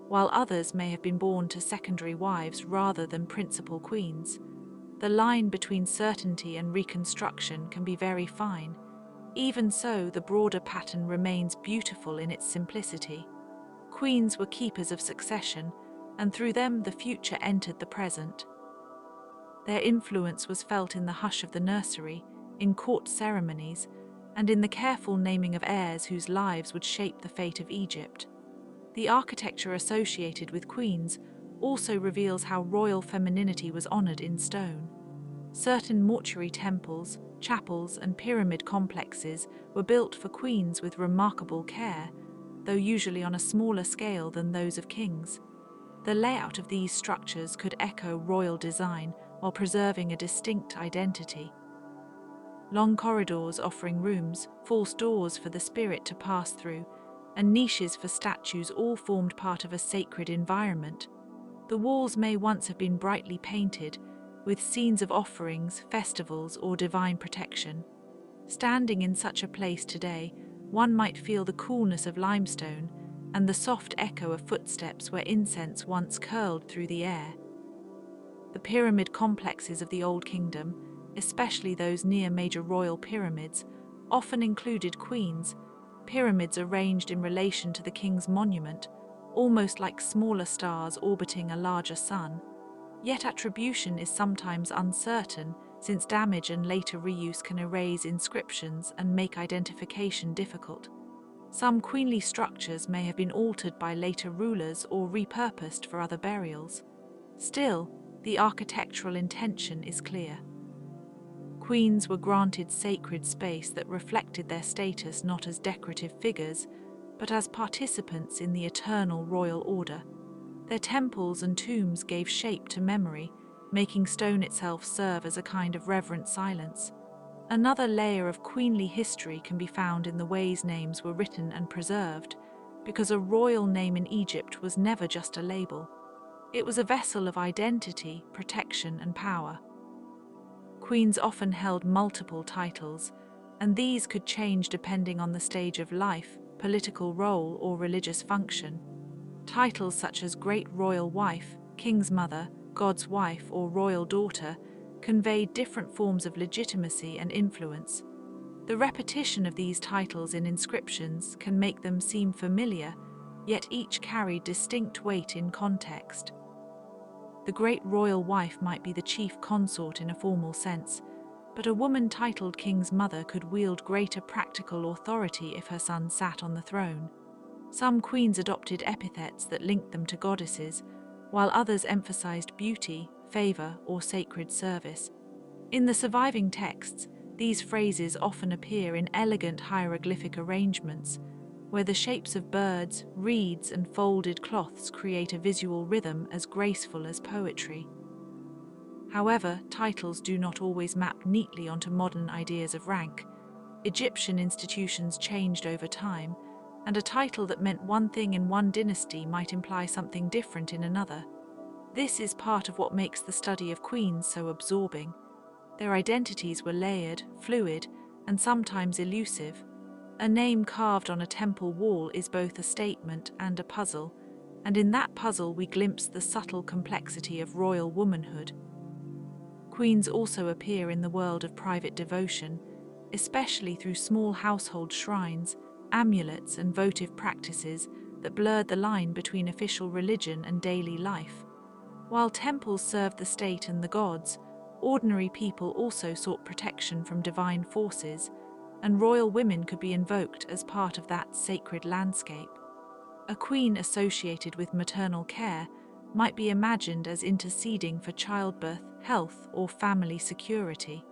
while others may have been born to secondary wives rather than principal queens. The line between certainty and reconstruction can be very fine. Even so, the broader pattern remains beautiful in its simplicity. Queens were keepers of succession, and through them the future entered the present. Their influence was felt in the hush of the nursery, in court ceremonies, and in the careful naming of heirs whose lives would shape the fate of Egypt. The architecture associated with queens also reveals how royal femininity was honored in stone. Certain mortuary temples, chapels, and pyramid complexes were built for queens with remarkable care, though usually on a smaller scale than those of kings. The layout of these structures could echo royal design while preserving a distinct identity. Long corridors offering rooms, false doors for the spirit to pass through, and niches for statues all formed part of a sacred environment. The walls may once have been brightly painted, with scenes of offerings, festivals, or divine protection. Standing in such a place today, one might feel the coolness of limestone and the soft echo of footsteps where incense once curled through the air. The pyramid complexes of the Old Kingdom, especially those near major royal pyramids, often included queens, pyramids arranged in relation to the king's monument, almost like smaller stars orbiting a larger sun. Yet attribution is sometimes uncertain, since damage and later reuse can erase inscriptions and make identification difficult. Some queenly structures may have been altered by later rulers or repurposed for other burials. Still, the architectural intention is clear. Queens were granted sacred space that reflected their status not as decorative figures, but as participants in the eternal royal order. Their temples and tombs gave shape to memory, making stone itself serve as a kind of reverent silence. Another layer of queenly history can be found in the ways names were written and preserved, because a royal name in Egypt was never just a label. It was a vessel of identity, protection, and power. Queens often held multiple titles, and these could change depending on the stage of life, political role, or religious function. Titles such as Great Royal Wife, King's Mother, God's Wife, or Royal Daughter conveyed different forms of legitimacy and influence. The repetition of these titles in inscriptions can make them seem familiar, yet each carried distinct weight in context. The Great Royal Wife might be the chief consort in a formal sense, but a woman titled King's Mother could wield greater practical authority if her son sat on the throne. Some queens adopted epithets that linked them to goddesses, while others emphasized beauty, favor, or sacred service. In the surviving texts, These phrases often appear in elegant hieroglyphic arrangements, where the shapes of birds, reeds, and folded cloths create a visual rhythm as graceful as poetry. However, titles do not always map neatly onto modern ideas of rank. Egyptian institutions changed over time, and a title that meant one thing in one dynasty might imply something different in another. This is part of what makes the study of queens so absorbing. Their identities were layered, fluid, and sometimes elusive. A name carved on a temple wall is both a statement and a puzzle, and in that puzzle we glimpse the subtle complexity of royal womanhood. Queens also appear in the world of private devotion, especially through small household shrines, amulets, and votive practices that blurred the line between official religion and daily life. While temples served the state and the gods, ordinary people also sought protection from divine forces, and royal women could be invoked as part of that sacred landscape. A queen associated with maternal care might be imagined as interceding for childbirth, health, or family security.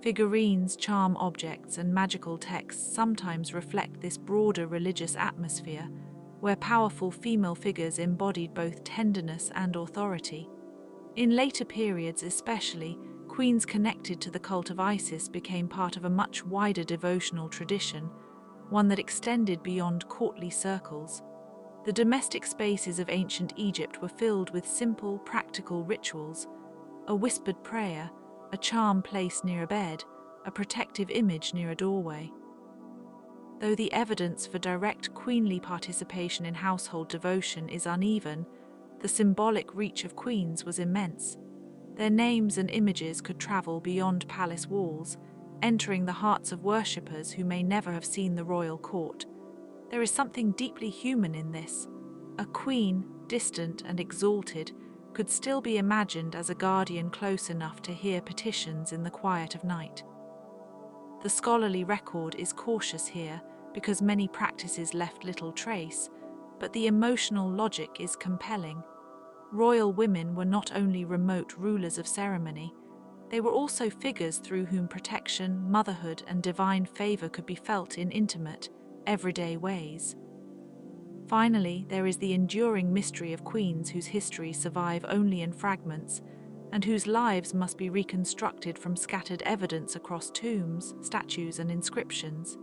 Figurines, charm objects, and magical texts sometimes reflect this broader religious atmosphere, where powerful female figures embodied both tenderness and authority. In later periods especially, queens connected to the cult of Isis became part of a much wider devotional tradition, one that extended beyond courtly circles. The domestic spaces of ancient Egypt were filled with simple, practical rituals: a whispered prayer, a charm placed near a bed, a protective image near a doorway. Though the evidence for direct queenly participation in household devotion is uneven, the symbolic reach of queens was immense. Their names and images could travel beyond palace walls, entering the hearts of worshippers who may never have seen the royal court. There is something deeply human in this. A queen, distant and exalted, could still be imagined as a guardian close enough to hear petitions in the quiet of night. The scholarly record is cautious here because many practices left little trace, but the emotional logic is compelling. Royal women were not only remote rulers of ceremony, they were also figures through whom protection, motherhood, and divine favor could be felt in intimate, everyday ways. Finally, there is the enduring mystery of queens whose histories survive only in fragments, and whose lives must be reconstructed from scattered evidence across tombs, statues, and inscriptions.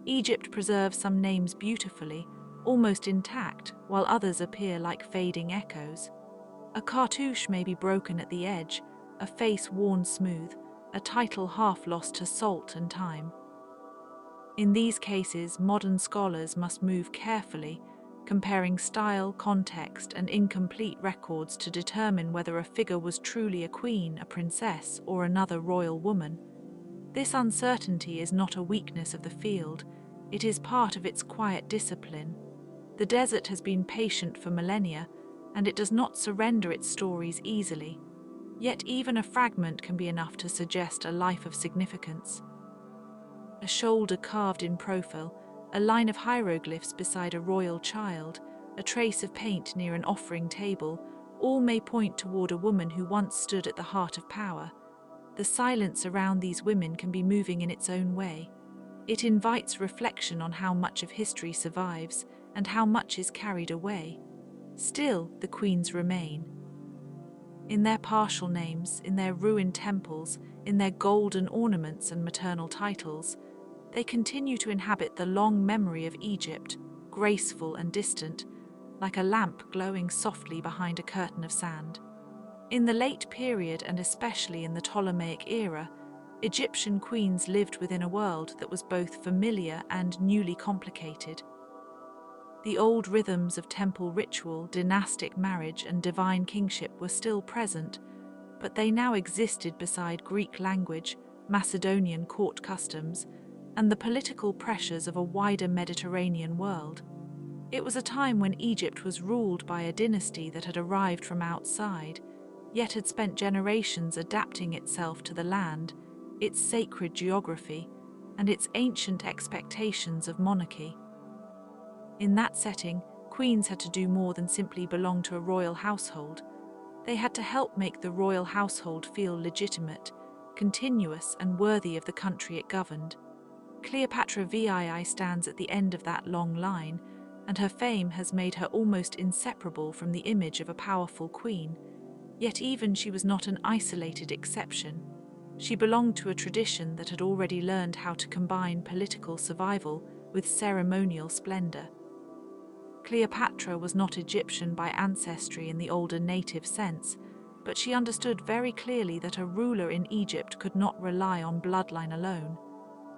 Egypt preserves some names beautifully, almost intact, while others appear like fading echoes. A cartouche may be broken at the edge, a face worn smooth, a title half lost to salt and time. In these cases, modern scholars must move carefully, comparing style, context, and incomplete records to determine whether a figure was truly a queen, a princess, or another royal woman. This uncertainty is not a weakness of the field, it is part of its quiet discipline. The desert has been patient for millennia, and it does not surrender its stories easily. Yet even a fragment can be enough to suggest a life of significance. A shoulder carved in profile, a line of hieroglyphs beside a royal child, a trace of paint near an offering table, all may point toward a woman who once stood at the heart of power. The silence around these women can be moving in its own way. It invites reflection on how much of history survives and how much is carried away. Still, the queens remain. In their partial names, in their ruined temples, in their golden ornaments and maternal titles, they continue to inhabit the long memory of Egypt, graceful and distant, like a lamp glowing softly behind a curtain of sand. In the late period, and especially in the Ptolemaic era, Egyptian queens lived within a world that was both familiar and newly complicated. The old rhythms of temple ritual, dynastic marriage, and divine kingship were still present, but they now existed beside Greek language, Macedonian court customs, and the political pressures of a wider Mediterranean world. It was a time when Egypt was ruled by a dynasty that had arrived from outside, yet had spent generations adapting itself to the land, its sacred geography, and its ancient expectations of monarchy. In that setting, queens had to do more than simply belong to a royal household. They had to help make the royal household feel legitimate, continuous and worthy of the country it governed. Cleopatra VII stands at the end of that long line, and her fame has made her almost inseparable from the image of a powerful queen. Yet even she was not an isolated exception. She belonged to a tradition that had already learned how to combine political survival with ceremonial splendor. Cleopatra was not Egyptian by ancestry in the older native sense, but she understood very clearly that a ruler in Egypt could not rely on bloodline alone.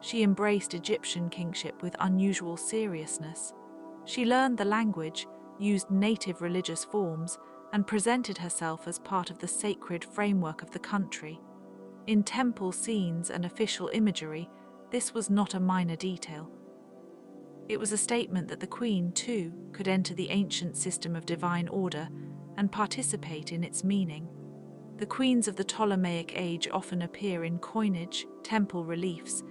She embraced Egyptian kingship with unusual seriousness. She learned the language, used native religious forms, and presented herself as part of the sacred framework of the country. In temple scenes and official imagery, this was not a minor detail. It was a statement that the queen, too, could enter the ancient system of divine order and participate in its meaning. The queens of the Ptolemaic age often appear in coinage, temple reliefs,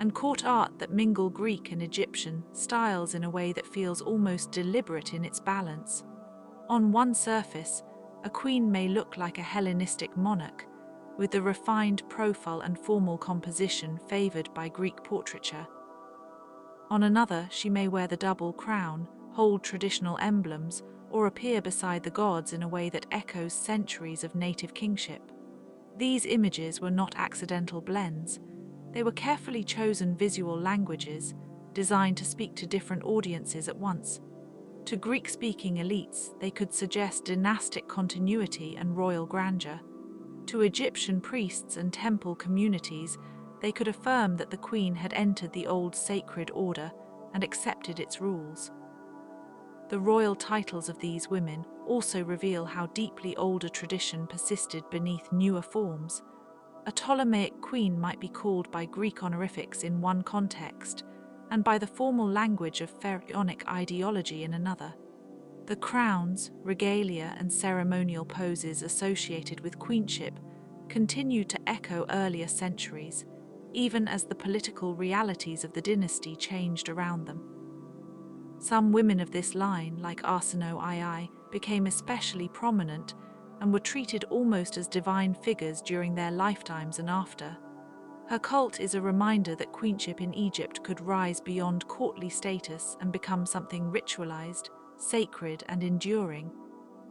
and court art that mingle Greek and Egyptian styles in a way that feels almost deliberate in its balance. On one surface, a queen may look like a Hellenistic monarch, with the refined profile and formal composition favored by Greek portraiture. On another, she may wear the double crown, hold traditional emblems, or appear beside the gods in a way that echoes centuries of native kingship. These images were not accidental blends. They were carefully chosen visual languages, designed to speak to different audiences at once. To Greek-speaking elites, they could suggest dynastic continuity and royal grandeur. To Egyptian priests and temple communities, they could affirm that the queen had entered the old sacred order and accepted its rules. The royal titles of these women also reveal how deeply older tradition persisted beneath newer forms. A Ptolemaic queen might be called by Greek honorifics in one context, and by the formal language of pharaonic ideology in another. The crowns, regalia, and ceremonial poses associated with queenship continued to echo earlier centuries, even as the political realities of the dynasty changed around them. Some women of this line, like Arsinoe II, became especially prominent and were treated almost as divine figures during their lifetimes and after. Her cult is a reminder that queenship in Egypt could rise beyond courtly status and become something ritualized, sacred, and enduring.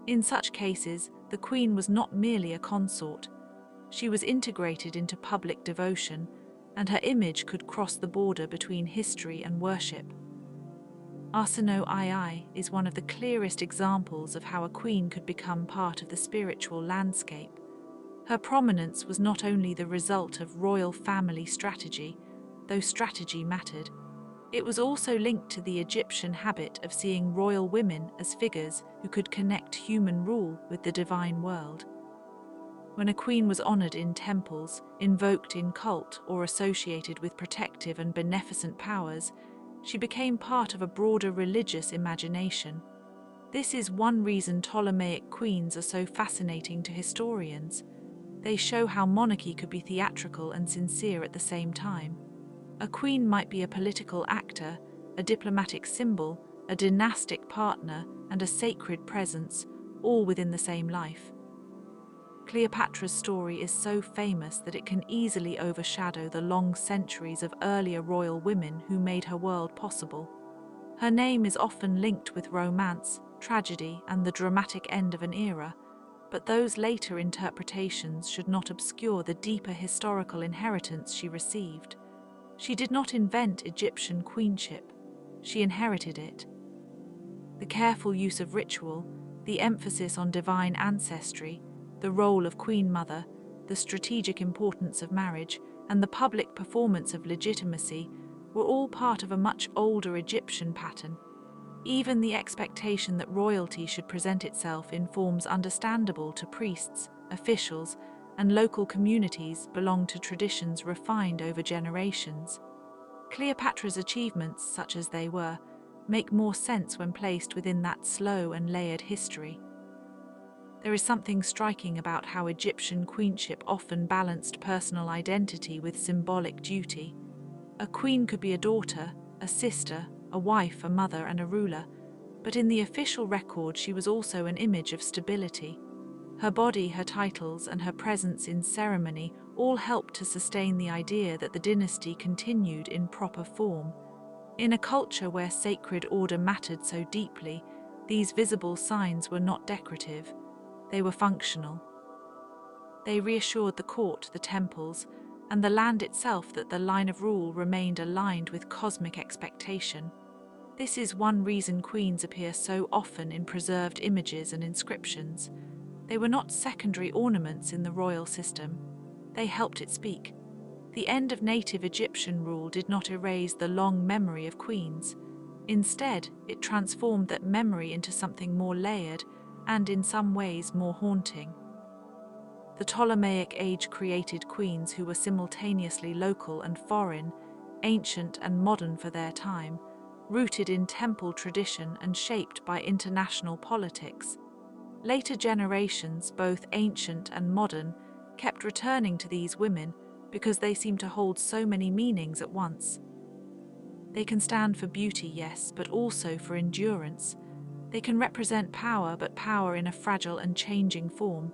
In such cases, the queen was not merely a consort. She was integrated into public devotion, and her image could cross the border between history and worship. Arsinoe II is one of the clearest examples of how a queen could become part of the spiritual landscape. Her prominence was not only the result of royal family strategy, though strategy mattered. It was also linked to the Egyptian habit of seeing royal women as figures who could connect human rule with the divine world. When a queen was honored in temples, invoked in cult, or associated with protective and beneficent powers, she became part of a broader religious imagination. This is one reason Ptolemaic queens are so fascinating to historians. They show how monarchy could be theatrical and sincere at the same time. A queen might be a political actor, a diplomatic symbol, a dynastic partner, and a sacred presence, all within the same life. Cleopatra's story is so famous that it can easily overshadow the long centuries of earlier royal women who made her world possible. Her name is often linked with romance, tragedy, and the dramatic end of an era, but those later interpretations should not obscure the deeper historical inheritance she received. She did not invent Egyptian queenship, she inherited it. The careful use of ritual, the emphasis on divine ancestry, the role of Queen Mother, the strategic importance of marriage, and the public performance of legitimacy were all part of a much older Egyptian pattern. Even the expectation that royalty should present itself in forms understandable to priests, officials, and local communities belonged to traditions refined over generations. Cleopatra's achievements, such as they were, make more sense when placed within that slow and layered history. There is something striking about how Egyptian queenship often balanced personal identity with symbolic duty. A queen could be a daughter, a sister, a wife, a mother, and a ruler, but in the official record she was also an image of stability. Her body, her titles, and her presence in ceremony all helped to sustain the idea that the dynasty continued in proper form. In a culture where sacred order mattered so deeply, these visible signs were not decorative, they were functional. They reassured the court, the temples, and the land itself that the line of rule remained aligned with cosmic expectation. This is one reason queens appear so often in preserved images and inscriptions. They were not secondary ornaments in the royal system. They helped it speak. The end of native Egyptian rule did not erase the long memory of queens. Instead, it transformed that memory into something more layered and, in some ways, more haunting. The Ptolemaic age created queens who were simultaneously local and foreign, ancient and modern for their time, rooted in temple tradition and shaped by international politics. Later generations, both ancient and modern, kept returning to these women because they seem to hold so many meanings at once. They can stand for beauty, yes, but also for endurance. They can represent power, but power in a fragile and changing form.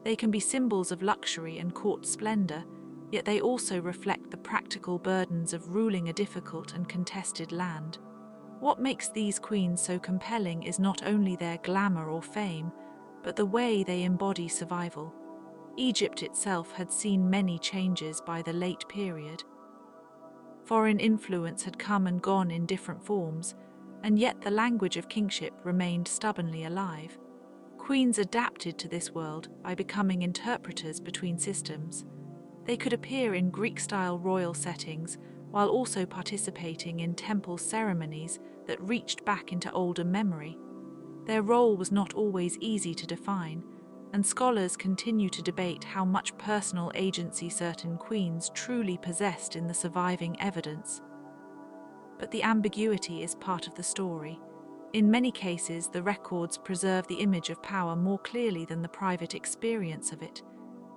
They can be symbols of luxury and court splendor, yet they also reflect the practical burdens of ruling a difficult and contested land. What makes these queens so compelling is not only their glamour or fame, but the way they embody survival. Egypt itself had seen many changes by the late period. Foreign influence had come and gone in different forms, and yet the language of kingship remained stubbornly alive. Queens adapted to this world by becoming interpreters between systems. They could appear in Greek-style royal settings while also participating in temple ceremonies that reached back into older memory. Their role was not always easy to define, and scholars continue to debate how much personal agency certain queens truly possessed in the surviving evidence. But the ambiguity is part of the story. In many cases, the records preserve the image of power more clearly than the private experience of it.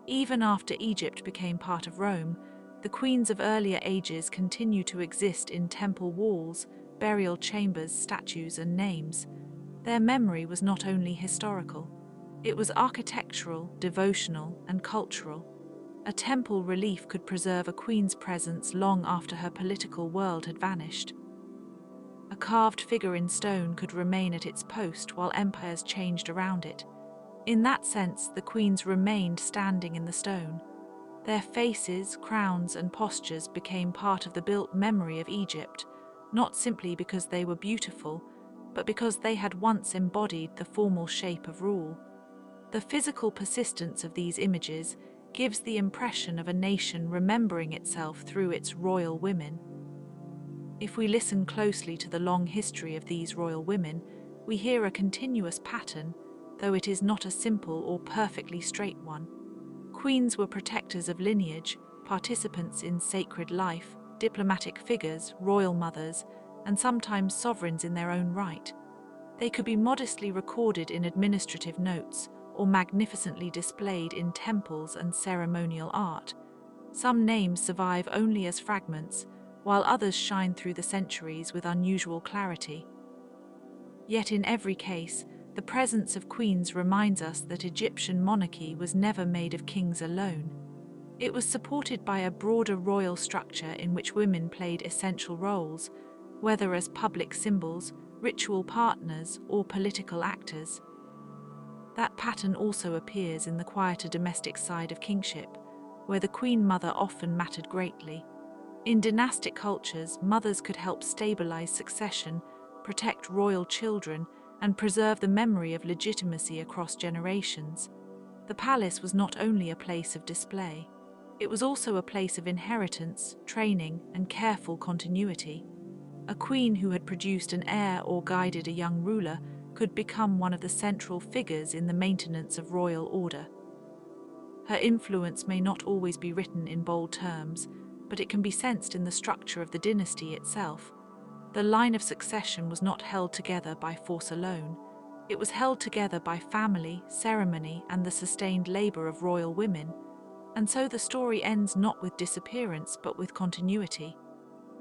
Even after Egypt became part of Rome, the queens of earlier ages continue to exist in temple walls, burial chambers, statues, and names. Their memory was not only historical, it was architectural, devotional, and cultural. A temple relief could preserve a queen's presence long after her political world had vanished. A carved figure in stone could remain at its post while empires changed around it. In that sense, the queens remained standing in the stone. Their faces, crowns, and postures became part of the built memory of Egypt, not simply because they were beautiful, but because they had once embodied the formal shape of rule. The physical persistence of these images gives the impression of a nation remembering itself through its royal women. If we listen closely to the long history of these royal women, we hear a continuous pattern, though it is not a simple or perfectly straight one. Queens were protectors of lineage, participants in sacred life, diplomatic figures, royal mothers, and sometimes sovereigns in their own right. They could be modestly recorded in administrative notes or magnificently displayed in temples and ceremonial art. Some names survive only as fragments, while others shine through the centuries with unusual clarity. Yet in every case, the presence of queens reminds us that Egyptian monarchy was never made of kings alone. It was supported by a broader royal structure in which women played essential roles, whether as public symbols, ritual partners, or political actors. That pattern also appears in the quieter domestic side of kingship, where the queen mother often mattered greatly. In dynastic cultures, mothers could help stabilize succession, protect royal children, and preserve the memory of legitimacy across generations. The palace was not only a place of display, it was also a place of inheritance, training, and careful continuity. A queen who had produced an heir or guided a young ruler could become one of the central figures in the maintenance of royal order. Her influence may not always be written in bold terms, but it can be sensed in the structure of the dynasty itself. The line of succession was not held together by force alone. It was held together by family, ceremony, and the sustained labor of royal women. And so the story ends not with disappearance, but with continuity.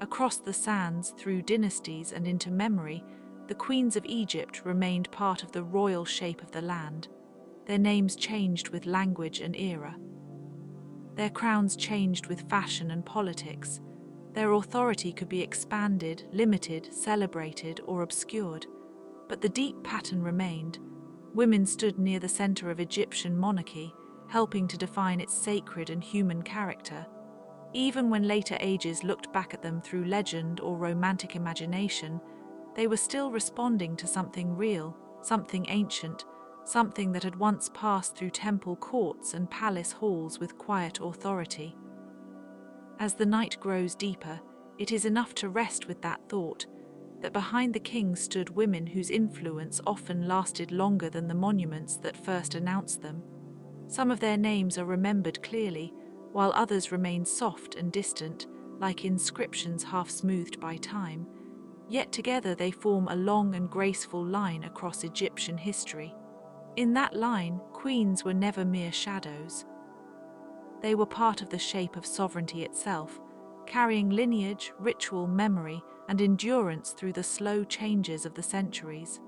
Across the sands, through dynasties and into memory, the queens of Egypt remained part of the royal shape of the land. Their names changed with language and era. Their crowns changed with fashion and politics. Their authority could be expanded, limited, celebrated, or obscured. But the deep pattern remained. Women stood near the center of Egyptian monarchy, helping to define its sacred and human character. Even when later ages looked back at them through legend or romantic imagination, they were still responding to something real, something ancient, something that had once passed through temple courts and palace halls with quiet authority. As the night grows deeper, it is enough to rest with that thought, that behind the kings stood women whose influence often lasted longer than the monuments that first announced them. Some of their names are remembered clearly, while others remain soft and distant, like inscriptions half-smoothed by time. Yet together they form a long and graceful line across Egyptian history. In that line, queens were never mere shadows. They were part of the shape of sovereignty itself, carrying lineage, ritual, memory, and endurance through the slow changes of the centuries.